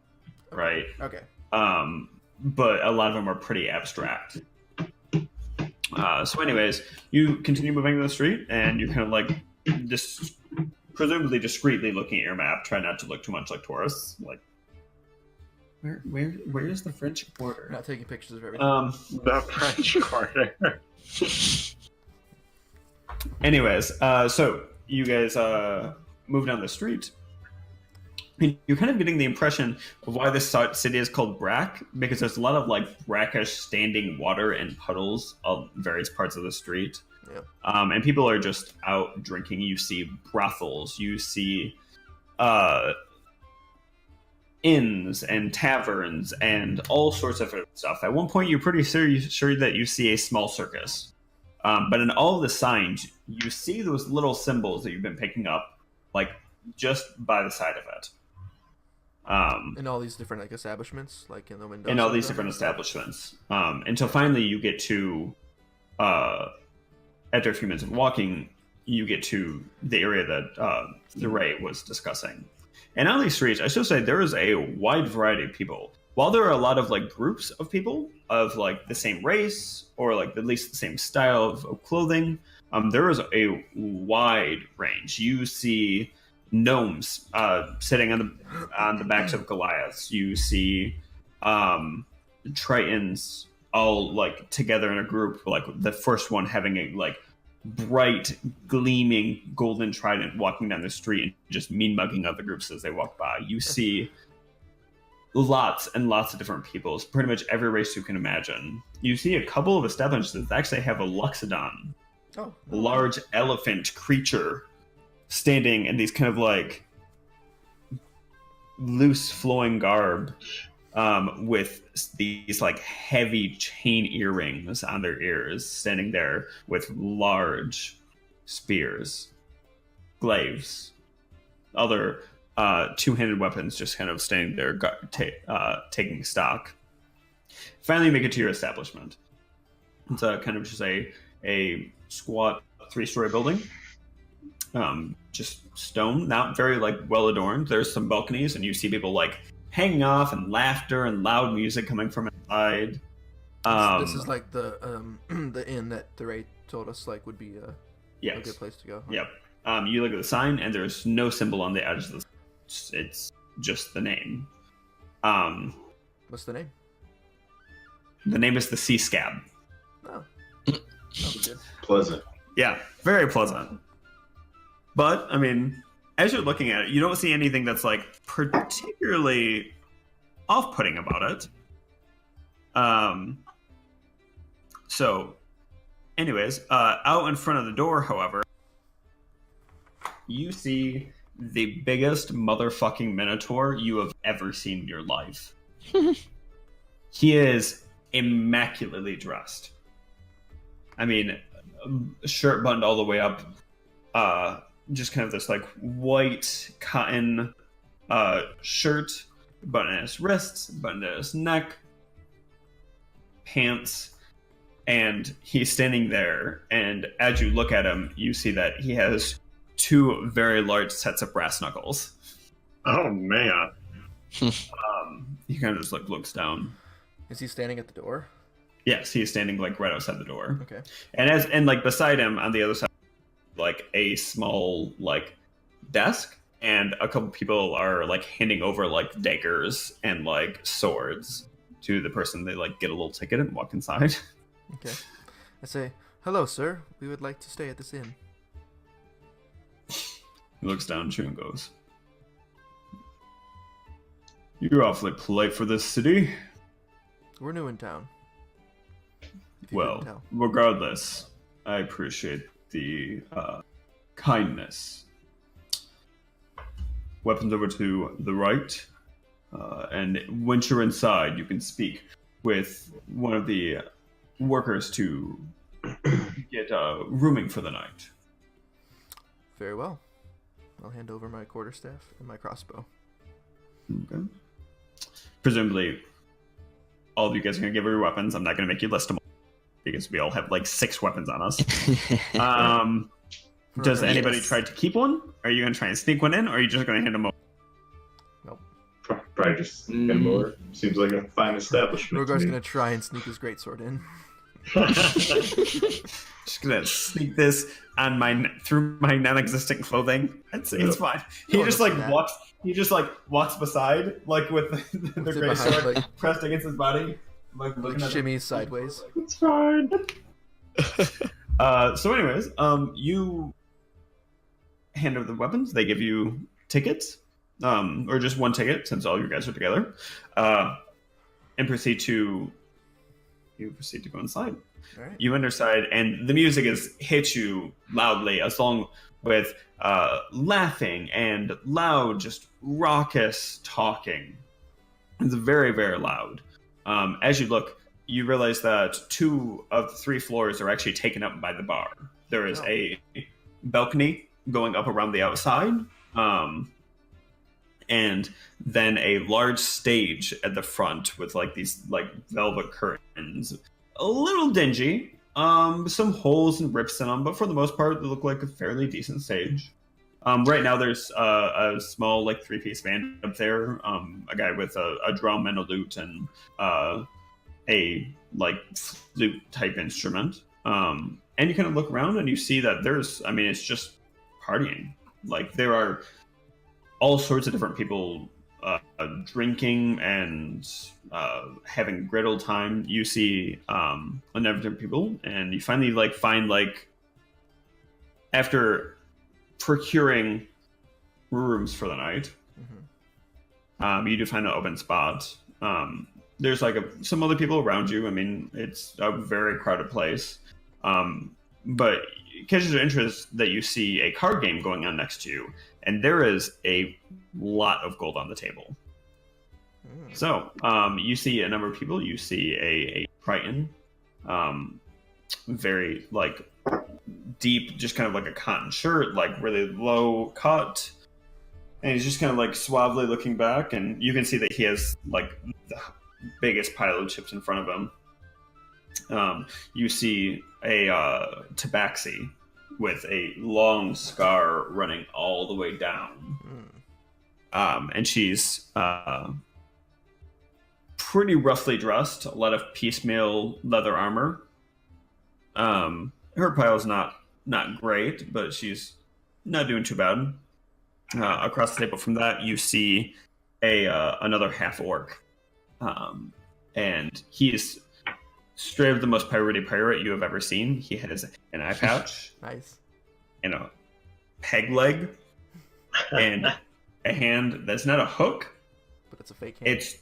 right? Okay. But a lot of them are pretty abstract. So anyways, you continue moving to the street, and you're kind of like just presumably discreetly looking at your map, try not to look too much like tourists. Like, where is the French Quarter? Not taking pictures of everything. The French Quarter. Anyways, so you guys move down the street. And you're kind of getting the impression of why this city is called Brack, because there's a lot of like brackish standing water and puddles of various parts of the street. Yeah. And people are just out drinking. You see brothels, you see inns and taverns and all sorts of stuff. At one point, you're pretty sure that you see a small circus. But in all of the signs, you see those little symbols that you've been picking up, like just by the side of it. In all these different like establishments, like in the windows. In all these different establishments, until finally you get to, after a few minutes of walking, you get to the area that Thuray was discussing. And on these streets, I should say there is a wide variety of people. While there are a lot of like groups of people of like the same race or like at least the same style of clothing, there is a wide range. You see gnomes sitting on the backs of Goliaths. You see Tritons all like together in a group, like the first one having a like bright gleaming golden trident walking down the street and just mean mugging other groups as they walk by. You see lots and lots of different peoples, pretty much every race you can imagine. You see a couple of establishments that actually have a Luxodon, large elephant creature standing in these kind of like loose flowing garb with these like heavy chain earrings on their ears, standing there with large spears, glaives, other two-handed weapons, just kind of standing there taking stock. Finally, make it to your establishment. It's kind of just a squat 3-story building. Just stone, not very like well adorned. There's some balconies, and you see people like hanging off, and laughter and loud music coming from inside. This is like the the inn that the Ray told us like would be a good place to go. Yep. You look at the sign, and there's no symbol on the edge of the. It's just the name. What's the name? The name is the Sea Scab. Oh, that'll be good. Pleasant. Yeah, very pleasant. But I mean, as you're looking at it, you don't see anything that's like particularly off-putting about it. So, anyways, out in front of the door, however, you see the biggest motherfucking minotaur you have ever seen in your life. He is immaculately dressed. I mean, shirt buttoned all the way up. Just kind of this like white cotton shirt, button at his wrists, button at his neck, pants, and he's standing there. And as you look at him, you see that he has 2 very large sets of brass knuckles. Oh man. He kind of just like looks down. Is he standing at the door? Yes, he is standing like right outside the door. Okay. And like beside him on the other side, like a small like desk, and a couple people are like handing over like daggers and like swords to the person. They like get a little ticket and walk inside. Okay. I say, "Hello, sir. We would like to stay at this inn." He looks down at you and goes, "You're awfully polite for this city." We're new in town. If you couldn't Well, tell. regardless, I appreciate the kindness. Weapons over to the right, and once you're inside, you can speak with one of the workers to get rooming for the night. Very well. I'll hand over my quarterstaff and my crossbow. Okay. Presumably, all of you guys are going to give her your weapons. I'm not going to make you list them all, because we all have like 6 weapons on us. Does anybody try to keep one? Are you going to try and sneak one in, or are you just going to hand them over? Nope. Probably just hand him over. Seems like a fine establishment. Rogar's to me. gonna try and sneak his greatsword in. Just going to sneak this on through my non-existent clothing. I'd say it's fine. He Don't just listen like to that. He just like walks beside, like with the Puts it gray behind, sword like- pressed against his body, like looking at Shimmies sideways. It's fine. So, anyways, you hand over the weapons. They give you tickets, or just one ticket since all you guys are together, and proceed to go inside. All right. You enter inside, and the music hits you loudly, along with laughing and loud, just raucous talking. It's very, very loud. As you look, you realize that 2 of the 3 floors are actually taken up by the bar. There is a balcony going up around the outside, and then a large stage at the front with like these like velvet curtains. A little dingy, some holes and rips in them, but for the most part, they look like a fairly decent stage. Right now, there's a small like 3-piece band up there. A guy with a drum and a lute and a like flute type instrument. And you kind of look around and you see that it's just partying. Like there are all sorts of different people drinking and having a great old time. You see a number of different people, and you finally find after procuring rooms for the night, you do find an open spot. There's some other people around you. I mean, it's a very crowded place. But it catches your interest that you see a card game going on next to you, and there is a lot of gold on the table. So, you see a number of people. You see a Triton, very like deep, just kind of like a cotton shirt, like really low cut, and he's just kind of like suavely looking back, and you can see that he has like the biggest pile of chips in front of him. You see a tabaxi with a long scar running all the way down, and she's pretty roughly dressed, a lot of piecemeal leather armor. Her pile's not great, but she's not doing too bad. Across the table from that, you see another half orc, and he is straight up the most piratey pirate you have ever seen. He has an eye patch, Nice. and a peg leg, and a hand that's not a hook. But it's a fake hand. It's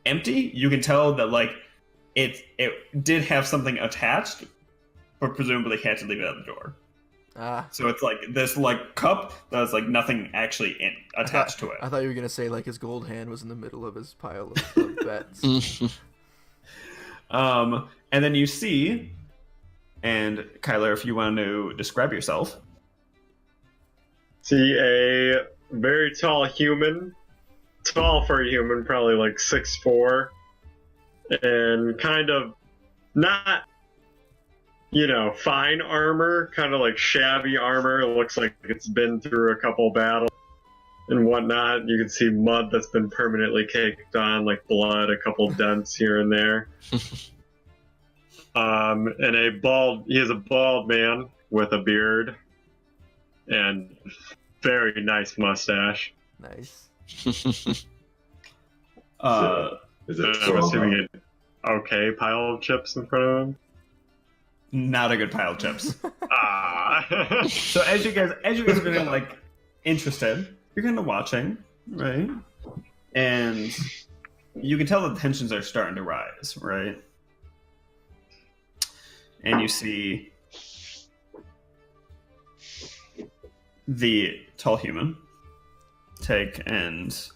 empty. You can tell that like it did have something attached, but presumably had to leave it at the door. So it's like this like cup that has like nothing actually attached to it. I thought you were gonna say like his gold hand was in the middle of his pile of bets. And then you see, and Kyler, if you want to describe yourself. See a very tall human, tall for a human, probably like 6'4", and kind of not, fine armor, kind of like shabby armor. It looks like it's been through a couple battles and whatnot. You can see mud that's been permanently caked on, like blood, a couple dents here and there. And he is a bald man with a beard and very nice mustache. Nice. Is it I'm assuming an okay pile of chips in front of him. Not a good pile of chips. Ah. So as you guys are getting like interested, you're kind of watching, right? And you can tell the tensions are starting to rise, right? And you see the tall human take and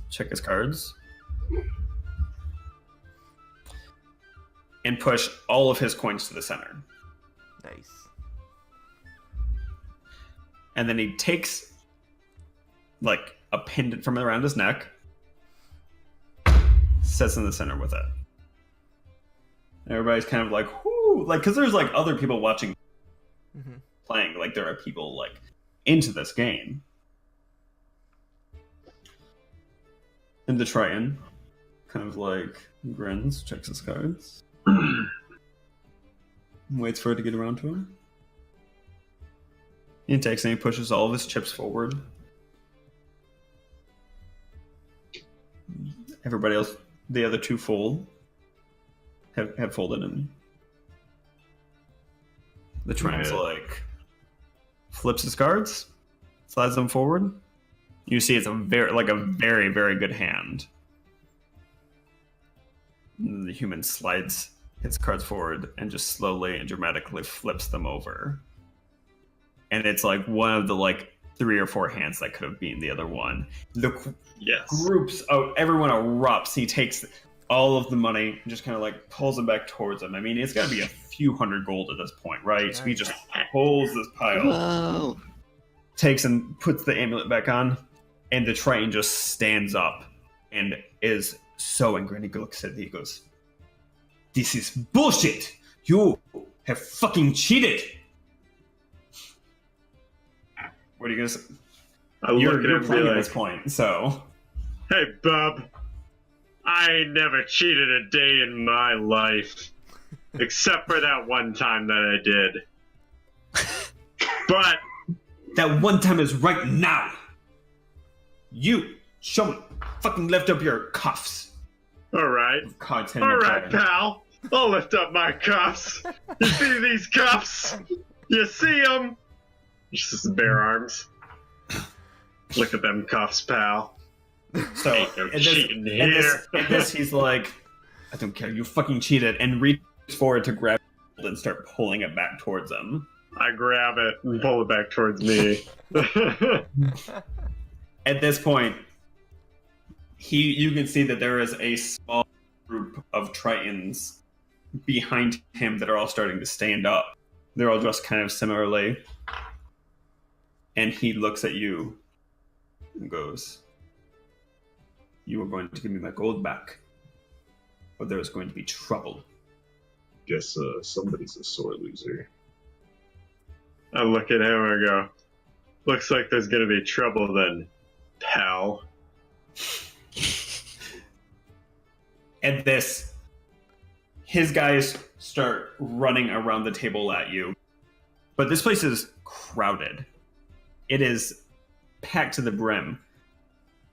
check his cards and push all of his coins to the center. Nice. And then he takes like a pendant from around his neck, sits in the center with it. Everybody's kind of like, whoo, like, because there's like other people watching playing, like there are people like into this game. And the Triton kind of like grins, checks his cards, waits for it to get around to him. He takes and he pushes all of his chips forward. Everybody else, the other two fold, have folded in. The Triton's like flips his cards, slides them forward. You see it's a very, very good hand. And the human slides his cards forward and just slowly and dramatically flips them over. And it's like one of the like 3 or 4 hands that could have been the other one. The groups of everyone erupts. He takes all of the money and just kind of like pulls it back towards him. I mean, it's got to be a few hundred gold at this point, right? So he just pulls this pile, Whoa. takes and puts the amulet back on, and the Triton just stands up and is so angry. And he looks at it, he goes, "This is bullshit! You have fucking cheated!" What are you gonna say? You're playing at this point, so. Hey, bub. I ain't never cheated a day in my life. Except for that one time that I did. But that one time is right now. You, show me, fucking lift up your cuffs. Alright. Alright, pal. I'll lift up my cuffs. You see these cuffs? You see them? Just his bare arms. Look at them cuffs, pal. So, no cheating here. In this, he's like, I don't care, you fucking cheated, and reaches forward to grab it and start pulling it back towards him. I grab it and pull it back towards me. At this point, you can see that there is a small group of Tritons behind him that are all starting to stand up. They're all dressed kind of similarly. And he looks at you and goes, "You are going to give me my gold back, or there is going to be trouble." Guess somebody's a sore loser. I look at him and go, "Looks like there's gonna be trouble then, pal." At this, his guys start running around the table at you. But this place is crowded. It is packed to the brim.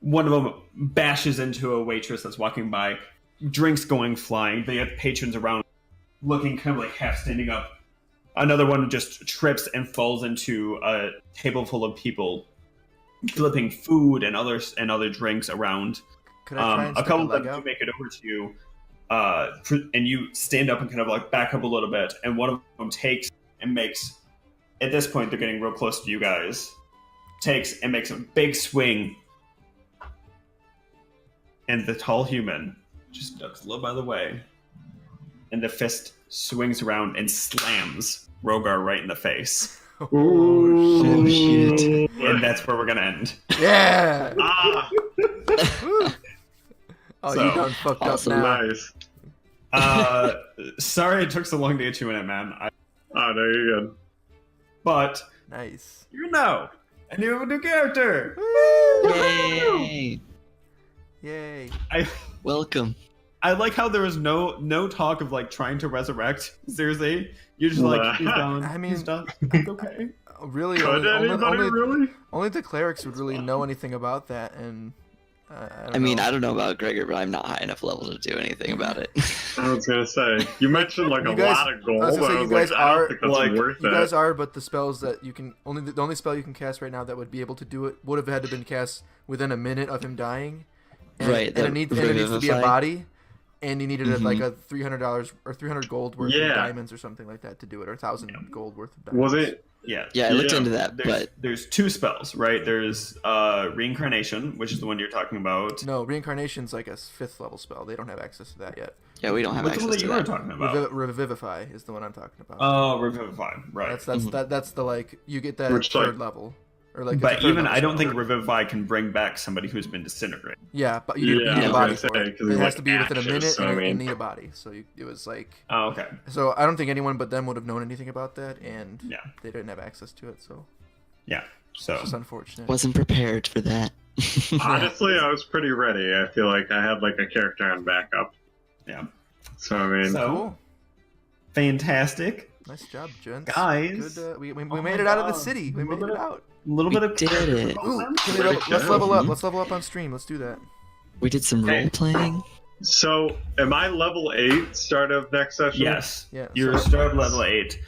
One of them bashes into a waitress that's walking by, drinks going flying. They have patrons around looking kind of like half standing up. Another one just trips and falls into a table full of people, flipping food and other drinks around. Could I try and A stick couple a of leg them do out? make it over to you, and you stand up and kind of like back up a little bit, and one of them takes and makes. At this point, they're getting real close to you guys. Takes and makes a big swing, and the tall human just ducks a little by the way, and the fist swings around and slams Rogar right in the face. Oh, shit. And that's where we're gonna end. Yeah! Ah, Woo. Oh, So, you done fucked awesome. up now. nice. Sorry it took so long to get you in it, man. Oh, no, you're good. But Nice. you know, I knew a new character. Yay! Yay. Welcome. I like how there was no talk of like trying to resurrect. Seriously, you're just like, he's done. I mean- he's done. It's okay. Really, Could anybody really? only the clerics would really know anything about that, and I mean, I don't know about Gregor, but I'm not high enough level to do anything about it. I was gonna say, you mentioned like You a guys- lot of gold. I was gonna say, I you was guys like, I are- don't think that's like, worth You it. guys are, but the spells that you can the only spell you can cast right now that would be able to do it would have had to been cast within a minute of him dying. And, Right, and the it needs to be a revivify. body, and you needed like Mhm. a $300 or 300 gold worth Yeah. of diamonds or something like that to do it, or 1,000 gold worth of diamonds. Was it? Yeah. Yeah, I looked Yeah, into that, but There's two spells, right? There's reincarnation, which is the one you're talking about. No, reincarnation's like a 5th level spell. They don't have access to that yet. yeah, we don't have What's the one access that to you were that. talking about? Revivify is the one I'm talking about. Oh, revivify, right? That's the like you get that Which, at 3rd like- level, or like. it's a But 3rd even level I don't spell. think revivify can bring back somebody who's been disintegrated. Yeah, but you need, Yeah, you need I a was body gonna for say, it. 'cause It it's has like to be within a ashes, minute, so, I and mean- need a body. So it was like. Oh, okay. So I don't think anyone but them would have known anything about that, and Yeah. they didn't have access to it. So Yeah. So it's just unfortunate. Wasn't prepared for that. Honestly, I was pretty ready. I feel like I had like a character on backup. yeah. So I mean, So- Cool. Fantastic. Nice job, gents. Guys. Good. We Oh made my it out of the God. city. We made it out. A little We bit of did it. Ooh, can we Way level, to let's go. level up. Let's level up on stream. Let's do that. We did some Okay. role playing. so am I level 8 start of next session? Yes. Yeah. You're so- start level 8.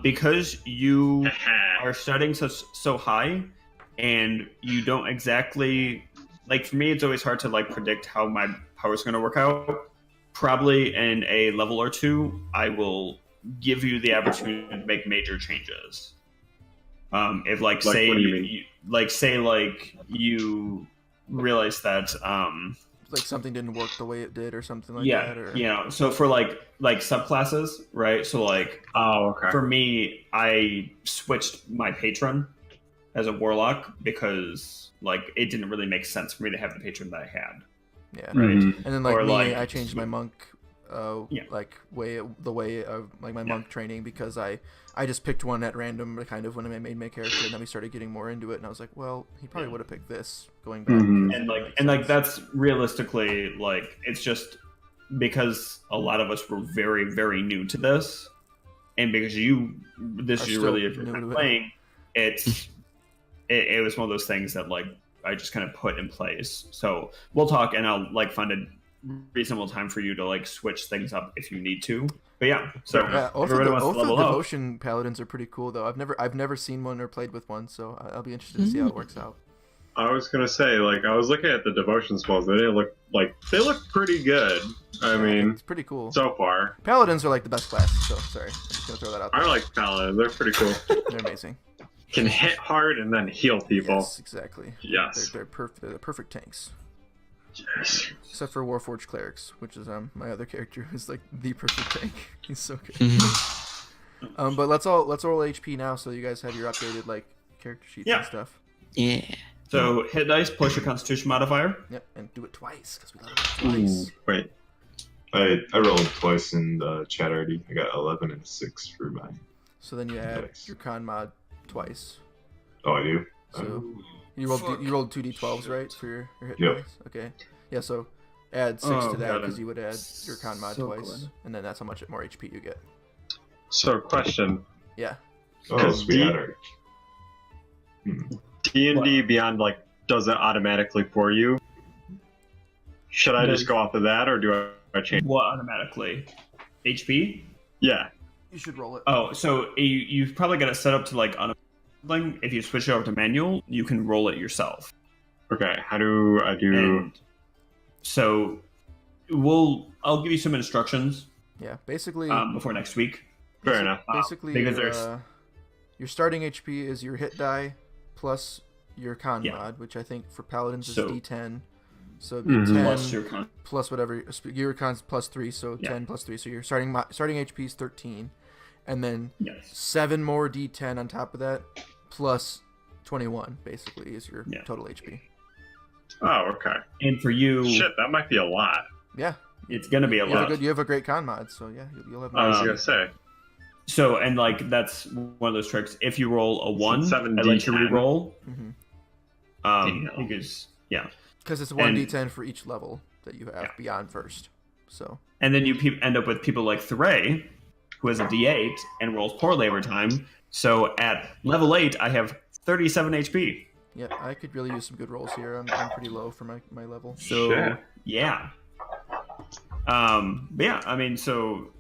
Because you are starting so high, and you don't exactly like. For me, it's always hard to like predict how my power is going to work out. Probably in a level or two, I will give you the opportunity to make major changes. If like, Like, say what do you mean? like you realize that like something didn't work the way it did, or something like yeah, that. Or you know, so for like subclasses, right? So like Oh, okay. for me, I switched my patron as a warlock because like it didn't really make sense for me to have the patron that I had. yeah. Right. Mhm. And then like Or, me, like- I changed my monk, Yeah. like the way of like my Yeah. monk training, because I just picked one at random, kind of when I made my character, and then we started getting more into it, and I was like, well, he probably would have picked this going back. Mhm. And like that's realistically like it's just because a lot of us were very very new to this, and because this Are is your still really your first new time to it. playing, it was one of those things that like I just kind of put in place. So we'll talk, and I'll like find a reasonable time for you to like switch things up if you need to. But yeah, so Yeah, if everybody wants to level up. devotion paladins are pretty cool though. I've never seen one or played with one, so I'll be interested to see how it works out. I was gonna say, like, I was looking at the devotion spells. They look pretty good. I mean, it's pretty cool. so far. Paladins are like the best class, so sorry. I'm just gonna throw that out there. I like paladins. They're pretty cool. They're amazing. Can hit hard and then heal people. Yes, exactly. Yes. They're the perfect tanks. Yes. Except for Warforged Clerics, which is my other character who's like the perfect tank. He's so good. But let's roll HP now, so you guys have your updated like character sheets and stuff. Yeah. So hit dice plus your Constitution modifier. Yep, and do it twice because we let it twice. Wait. I rolled twice in the chat already. I got 11 and 6 for mine. So then you add Nice. your con mod twice. Oh, I do? So you rolled 2d12s, right, for your hit Yep. dice? Okay. Yeah, so add 6 to that got it. because you would add your con mod So twice, good. and then that's how much more HP you get. So, question: Yeah. Oh, Because we had our... D&D Beyond does it automatically for you? Should I just go off of that, or do I change? What automatically? HP? Yeah. You should roll it. Oh, so you've probably got it set up to on something. If you switch it over to manual, you can roll it yourself. Okay. How do I do? And so I'll give you some instructions Yeah, basically. before next week. Fair enough. Basically, because there's- your starting HP is your hit die plus your con Yeah. mod, which I think for paladins is So- D10. So it'd be Mhm. 10 Plus your con. plus whatever. Your con's plus 3, so Yeah. 10 plus 3. So your starting HP is 13, and then Yes. 7 more D10 on top of that, plus 21 basically is your Yeah. total HP. Oh, okay. And for you, Shit, that might be a lot. Yeah, it's gonna be a you have, lot. you have a great con mod, so yeah, you'll have. I was Um, gonna say. So and that's one of those tricks. If you roll a 1, seven I let you D10. re-roll. Mhm. Damn. Because yeah. Because it's 1 And- D10 for each level that you have Yeah. beyond first. So And then you end up with people like Thray, who has a D8 and rolls poorly every time. So at level 8, I have 37 HP. yeah, I could really use some good rolls here. I'm pretty low for my level. So Shit. yeah. But yeah, I mean, so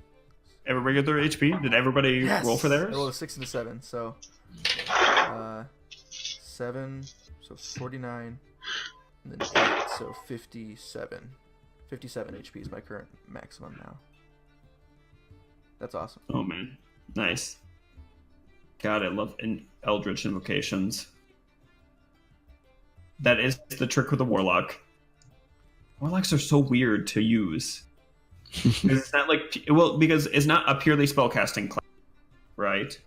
everybody get their HP? Did everybody roll for I theirs? rolled a 6 and a 7, so 7, so 49, and then 8, so 57. 57 HP is my current maximum now. That's awesome. Oh man, nice. God, I love Eldritch invocations. That is the trick with the warlock. Warlocks are so weird to use. Because it's not because it's not a purely spellcasting class, right?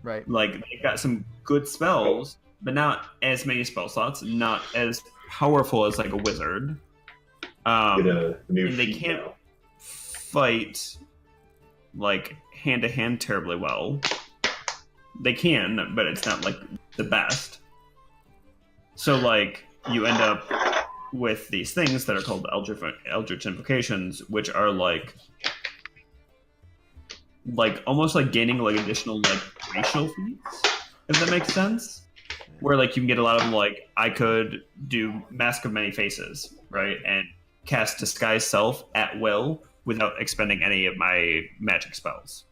Right. Like they've got some good spells, but not as many spell slots, not as powerful as like a wizard. Get a new And they feat can't now. fight like hand to hand terribly well. They can, but it's not like the best. So like you end up with these things that are called Eldritch invocations, which are like almost like gaining like additional like racial feats, if that makes sense. Where like you can get a lot of them, like I could do Mask of Many Faces, right, and cast Disguise Self at will without expending any of my magic spells,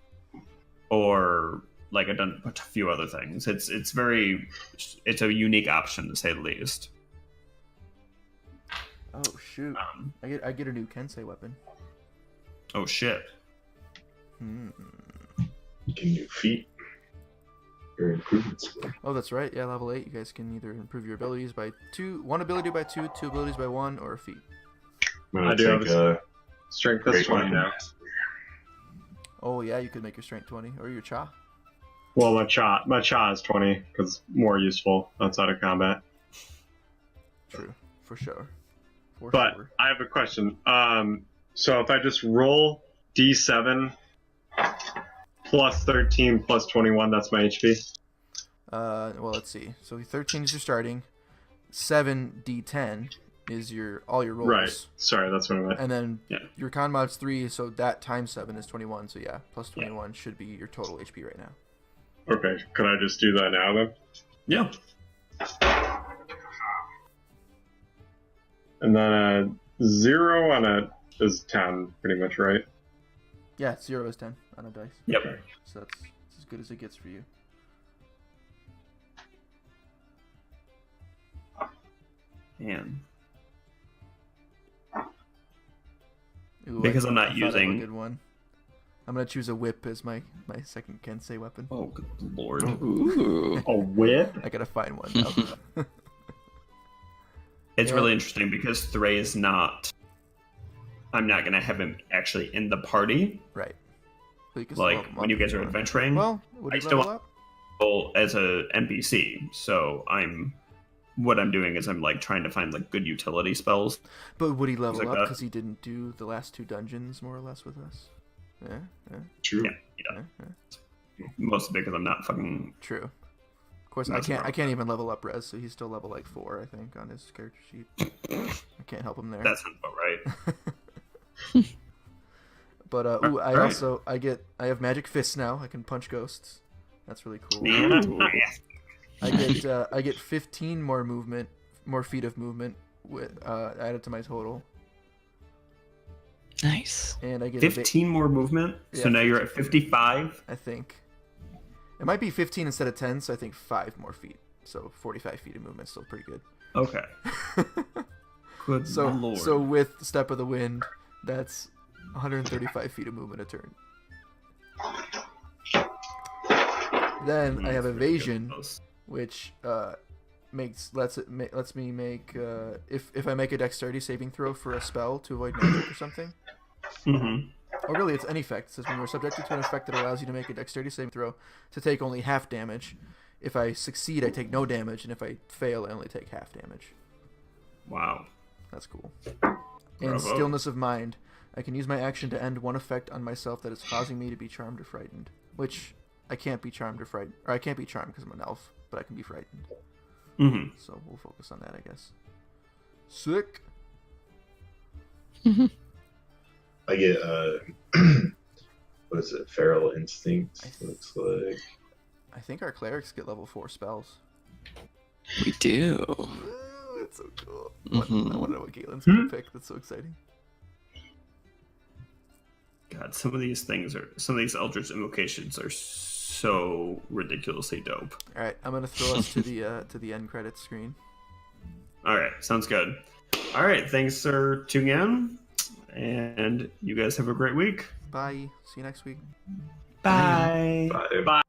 or like I've done a few other things. It's a unique option to say the least. Oh shoot! I get a new Kensei weapon. Oh shit! You can do feat or improvements. Oh, that's right. Yeah, level 8. You guys can either improve your abilities by 2, 1 ability by 2, 2 abilities by 1, or a feat. I'm I gonna do have take Strength is great 20 weapon now. master. Oh yeah, you could make your strength 20 or your cha. Well, my cha is 20 because more useful outside of combat. True, for sure. For But sure. I have a question. So if I just roll D7 plus 13 plus 21, that's my HP. Well, let's see. So 13 is your starting. 7 D10 is all your rolls. Right. Sorry, that's what I meant. And then Yeah. your con mod's 3, so that times 7 is 21. So yeah, plus 21 should be your total HP right now. Okay, can I just do that now then? Yeah. And then 0 on it is 10, pretty much, right? Yeah, 0 is 10 on a dice. Yep. So that's as good as it gets for you. Man. Ooh, Because I'm not I thought of a using- good one. I'm gonna choose a whip as my second Kensei weapon. Oh, good lord. Ooh. A whip? I gotta find one now. It's Yeah. really interesting because Thray is not. I'm not gonna have him actually in the party. Right. So you can still Like level him when up you if guys are want. adventuring, Well, would I he still level up? as a NPC. So what I'm doing is I'm like trying to find like good utility spells. But would he level like up that. because he didn't do the last 2 dungeons more or less with us? Yeah, True. Yeah. yeah. Mostly because I'm not fucking. True. Of course, That's I can't even level up Rez, so he's still level like 4, I think, on his character sheet. I can't help him there. That sounds about right. But I Alright. also I have magic fists now. I can punch ghosts. That's really cool. I get 15 more feet of movement with added to my total, Nice. and I get 15 more movement. Yeah, So now you're at 55. I think it might be 15 instead of 10, so I think 5 more feet. So 45 feet of movement, still pretty good. Okay. Good So lord. so with Step of the Wind, that's 135 feet of movement a turn. Then I have evasion, which lets me make if I make a dexterity saving throw for a spell to avoid magic or something. Mm-hmm. Or really, it's any effect. It says when you are subjected to an effect that allows you to make a dexterity saving throw to take only half damage. If I succeed, I take no damage, and if I fail, I only take half damage. Wow. That's cool. Bravo. And stillness of mind. I can use my action to end one effect on myself that is causing me to be charmed or frightened. Which I can't be charmed or frightened, or I can't be charmed because I'm an elf, but I can be frightened. Mm-hmm. So we'll focus on that, I guess. Sick. I get what is it? Feral instinct. Looks like. I think our clerics get level 4 spells. We do. Ooh, that's so cool. Mhm. I want to know what Galen's gonna pick. That's so exciting. God, some of these Eldritch invocations are so ridiculously dope. All right, I'm gonna throw us to the end credits screen. All right, sounds good. All right, thanks for tuning in, and you guys have a great week. Bye. See you next week. Bye. Bye. Bye.